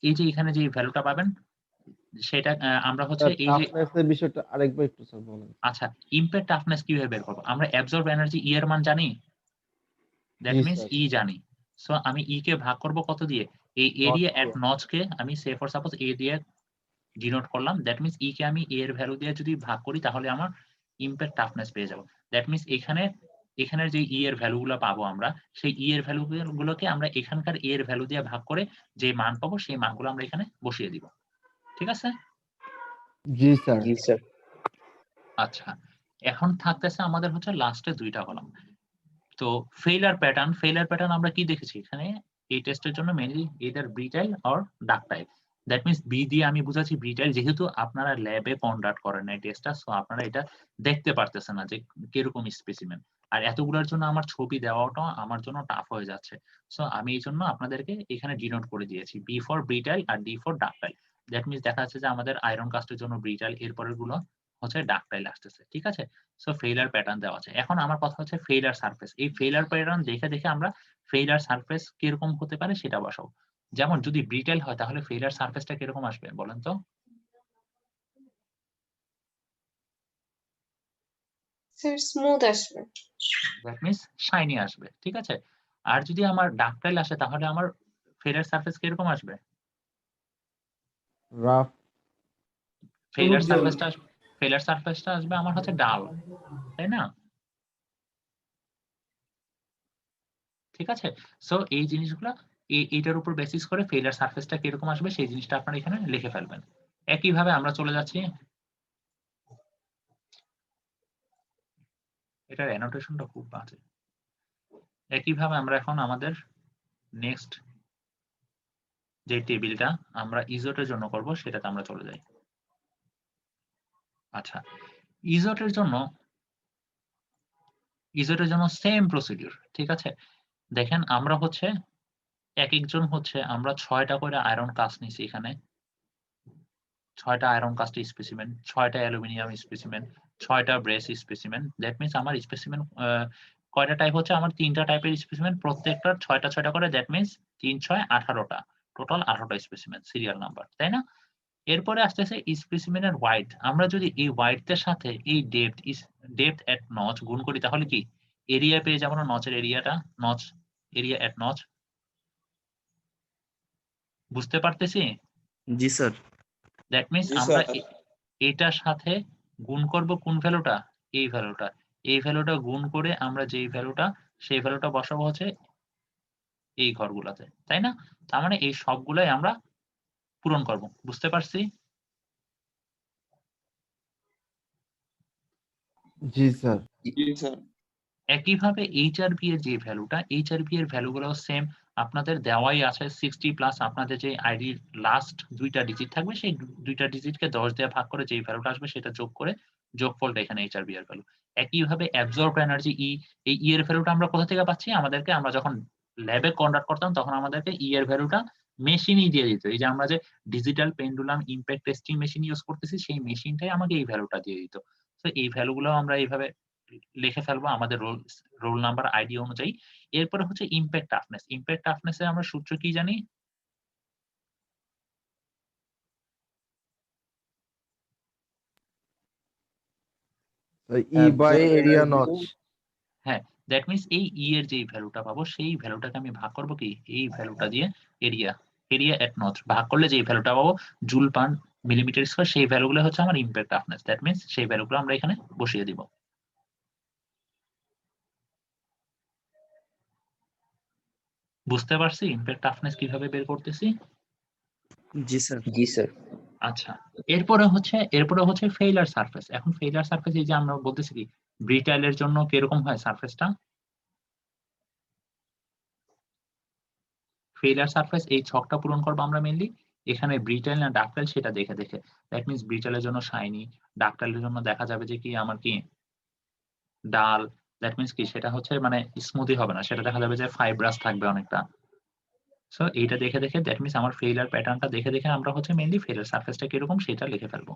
এই যে এখানে যে ভ্যালুটা পাবেন সেটা আমরা হচ্ছে এই যে টাফনেস এর বিষয়টা আরেকবার একটু স্যার বলেন। আচ্ছা ইম্প্যাক্ট টাফনেস কিভাবে বের করবো? আমরা অ্যাবজর্ব এনার্জি ই এর মান জানি, দ্যাট জি মিনস স্যার। ই জানি। সো আমি ই কে ভাগ করব কত দিয়ে? এই নট এরিয়া এট দিয়ে। নচ কে আমি সে ফর সাপোজ এ দিয়ে ডিনোট করলাম, দ্যাট মিনস ই কে আমি এ এর ভ্যালু দিয়ে যদি ভাগ করি তাহলে আমার ইম্প্যাক্ট টাফনেস পেয়ে যাব। দ্যাট মিনস এখানের যে ই এর ভ্যালুগুলো পাবো আমরা, সেই ই এর ভ্যালুগুলোকে আমরা এখানকার এ এর ভ্যালু দিয়ে ভাগ করে যে মান পাবো সেই মানগুলো আমরা এখানে বসিয়ে দিব। ঠিক আছে? জি স্যার। জি স্যার। আচ্ছা, এখন থাকতেছে আমাদের হচ্ছে লাস্টে দুইটা কলাম। তো ফেইলার প্যাটার্ন আমরা কি দেখেছি এখানে? এই টেস্টের জন্য mainly either brittle or ductile, that means B দিয়ে আমি বুঝাচ্ছি ব্রিটাইল, যেহেতু আপনারা ল্যাবে কন্ডাক্ট করেন না এই টেস্টটা, সো আপনারা এটা দেখতে পারতেছেন না যে কিরকম স্পেসিমেন। আর এতগুলোর জন্য আমার ছবি দেওয়াটা আমার জন্য টাফ হয়ে যাচ্ছে। সো আমি এই জন্য আপনাদেরকে এখানে ডিনোট করে দিয়েছি বি ফর ব্রিটাইল আর D for ductile. That means দেখা যাচ্ছে যে আমাদের আয়রন কাস্টের জন্য ব্রিটাইল, এরপরের গুলো হচ্ছে ডাকটাইল আসতেছে। ঠিক আছে? সো ফেইলার প্যাটার্ন দেওয়া আছে। এখন আমার কথা হচ্ছে ফেইলার সারফেস। এই ফেইলার প্যাটার্ন দেখে দেখে আমরা ফেইলার সারফেস কিরকম হতে পারে সেটা বসাবো। যেমন যদি ব্রিটেল হয় তাহলে ফেইলার সারফেসটা কিরকম আসবে বলেন তো? স্যার স্মুথ আসবে। দ্যাট মিনস শাইনি আসবে। ঠিক আছে? আর যদি আমার ডাকটাইল আসে তাহলে আমার ফেইলার সারফেস কিরকম আসবে? রাফ। ফেইলার সারফেসটা আসবে আমার হচ্ছে ডাল, তাই না? ঠিক আছে? সো এই জিনিসগুলা এইটার উপর বেসিস করে ফেইলার সারফেসটা কিরকম আসবে সেই জিনিসটা আপনারা এখানে লিখে ফেলবেন। একইভাবে আমরা চলে যাচ্ছি, এটার অ্যানোটেশনটা খুব বাজে। একইভাবে আমরা এখন আমাদের নেক্সট যে টেবিলটা আমরা ইজোটের জন্য করব সেটাতে আমরা চলে যাই। আচ্ছা, ইজোটের জন্য সেম প্রসিডিউর। ঠিক আছে? দেখেন আমরা হচ্ছে এক একজন হচ্ছে আমরা 6টা করে আয়রন কাস্ট নিছি এখানে। 6টা আয়রন কাস্ট স্পেসিমেন, 6টা অ্যালুমিনিয়াম স্পেসিমেন, 6টা ব্রেস স্পেসিমেন। দ্যাট মিনস আমার স্পেসিমেন কয়টা টাইপ হচ্ছে? আমার 3টা টাইপের স্পেসিমেন, প্রত্যেকটার 6টা করে। দ্যাট মিনস 3 6 18টা, টোটাল 18টা স্পেসিমেন সিরিয়াল নাম্বার, তাই না? এরপরে আসতেছে স্পেসিমেনের ওয়াইড। আমরা যদি এই ওয়াইডটার সাথে এই ডেপথ এট নচ গুণ করি তাহলে কি এরিয়া পেয়ে যাবো না? নচের এরিয়াটা, নচ এরিয়া এট নচ। বুঝতে পারতেছি? জি স্যার। দ্যাট মিনস জি আমরা স্যার। এটার সাথে গুণ করব কোন ভ্যালুটা? এই ভ্যালুটা। এই ভ্যালুটা গুণ করে আমরা যেই ভ্যালুটা সেই ভ্যালুটা বসাবো হচ্ছে এই ঘরগুলাতে, তাই না? তার মানে এই সবগুলাই আমরা পূরণ করব। বুঝতে পারছি? জি স্যার। জি স্যার। একইভাবে এইচআরপি এর যে ভ্যালুটা, এইচআরপি এর ভ্যালুগুলো সেম আপনাদের দেওয়াই আছে 60 প্লাস আপনাদের যে আইডির লাস্ট 2টা ডিজিট থাকবে সেই 2টা ডিজিটকে 10 দিয়ে ভাগ করে যেই ভ্যালুটা আসবে সেটা যোগ করে যোগফলটা এখানে এইচআরপি এর ভ্যালু। একইভাবে অ্যাবজর্ব এনার্জি ই, এই ই এর ভ্যালুটা আমরা কোথা থেকে পাচ্ছি? আমরা যখন ল্যাবে কন্ডাক্ট করতাম তখন আমাদেরকে ই এর ভ্যালুটা মেশিনই দিয়ে দিত। এই যে আমরা যে digital pendulum impact testing machine use করতেছি সেই মেশিনটাই আমাকে এই ভ্যালুটা দিয়ে দিত। তো এই ভ্যালুগুলো আমরা এইভাবে লিখে ফেলবো আমাদের রোল নাম্বার আইডি অনুযায়ী। এরপরে হচ্ছে ইমপ্যাক্ট টাফনেস। ইমপ্যাক্ট টাফনেস এর আমরা সূত্র কি জানি? E by area notch. হ্যাঁ, দ্যাট মিনস এই ই এর যেই ভ্যালুটা পাবো সেই ভ্যালুটাকে আমি ভাগ করব কি এই ভ্যালুটা দিয়ে এরিয়া এট নচ ভাগ করলে যেই ভ্যালুটা পাবো জুল পার মিলিমিটার স্কয়ার, সেই ভ্যালুগুলো হচ্ছে আমার ইমপ্যাক্ট টাফনেস। দ্যাট মিনস সেই ভ্যালুগুলো আমরা এখানে বসিয়ে দিব। বুঝতে পারছি ইমপ্যাক্ট টাফনেস কিভাবে বের করতেছি? জি স্যার। জি স্যার। আচ্ছা, এরপরে হচ্ছে ফেইলার সারফেস। এখন ফেইলার সারফেস এই যে আমরা বলতেছি কি ব্রিটাইলের জন্য কিরকম হয় সারফেসটা? ফেইলার সারফেস এই ছকটা পূরণ করবো আমরা মেইনলি এখানে ব্রিটাইল না ডাকটাইল সেটা দেখে দেখে। দ্যাট মিনস ব্রিটাইলের জন্য শাইনি, ডাকটাইলের জন্য দেখা যাবে যে কি আমার কি ডাল। দ্যাট মিনস কি সেটা হচ্ছে মানে স্মুথি হবে না, সেটা দেখা যাবে যে ফাইব্রাস থাকবে অনেকটা। সো এইটা দেখে দেখে দ্যাট মিনস আমার ফেইলার প্যাটার্নটা দেখে দেখে আমরা হচ্ছে মেইনলি ফেইলার সারফেসটা কিরকম সেটা লিখে ফেলবো।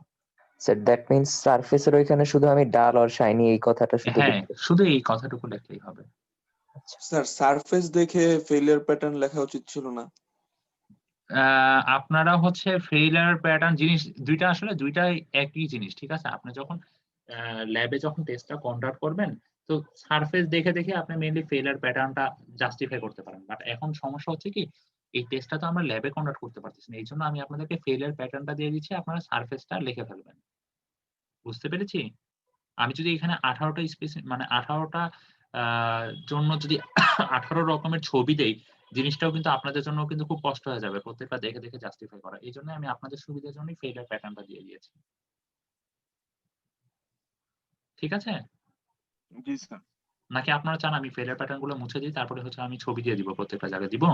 স্যার দ্যাট মিন্স সারফেসের ওইখানে শুধু আমি ডাল আর শাইনি এই কথাটা শুধু হ্যাঁ, লিখতে। শুধু এই কথাটুকু লিখলেই হবে। স্যার সারফেস দেখে ফেলিয়ার প্যাটার্ন লেখা উচিত ছিল না? আপনারা হচ্ছে ফেইলার প্যাটার্ন জিনিস দুইটা আসলে দুইটাই একই জিনিস, ঠিক আছে? আপনি যখন ল্যাবে যখন টেস্টটা কন্ডাক্ট করবেন, তো সারফেস দেখে দেখে আপনি মেইনলি ফেইলার প্যাটার্নটা জাস্টিফাই করতে পারেন। বাট এখন সমস্যা হচ্ছে কি, এই টেস্টটা তো আমরা ল্যাবে কন্ডাক্ট করতে পারতেছি না। এইজন্য আমি আপনাদেরকে ফেইলার প্যাটার্নটা দিয়ে দিচ্ছি, আপনারা সারফেসটা লিখে ফেলবেন। বুঝতে পেরেছি? আমি যদি এখানে 18টা মানে 18টা জন্য যদি 18 রকমের ছবি দেই, জিনিসটাও কিন্তু আপনাদের জন্য কিন্তু খুব কষ্ট হয়ে যাবে প্রত্যেকটা দেখে দেখে জাস্টিফাই করা। এইজন্য আমি আপনাদের সুবিধার জন্যই ফেইলার প্যাটার্নটা দিয়ে দিয়েছি। ঠিক আছে? জি স্যার। নাকি আপনারা চান আমি ফেইলার প্যাটার্ন গুলো মুছে দিই, তারপরে হচ্ছে আমি ছবি দিয়ে দিব প্রত্যেকটা জায়গায় দিব?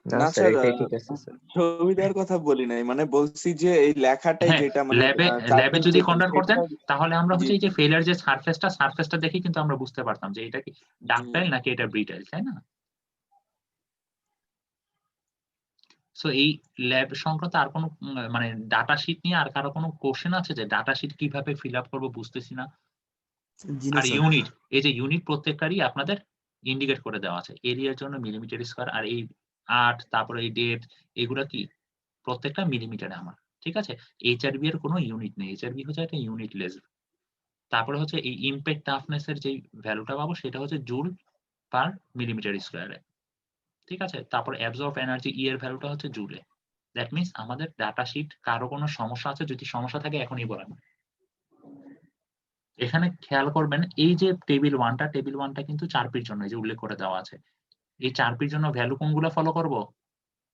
না না স্যার, স্যার, এটাই ঠিক আছে স্যার। ছবি দেওয়ার কথা বলি নাই, মানে বলছি যে এই লেখাটাই হ্যাঁ, যেটা মানে ল্যাবে চারপিস যদি যেটা কন্ডাক্ট করতেন, সেটা। তাহলে আমরা জি হচ্ছে এই যে জি ফেইলার যে সারফেসটা দেখে কিন্তু আমরা বুঝতে পারতাম যে এটা কি ডাকটাইল নাকি এটা ব্রিটাইল, তাই না? সো এই ল্যাব সংক্রান্ত আর কোনো মানে ডাটা শিট নিয়ে আর কারো কোনো কোশ্চেন আছে যে ডাটা শিট কিভাবে ফিল আপ করবো বুঝতেছি না? জি না আর স্যার। ইউনিট, এই যে ইউনিট প্রত্যেকটারই আপনাদের ইন্ডিকেট করে দেওয়া আছে। এরিয়ার জন্য মিলিমিটার স্কয়ার, আর এই 8 তারপরে এই ডেপথ এগুলা কি প্রত্যেকটা মিলিমিটারে আমার। ঠিক আছে? এইচআরবি এর কোনো ইউনিট নেই। এইচআরবি হচ্ছে একটা ইউনিটলেস। তারপরে হচ্ছে এই ইমপ্যাক্ট টাফনেস এর যে ভ্যালুটা পাবো সেটা হচ্ছে জুল পার মিলিমিটার স্কয়ারে। ঠিক আছে? তারপর অ্যাবজর্ব এনার্জি ই এর ভ্যালুটা হচ্ছে জুলে। দ্যাট মিনস আমাদের ডাটা শিট কারো কোনো সমস্যা আছে, যদি সমস্যা থাকে এখনই বলেন। এখানে খেয়াল করবেন এই যে টেবিল 1টা কিন্তু 4P জন্য এই যে উল্লেখ করে দেওয়া আছে। এই 4P জন্য ভ্যালু কোনগুলো ফলো করব?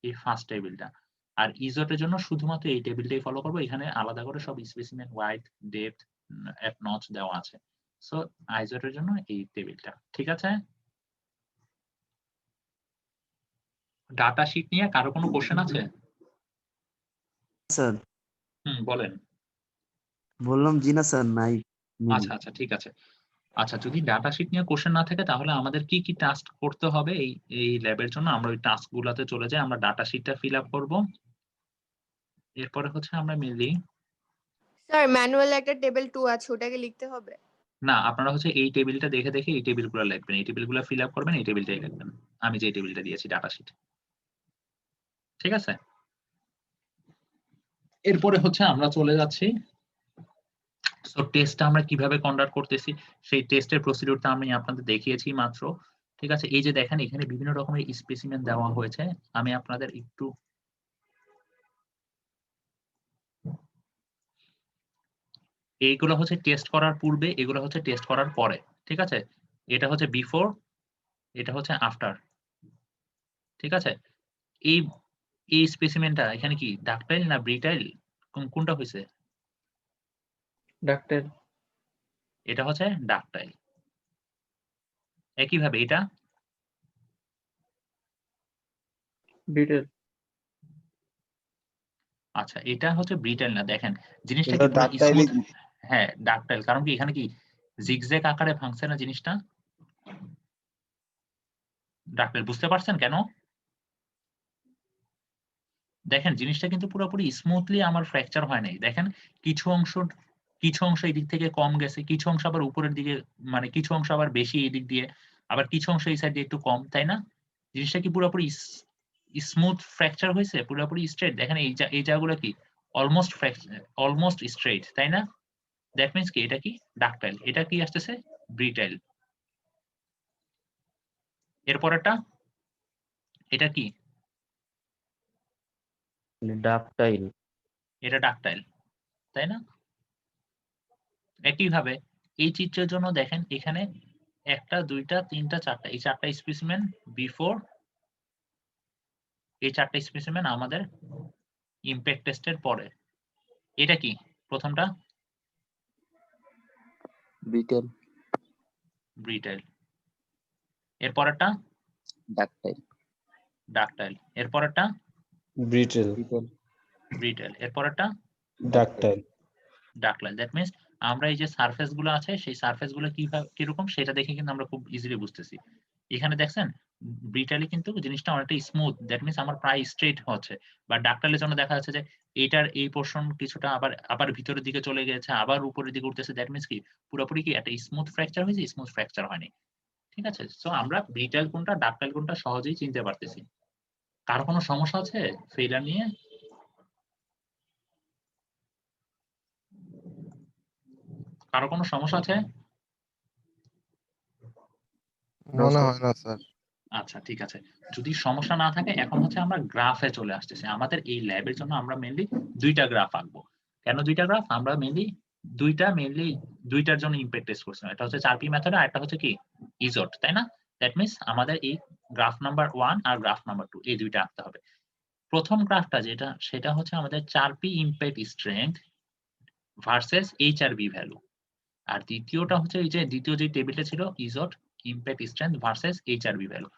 এই ফার্স্ট টেবিলটা। আর ইজোটের জন্য শুধুমাত্র এই টেবিলটাই ফলো করব। এখানে আলাদা করে সব specimen wide, depth, at notch দেওয়া আছে। সো আইজোটের জন্য এই টেবিলটা। ঠিক আছে? ডাটা শিট নিয়ে কারো কোনো কোশ্চেন আছে? স্যার বলেন। বললাম জি না স্যার, নাই। আচ্ছা আচ্ছা, ঠিক আছে। আচ্ছা, যদি ডাটা শিট নিয়ে কোশ্চেন না থাকে তাহলে আমাদের কি কি টাস্ক করতে হবে এই ল্যাবের জন্য? আমরা ওই টাস্ক গুলাতে চলে যাই। আমরা ডাটা শিটটা ফিল আপ করবো। এরপরে হচ্ছে আমরা মেইনলি স্যার ম্যানুয়ালে একটা টেবিল 2 আছে, ওটাকে লিখতে হবে? না, আপনারা হচ্ছে এই টেবিলটা দেখে দেখে এই টেবিলগুলো লিখবেন। এই টেবিলগুলো ফিল আপ করবেন, এই টেবিলটাই লিখবেন। আমি যে টেবিলটা দিয়েছি ডাটা শিট। ঠিক আছে? এরপরে হচ্ছে আমরা চলে যাচ্ছি। সো টেস্টটা আমরা কিভাবে কন্ডাক্ট করতেছি সেই টেস্টের প্রসিডিউরটা আমি আপনাদের দেখিয়েছি মাত্র। ঠিক আছে? এই যে দেখেন এখানে বিভিন্ন রকমের স্পেসিমেন দেওয়া হয়েছে। আমি আপনাদের একটু এইগুলো হচ্ছে টেস্ট করার পূর্বে, এগুলো হচ্ছে টেস্ট করার পরে। ঠিক আছে? এটা হচ্ছে বিফোর, এটা হচ্ছে আফটার। ঠিক আছে? এই এই স্পেসিমেনটা এখানে কি ডাকটাইল না ব্রিটাইল, কোনটা হয়েছে? ডাক্তার এটা হচ্ছে ডাকটাইল। একইভাবে এটা বিটেল আচ্ছা, এটা হচ্ছে ব্রিটাইল না। দেখেন জিনিসটা এটা কি পুরো ডাকটাইলই। স্মুথ। হ্যাঁ, ডাকটাইল। কারণ কি এখানে কি জিগজ্যাগ আকারে ভাঙছে না জিনিসটা? ডাকটাইল বুঝতে পারছেন কেন? দেখেন জিনিসটা কিন্তু পুরোপুরি স্মুথলি আমার ফ্র্যাকচার হয় নাই। দেখেন কিছু অংশ এদিক থেকে কম গেছে, কিছু অংশ আবার উপরের দিকে, মানে কিছু অংশ আবার বেশি এদিক দিয়ে, আবার কিছু অংশ এই সাইড দিয়ে একটু কম, তাই না? জিনিসটা কি পুরোপুরি স্মুথ ফ্র্যাকচার হয়েছে, পুরোপুরি স্ট্রেট? দেখেন এই জায়গাগুলো কি অলমোস্ট স্ট্রেট, তাই না? দ্যাট মিন্স কি এটা কি ডাকটাইল, এটা কি আসতেছে ব্রিটাইল। এরপরেরটা এটা কি? ডাকটাইল। এটা ডাকটাইল, তাই না? একইভাবে এই চিত্রের জন্য দেখেন এখানে 1টা 2টা 3টা 4টা, এই 4টা স্পেসিমেন বিফোর, এই 4টা স্পেসিমেন আমাদের ইমপ্যাক্ট টেস্টের পরে। এটা কি প্রথমটা? বিটেল। ব্রিটাইল। এরপরেরটা ডাকটাইল। ডাকটাইল। এরপরেরটা ব্রিটেল। বিটেল। ব্রিটাইল। এরপরেরটা ডাকটাইল। ডাকটাইল। দ্যাট মিন্স আমরা এই যে সারফেস গুলো আছে সেই সারফেস গুলো কিরকম সেটা দেখে কিন্তু আমরা খুব ইজিলি বুঝতেছি। এখানে দেখছেন ব্রিটাইলে কিন্তু জিনিসটা অনেকটা স্মুথ, দ্যাট মিন্স আমার প্রায় স্ট্রেট হচ্ছে। বা ডাকটাইলের জন্য দেখা যাচ্ছে যে এইটার এই পোর্শন কিছুটা আবার ভিতরের দিকে চলে গেছে, আবার উপরের দিকে উঠতেছে। দ্যাট মিন্স কি পুরোপুরি কি একটা স্মুথ ফ্র্যাকচার হয়েছে, স্মুথ ফ্র্যাকচার হয়নি। ঠিক আছে? সো আমরা ব্রিটাইল কোনটা ডাকটাইল কোনটা সহজেই চিনতে পারতেছি। কারো কোনো সমস্যা আছে ফেইলার নিয়ে? কারো কোনো সমস্যা আছে? মনে হয় না স্যার। আচ্ছা ঠিক আছে, যদি সমস্যা না থাকে এখন হচ্ছে আমরা গ্রাফে চলে আসতেছি। আমাদের এই ল্যাবের জন্য আমরা মেইনলি দুইটা গ্রাফ আঁকবো। কেন দুইটা গ্রাফ? আমরা মেইনলি দুইটার জন্য ইমপ্যাক্ট টেস্ট করছিলাম। এটা হচ্ছে 4P মেথড আর একটা হচ্ছে কি ইজোট, তাই না? দ্যাট মিন্স আমাদের এই গ্রাফ নাম্বার 1 আর গ্রাফ নাম্বার 2 এই দুইটা আঁকতে হবে। প্রথম গ্রাফটা যেটা সেটা হচ্ছে আমাদের 4P impact strength versus HRV value. আর দ্বিতীয়টা হচ্ছে এই যে দ্বিতীয় যে টেবিলটা ছিল Izod impact strength versus HRV value.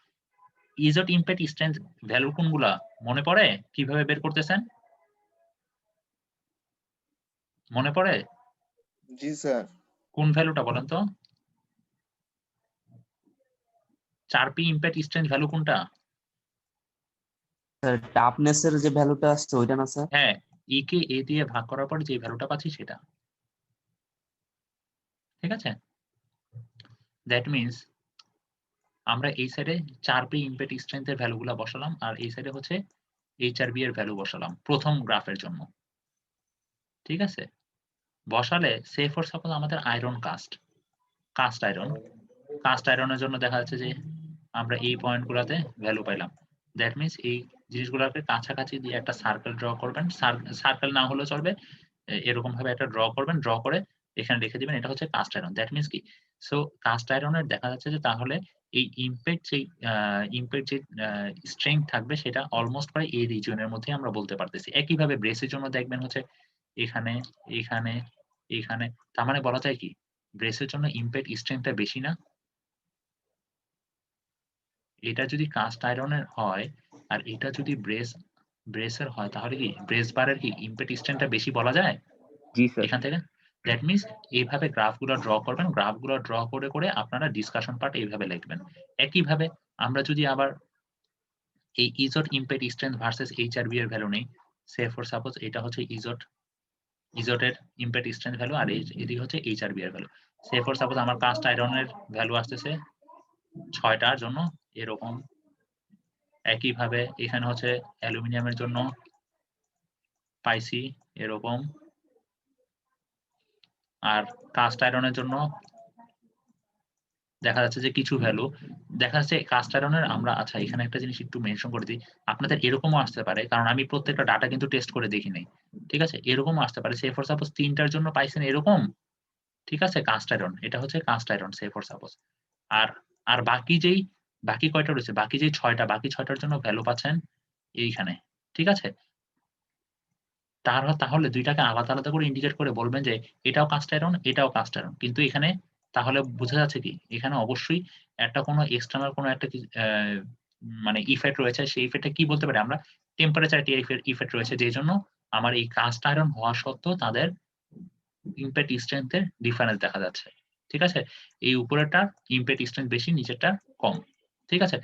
Izod impact strength value কোনগুলা মনে পড়ে? কিভাবে বের করতেছেন মনে পড়ে? জি স্যার। কোন ভ্যালুটা বলেন তো? 4P ইমপ্যাক্ট স্ট্রেংথ ভ্যালু কোনটা? স্যার টাফনেস এর যে ভ্যালুটা আসছে ওইটা না স্যার? হ্যাঁ, ই কে এ দিয়ে ভাগ করার পর যে ভ্যালুটা পাচ্ছি সেটা। ঠিক আছে? দ্যাট মিন্স আমরা এই সাইডে 4P ইমপ্যাক্ট স্ট্রেংথ এর ভ্যালুগুলা বসালাম আর এই সাইডে হচ্ছে HRV এর ভ্যালু বসালাম প্রথম গ্রাফের জন্য। ঠিক আছে? বসালে সে ফর সাপোজ আমাদের আয়রন কাস্ট আয়রনের জন্য দেখা যাচ্ছে যে আমরা এই পয়েন্টগুলোতে ভ্যালু পাইলাম। দ্যাট মিন্স এই জিনিসগুলোকে কাছাকাছি দিয়ে একটা সার্কেল ড্র করবেন। সার্কেল না হলেও চলবে, এরকম ভাবে একটা ড্র করবেন, ড্র করে এখানে লিখে দিবেন এটা হচ্ছে কাস্ট আয়রন। দ্যাট মিন্স কি? সো কাস্ট আয়রনের দেখা যাচ্ছে যে তাহলে এই ইমপ্যাক্ট যে স্ট্রেংথ থাকবে সেটা অলমোস্ট প্রায় এই রিজিয়নের মধ্যে আমরা বলতে পারতেছি। একইভাবে ব্রেসের জন্য দেখবেন হচ্ছে এখানে এখানে এখানে, তার মানে বলা যায় কি ব্রেসের জন্য ইমপ্যাক্ট স্ট্রেংথটা বেশি না? এটা যদি কাস্ট আয়রনের হয় আর এটা যদি ব্রেসের হয় তাহলে কি ব্রেস বারের কি ইমপ্যাক্ট স্ট্রেংথটা বেশি বলা যায় জি স্যার। এখান থেকে? দ্যাট মিন্স এইভাবে গ্রাফগুলো ড্র করবেন, গ্রাফগুলো ড্র করে করে আপনারা ডিসকাশন পার্ট এইভাবে লিখবেন। একইভাবে আমরা যদি আবার এই ইজোট ইমপ্যাক্ট স্ট্রেংথ ভার্সেস HRV এর ভ্যালু নেই, সে ফর সাপোজ এটা হচ্ছে ইজোটের ইমপ্যাক্ট স্ট্রেংথ ভ্যালু আর এদিকে হচ্ছে HRV এর ভ্যালু। সে ফর সাপোজ আমার কাস্ট আয়রনের ভ্যালু আসতেছে 6টার জন্য এরকম। একইভাবে এখানে হচ্ছে অ্যালুমিনিয়ামের জন্য পাইছি এরকম, আর কাস্ট আয়রনের জন্য দেখা যাচ্ছে যে কিছু ভ্যালু দেখা যাচ্ছে কাস্ট আয়রনের আমরা। আচ্ছা এখানে একটা জিনিস একটু মেনশন করে দিই, আপনাদের এরকমও আসতে পারে কারণ আমি প্রত্যেকটা ডাটা কিন্তু টেস্ট করে দেখি নাই। ঠিক আছে, এরকমও আসতে পারে সে ফর সাপোজ 3টার জন্য পাইছেন এরকম। ঠিক আছে, কাস্ট আয়রন, এটা হচ্ছে cast iron say for suppose. আর বাকি কয়টা রয়েছে, বাকি যে 6টা, বাকি 6টার জন্য ভ্যালু পাচ্ছেন এইখানে। ঠিক আছে, তাহলে দুইটাকে আলাদা আলাদা করে ইন্ডিকেট করে বলবেন যে এটাও কাস্ট আয়রন এটাও কাস্ট আয়রন। কিন্তু এখানে তাহলে বোঝা যাচ্ছে কি এখানে অবশ্যই একটা কোনো এক্সটার্নাল কোনো একটা মানে ইফেক্ট রয়েছে। সেই ইফেক্টটা কি বলতে পারি আমরা? টেম্পারেচার ইফেক্ট রয়েছে, যেই জন্য আমার এই কাস্ট আয়রন হওয়া সত্ত্বেও তাদের ইমপ্যাক্ট স্ট্রেংথের ডিফারেন্স দেখা যাচ্ছে। ঠিক আছে, এই উপরেরটা ইমপ্যাক্ট স্ট্রেংথ বেশি, নিচেরটা কম। ঠিক আছে,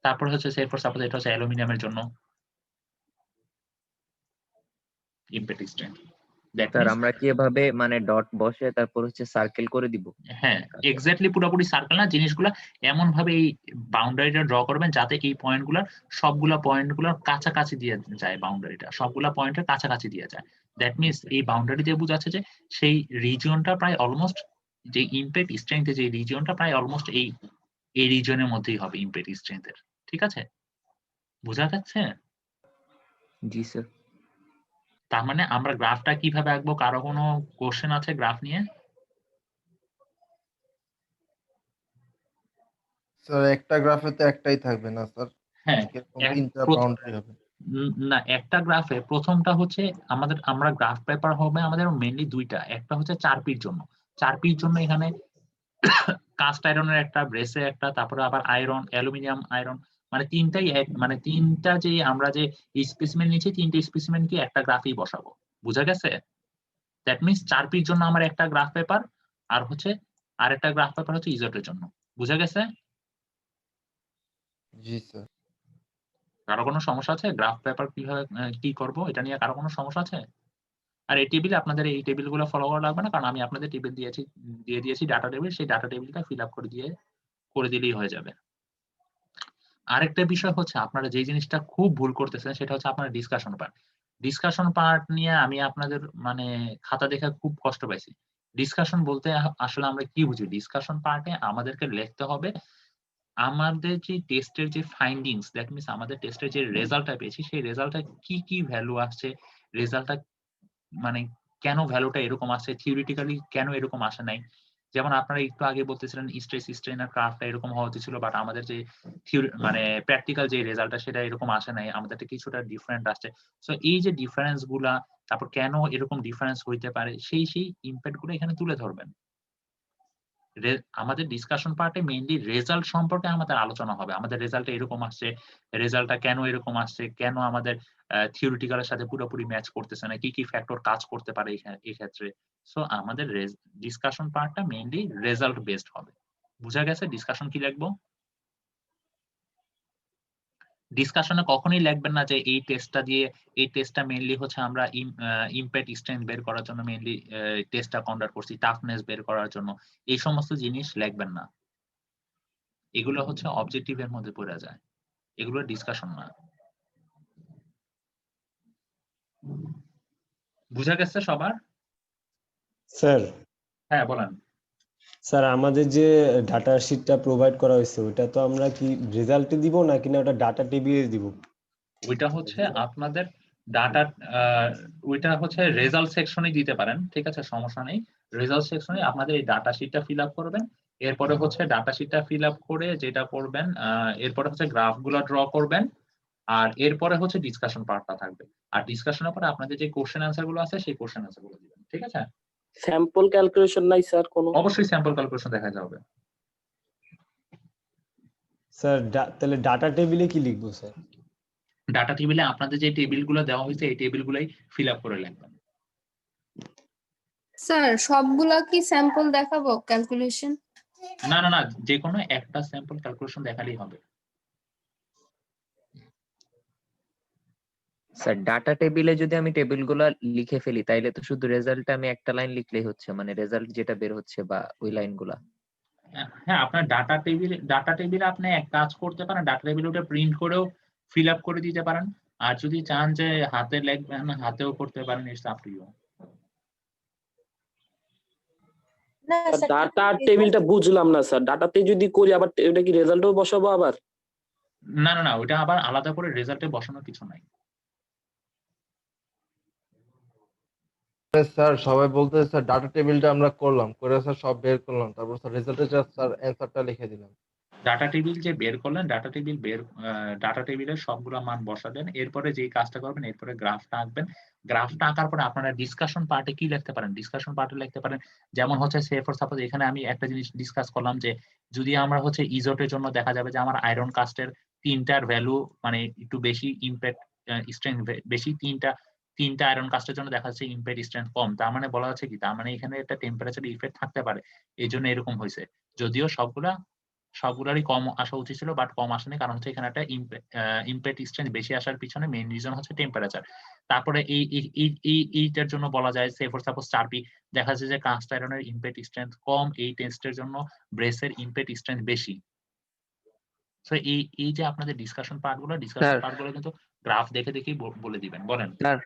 তারপর হচ্ছে সে ফর সাপোজ এটা হচ্ছে অ্যালুমিনিয়ামের জন্য ইমপ্যাক্ট স্ট্রেংথ। স্যার আমরা কি এভাবে মানে ডট বসে তারপর হচ্ছে সার্কেল করে দিব? হ্যাঁ এক্স্যাক্টলি, পুরোপুরি সার্কেল না, জিনিসগুলা এমন ভাবে এই বাউন্ডারিটা ড্র করবেন যাতে এই সবগুলা পয়েন্টগুলোর কাছাকাছি দিয়ে যায়, বাউন্ডারিটা সবগুলা পয়েন্টের কাছাকাছি দিয়ে যায়। দ্যাট মিন্স এই বাউন্ডারি দিয়ে বোঝাচ্ছে যে সেই রিজিয়নটা প্রায় অলমোস্ট, যে ইমপ্যাক্ট স্ট্রেংথের যে রিজিয়নটা প্রায় অলমোস্ট এই রিজিয়নের মধ্যেই হবে ইমপ্যাক্ট স্ট্রেংথের। ঠিক আছে, বোঝা যাচ্ছে? জি স্যার। তার মানে আমরা গ্রাফটা কিভাবে আঁকবো? কারো কোনো কোশ্চেন আছে গ্রাফ নিয়ে? স্যার একটা গ্রাফে তো একটাই থাকবে না স্যার, হ্যাঁ, এরকম তিনটা বাউন্ডারি হবে। না, একটা গ্রাফে প্রথমটা হচ্ছে আমরা গ্রাফ পেপার হবে আমাদের মেইনলি দুইটা। একটা হচ্ছে 4P'র জন্য, 4P'র জন্য এখানে কাস্ট আয়রনের একটা, ব্রেসে একটা, তারপরে আবার আয়রন, অ্যালুমিনিয়াম আয়রন, মানে তিনটাই মানে তিনটা যে আমরা যে স্পেসিমেন নিয়েছি তিনটে স্পেসিমেন কি একটা গ্রাফেই বসাবো। বুঝা গেছে? দ্যাট মিন্স 4P'র জন্য আমার একটা গ্রাফ পেপার আর হচ্ছে আরেকটা গ্রাফ পেপার হচ্ছে ইজোটের জন্য। বুঝা গেছে? জি স্যার। কারো কোনো সমস্যা আছে? গ্রাফ পেপার কিভাবে কি করব এটা নিয়ে কারো কোনো সমস্যা আছে? আর এই টেবিলে আপনাদের এই টেবিলগুলো ফলো করা লাগবে না, কারণ আমি আপনাদের টেবিল দিয়ে দিয়েছি ডাটা টেবিল, সেই ডাটা টেবিলটা ফিল আপ করে দিলেই হয়ে যাবে। আরেকটা বিষয় হচ্ছে আপনারা যে জিনিসটা খুব ভুল করতেছেন সেটা হচ্ছে আপনারা ডিসকাশন পার্ট। ডিসকাশন পার্ট নিয়ে আমি আপনাদের মানে খাতা দেখে খুব কষ্ট পাইছি। ডিসকাশন বলতে আসলে আমরা কি বুঝি? ডিসকাশন পার্টে আমাদেরকে লিখতে হবে আমাদের যে টেস্টের যে ফাইন্ডিংস, দ্যাট মিনস আমাদের টেস্টের যে রেজাল্টটা পেয়েছি সেই রেজাল্টটা কি ভ্যালু আসছে, রেজাল্টটা মানে কেন ভ্যালুটা এরকম আসছে, থিওরিটিক্যালি কেন এরকম আসে নাই। যেমন আপনারা একটু আগে বলতেছিলেন স্ট্রেস স্ট্রেন আর ক্রাফটটা এরকম হওয়া উচিত ছিল, বাট আমাদের যে মানে প্র্যাকটিক্যাল যে রেজাল্টটা সেটা এরকম আসে নাই, আমাদেরটা কিছুটা ডিফারেন্ট আসছে। সো এই যে ডিফারেন্স গুলা, তারপর কেন এরকম ডিফারেন্স হইতে পারে সেই ইম্প্যাক্ট গুলো এখানে তুলে ধরবেন। আমাদের ডিসকাশন পার্টে মেইনলি রেজাল্ট সম্পর্কে আমাদের আলোচনা হবে। আমাদের রেজাল্টটা এরকম আসছে, রেজাল্টটা কেন এরকম আসছে, কেন আমাদের থিওরিটিক্যালের সাথে পুরোপুরি ম্যাচ করতেছে না, কি ফ্যাক্টর কাজ করতে পারে এই ক্ষেত্রে। সো আমাদের ডিসকাশন পার্টটা মেইনলি রেজাল্ট বেসড হবে। বুঝা গেছে ডিসকাশন কি লিখবো? ডিসকাশনে কখনোই লিখবেন না যে এই টেস্টটা মেইনলি হচ্ছে আমরা ইম্প্যাক্ট স্ট্রেংথ বের করার জন্য মেইনলি টেস্টটা কন্ডাক্ট করছি, টাফনেস বের করার জন্য। এই সমস্ত জিনিস লিখবেন না। এগুলো হচ্ছে অবজেক্টিভের মধ্যে পড়ে যায়, এগুলো ডিসকাশন না। বুঝা গেছে সবার? স্যার হ্যাঁ বলেন। স্যার আমাদের যে ডাটা শিটটা প্রোভাইড করা হয়েছে ওটা তো আমরা কি রেজাল্টে দিব নাকি না ওটা ডাটা টেবিলে দিব? ওইটা হচ্ছে আপনাদের ডাটা, ওইটা হচ্ছে রেজাল্ট সেকশনে দিতে পারেন, ঠিক আছে, সমস্যা নেই। রেজাল্ট সেকশনে আপনাদের এই ডাটা শিটটা ফিল আপ করবেন, এরপরে হচ্ছে ডাটা শিটটা ফিল আপ করে যেটা করবেন এরপরে হচ্ছে গ্রাফগুলো ড্র করবেন, আর এরপরে হচ্ছে ডিসকাশন পার্টটা থাকবে। আর ডিসকাশনের পরে আপনাদের যে কোশ্চেন অ্যান্সার গুলো আছে সেই কোশ্চেন অ্যান্সার গুলো দিবেন, ঠিক আছে? স্যাম্পল ক্যালকুলেশন নাই স্যার কোনো? অবশ্যই স্যাম্পল ক্যালকুলেশন দেখা যাবে। স্যার তাহলে ডাটা টেবিলে কি লিখবো স্যার? ডাটা টেবিলে আপনাদের যে টেবিলগুলো দেওয়া হয়েছে এই টেবিলগুলোই ফিল আপ করে লিখবেন। স্যার সবগুলা কি স্যাম্পল দেখাবো ক্যালকুলেশন? না, যে কোনো একটা স্যাম্পল ক্যালকুলেশন দেখালেই হবে। স্যার ডাটা টেবিলে যদি আমি টেবিলগুলো লিখে ফেলি তাইলে তো শুধু রেজাল্টে আমি একটা লাইন লিখলেই হচ্ছে, মানে রেজাল্ট যেটা বের হচ্ছে বা ওই লাইনগুলা। হ্যাঁ, আপনার ডাটা টেবিলে আপনি এক কাজ করতে পারেন, ডাটা টেবিল ওটা প্রিন্ট করেও ফিল আপ করে দিতে পারেন, আর যদি চান যে হাতে লিখবেন হাতেও করতে পারেন, it's up to you. Data টেবিলটা বুঝলাম না স্যার, ডাটাতে যদি করি আবার এটা কি রেজাল্টও বসাবো আবার? না, ওটা আবার আলাদা করে রেজাল্টে বসানোর কিছু নাই। স্যার সবাই বলতেছে স্যার ডাটা টেবিলটা আমরা করলাম, করে স্যার সব বের করলাম, তারপর স্যার রেজাল্টে জাস্ট স্যার অ্যানসারটা লিখে দিলাম। ডাটা টেবিল যে বের করলেন, ডাটা টেবিলের সবগুলো মান বসাবেন, এরপরে যে কাজটা করবেন এরপরে গ্রাফটা আঁকবেন। গ্রাফটা আঁকার পরে আপনারা ডিসকাশন পার্টে কি লিখতে পারেন? ডিসকাশন পার্টে লিখতে পারেন যেমন হচ্ছে সে ফর সাপোজ এখানে আমি একটা জিনিস ডিসকাস করলাম যে যদি আমরা হচ্ছে ইজোটের জন্য দেখা যাবে যে আমার আয়রন কাস্টের তিনটার ভ্যালু মানে একটু বেশি ইম্প্যাক্ট স্ট্রেংথ বেশি, তিনটা আয়রন কাস্টের জন্য দেখা যাচ্ছে ইম্প্যাক্ট স্ট্রেংথ কম। তার মানে বলা হচ্ছে কি, তার মানে এখানে একটা টেম্পারেচার ইফেক্ট থাকতে পারে, এই জন্য এরকম হয়েছে। যদিও সবগুলারই কম আসা উচিত ছিল, বাট কম আসেনি, কারণ হচ্ছে এখানে একটা ইম্প্যাক্ট স্ট্রেংথ বেশি আসার পিছনে মেইন রিজন হচ্ছে টেম্পারেচার। তারপরে এইটার জন্য বলা যায় সে ফর সাপোজ চারপি দেখা যাচ্ছে যে কাস্ট আয়রনের ইম্প্যাক্ট স্ট্রেংথ কম, এই টেস্টের জন্য ব্রেসের ইম্প্যাক্ট স্ট্রেংথ বেশি। সো এই যে আপনাদের ডিসকাশন পার্টগুলো কিন্তু গ্রাফ দেখে দেখেই বলে দিবেন। বলেন স্যার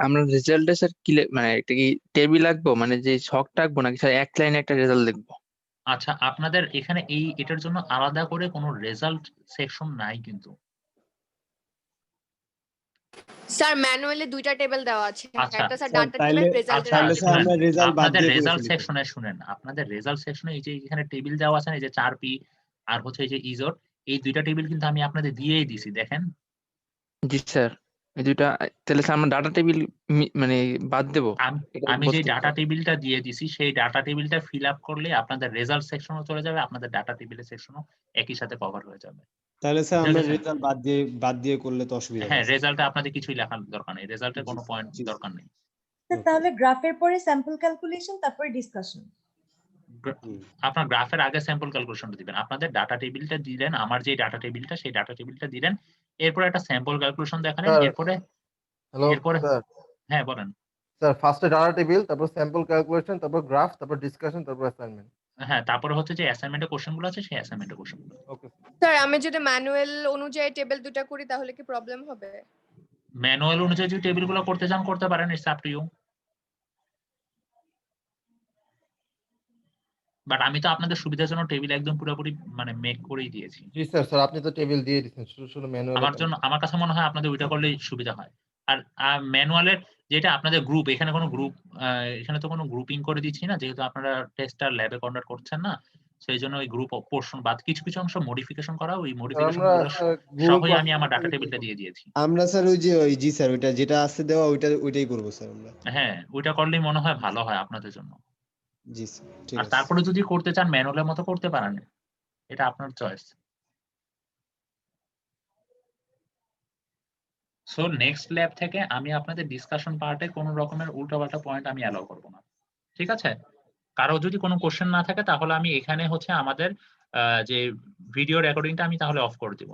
আমরা রেজাল্টে স্যার কি মানে এটা কি টেবিল রাখবো, মানে যে ছকটা রাখবো নাকি স্যার এক লাইনে একটা রেজাল্ট লিখবো? আচ্ছা, আপনাদের এখানে এটার জন্য আলাদা করে কোনো রেজাল্ট সেকশন নাই কিন্তু। স্যার ম্যানুয়ালি দুইটা টেবিল দেওয়া আছে, আচ্ছা, একটা স্যার ডাটা তাইলে টেবিল, রেজাল্টের তাহলে স্যার আমরা রেজাল্ট বাদ আপনাদের দিয়ে রেজাল্ট ফেলি। সেকশনে শুনেন, আপনাদের রেজাল্ট সেকশনে এই যে এখানে টেবিল দেওয়া আছে না, এই যে 4P আর হচ্ছে এই যে ইজোট, এই দুইটা টেবিল কিন্তু আমি আপনাদের দিয়েই দিছি, দেখেন। জি স্যার, এই দুইটা তাহলে স্যার আমরা ডাটা টেবিল মানে বাদ দেবো? আমি যে ডাটা টেবিলটা দিয়ে দিছি সেই ডাটা টেবিলটা ফিল আপ করলে আপনাদের রেজাল্ট সেকশনও চলে যাবে, আপনাদের ডাটা টেবিলের সেকশনও একই সাথে কভার হয়ে যাবে। তাহলে স্যার আমরা রেজাল্ট বাদ দিয়ে করলে তো অসুবিধা হ্যাঁ, নেই। রেজাল্টে আপনাদের কিছুই লেখার দরকার নেই, রেজাল্টের কোনো পয়েন্ট দরকার নেই। তাহলে গ্রাফের পরে স্যাম্পল ক্যালকুলেশন তারপরে ডিসকাশন। আপনার গ্রাফের আগে স্যাম্পল ক্যালকুলেশনটা দিবেন, আপনাদের ডাটা টেবিলটা দিলেন, আমার যে ডাটা টেবিলটা সেই ডাটা টেবিলটা দিলেন, এরপরে একটা স্যাম্পল ক্যালকুলেশন দেখালেন, এরপরে স্যার হ্যাঁ বলেন। স্যার ফার্স্টে ডাটা টেবিল, তারপর স্যাম্পল ক্যালকুলেশন, তারপর গ্রাফ, তারপর ডিসকাশন, তারপর অ্যাসাইনমেন্ট। হ্যাঁ, তারপরে হচ্ছে যে অ্যাসাইনমেন্টের কোশ্চেনগুলো আছে সেই অ্যাসাইনমেন্টের কোশ্চেনগুলো। ওকে। স্যার আমি যদি ম্যানুয়াল অনুযায়ী টেবিল দুটা করি তাহলে কি প্রবলেম হবে? ম্যানুয়াল অনুযায়ী যদি টেবিলগুলো করতে চান করতে পারেন, it's up to you. But আমি তো আপনাদের সুবিধার জন্য টেবিল একদম পুরোপুরি মানে মেক করেই দিয়েছি। জি স্যার, স্যার আপনি তো টেবিল দিয়ে দিচ্ছেন, শুধু শুধু ম্যানুয়ালি আমার জন্য আমার কাছে মনে হয় আপনাদের ওইটা করলেই সুবিধা হয়। আর ম্যানুয়ালের যেটা আপনাদের গ্রুপ, এখানে কোনো গ্রুপ এখানে তো কোনো গ্রুপিং করে দিচ্ছি না, যেহেতু আপনারা টেস্টার ল্যাবে কন্ডাক্ট করছেন না। সেইজন্য ওই গ্রুপ পোরশন বাদ কিছু অংশ মডিফিকেশন করা, ওই মডিফিকেশন আমরা গুলো স্যার গ্রুপ সহই আমি আমার ডাটা টেবিলটা দিয়ে দিয়েছি। আমরা স্যার ওই জি স্যার ওইটা যেটা আছে দেওয়া ওইটাই করবো স্যার আমরা। হ্যাঁ, ওইটা করলেই মনে হয় ভালো হয় আপনাদের জন্য। জি স্যার, ঠিক আর আছে। তারপরে যদি করতে চান ম্যানুয়ালের মতো করতে পারেন, এটা আপনার চয়েস। সো নেক্সট ল্যাব থেকে আমি আপনাদের ডিসকাশন পার্টে কোন রকমের উল্টাপাল্টা পয়েন্ট আমি অ্যালাউ করব না। ঠিক আছে? কারো যদি কোনো কোশ্চেন না থাকে তাহলে আমি এখানে হচ্ছে আমাদের যে ভিডিও রেকর্ডিংটা আমি তাহলে অফ করে দিব।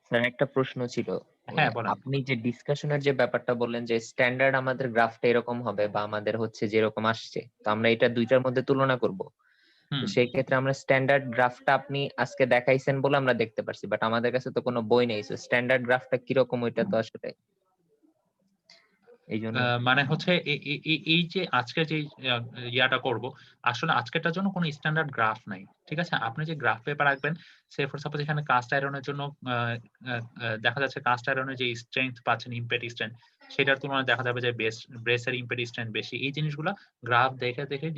স্যার একটা প্রশ্ন ছিল। হ্যাঁ, বলেন। আপনি যে ডিসকাশনের যে ব্যাপারটা বললেন যে স্ট্যান্ডার্ড আমাদের গ্রাফটা এরকম হবে বা আমাদের হচ্ছে যেরকম আসছে, তো আমরা এটা দুইটার মধ্যে তুলনা করব। তো সেই ক্ষেত্রে আমরা স্ট্যান্ডার্ড গ্রাফটা আপনি আজকে দেখাইছেন বলে আমরা দেখতে পারছি, বাট আমাদের কাছে তো কোনো বই নেই। সো স্ট্যান্ডার্ড গ্রাফটা কিরকম ওইটা তো আসলে এই জন্য মানে হচ্ছে এই যে আজকে যে ইয়াটা করব, আসলে আজকেরটার জন্য কোনো স্ট্যান্ডার্ড গ্রাফ নাই। ঠিক আছে? আপনি যে গ্রাফ পেপার রাখবেন, সে ফর সাপোজ এখানে কাস্ট আয়রনের জন্য দেখা যাচ্ছে কাস্ট আয়রনের যে স্ট্রেংথ পাচ্ছেন, ইমপেট স্ট্রেংথ, সেটার তুলনায় দেখা যাবে যে ব্রেসের ইমপেট স্ট্রেংথ বেশি। এই জিনিসগুলা গ্রাফ দেখে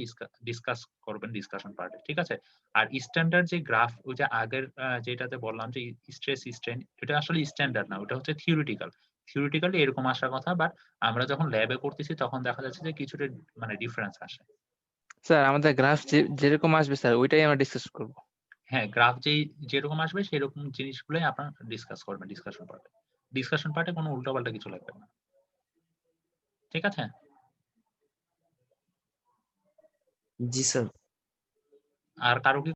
ডিসকাস করবেন ডিসকাশন পার্টে। ঠিক আছে? আর স্ট্যান্ডার্ড যে গ্রাফ, ওই যে আগের যেটাতে বললাম যে স্ট্রেস স্ট্রেন, এটা আসলে স্ট্যান্ডার্ড না, ওটা হচ্ছে থিওরিটিক্যাল। থিওরিটিক্যালি এরকম আসার কথা, বাট আমরা যখন ল্যাবে করতেছি তখন দেখা যাচ্ছে যে কিছুটা মানে ডিফারেন্স আসে। স্যার আমাদের গ্রাফ যেরকম আসবে স্যার ওইটাই আমরা ডিসকাস করব। হ্যাঁ, গ্রাফ যেরকম আসবে সেরকম জিনিসগুলোই আপনারা ডিসকাস করবেন ডিসকাশন পার্টে। ডিসকাশন পার্টে কোনো উল্টাপাল্টা কিছু লাগবে না। ঠিক আছে? জি স্যার। আর কারো কি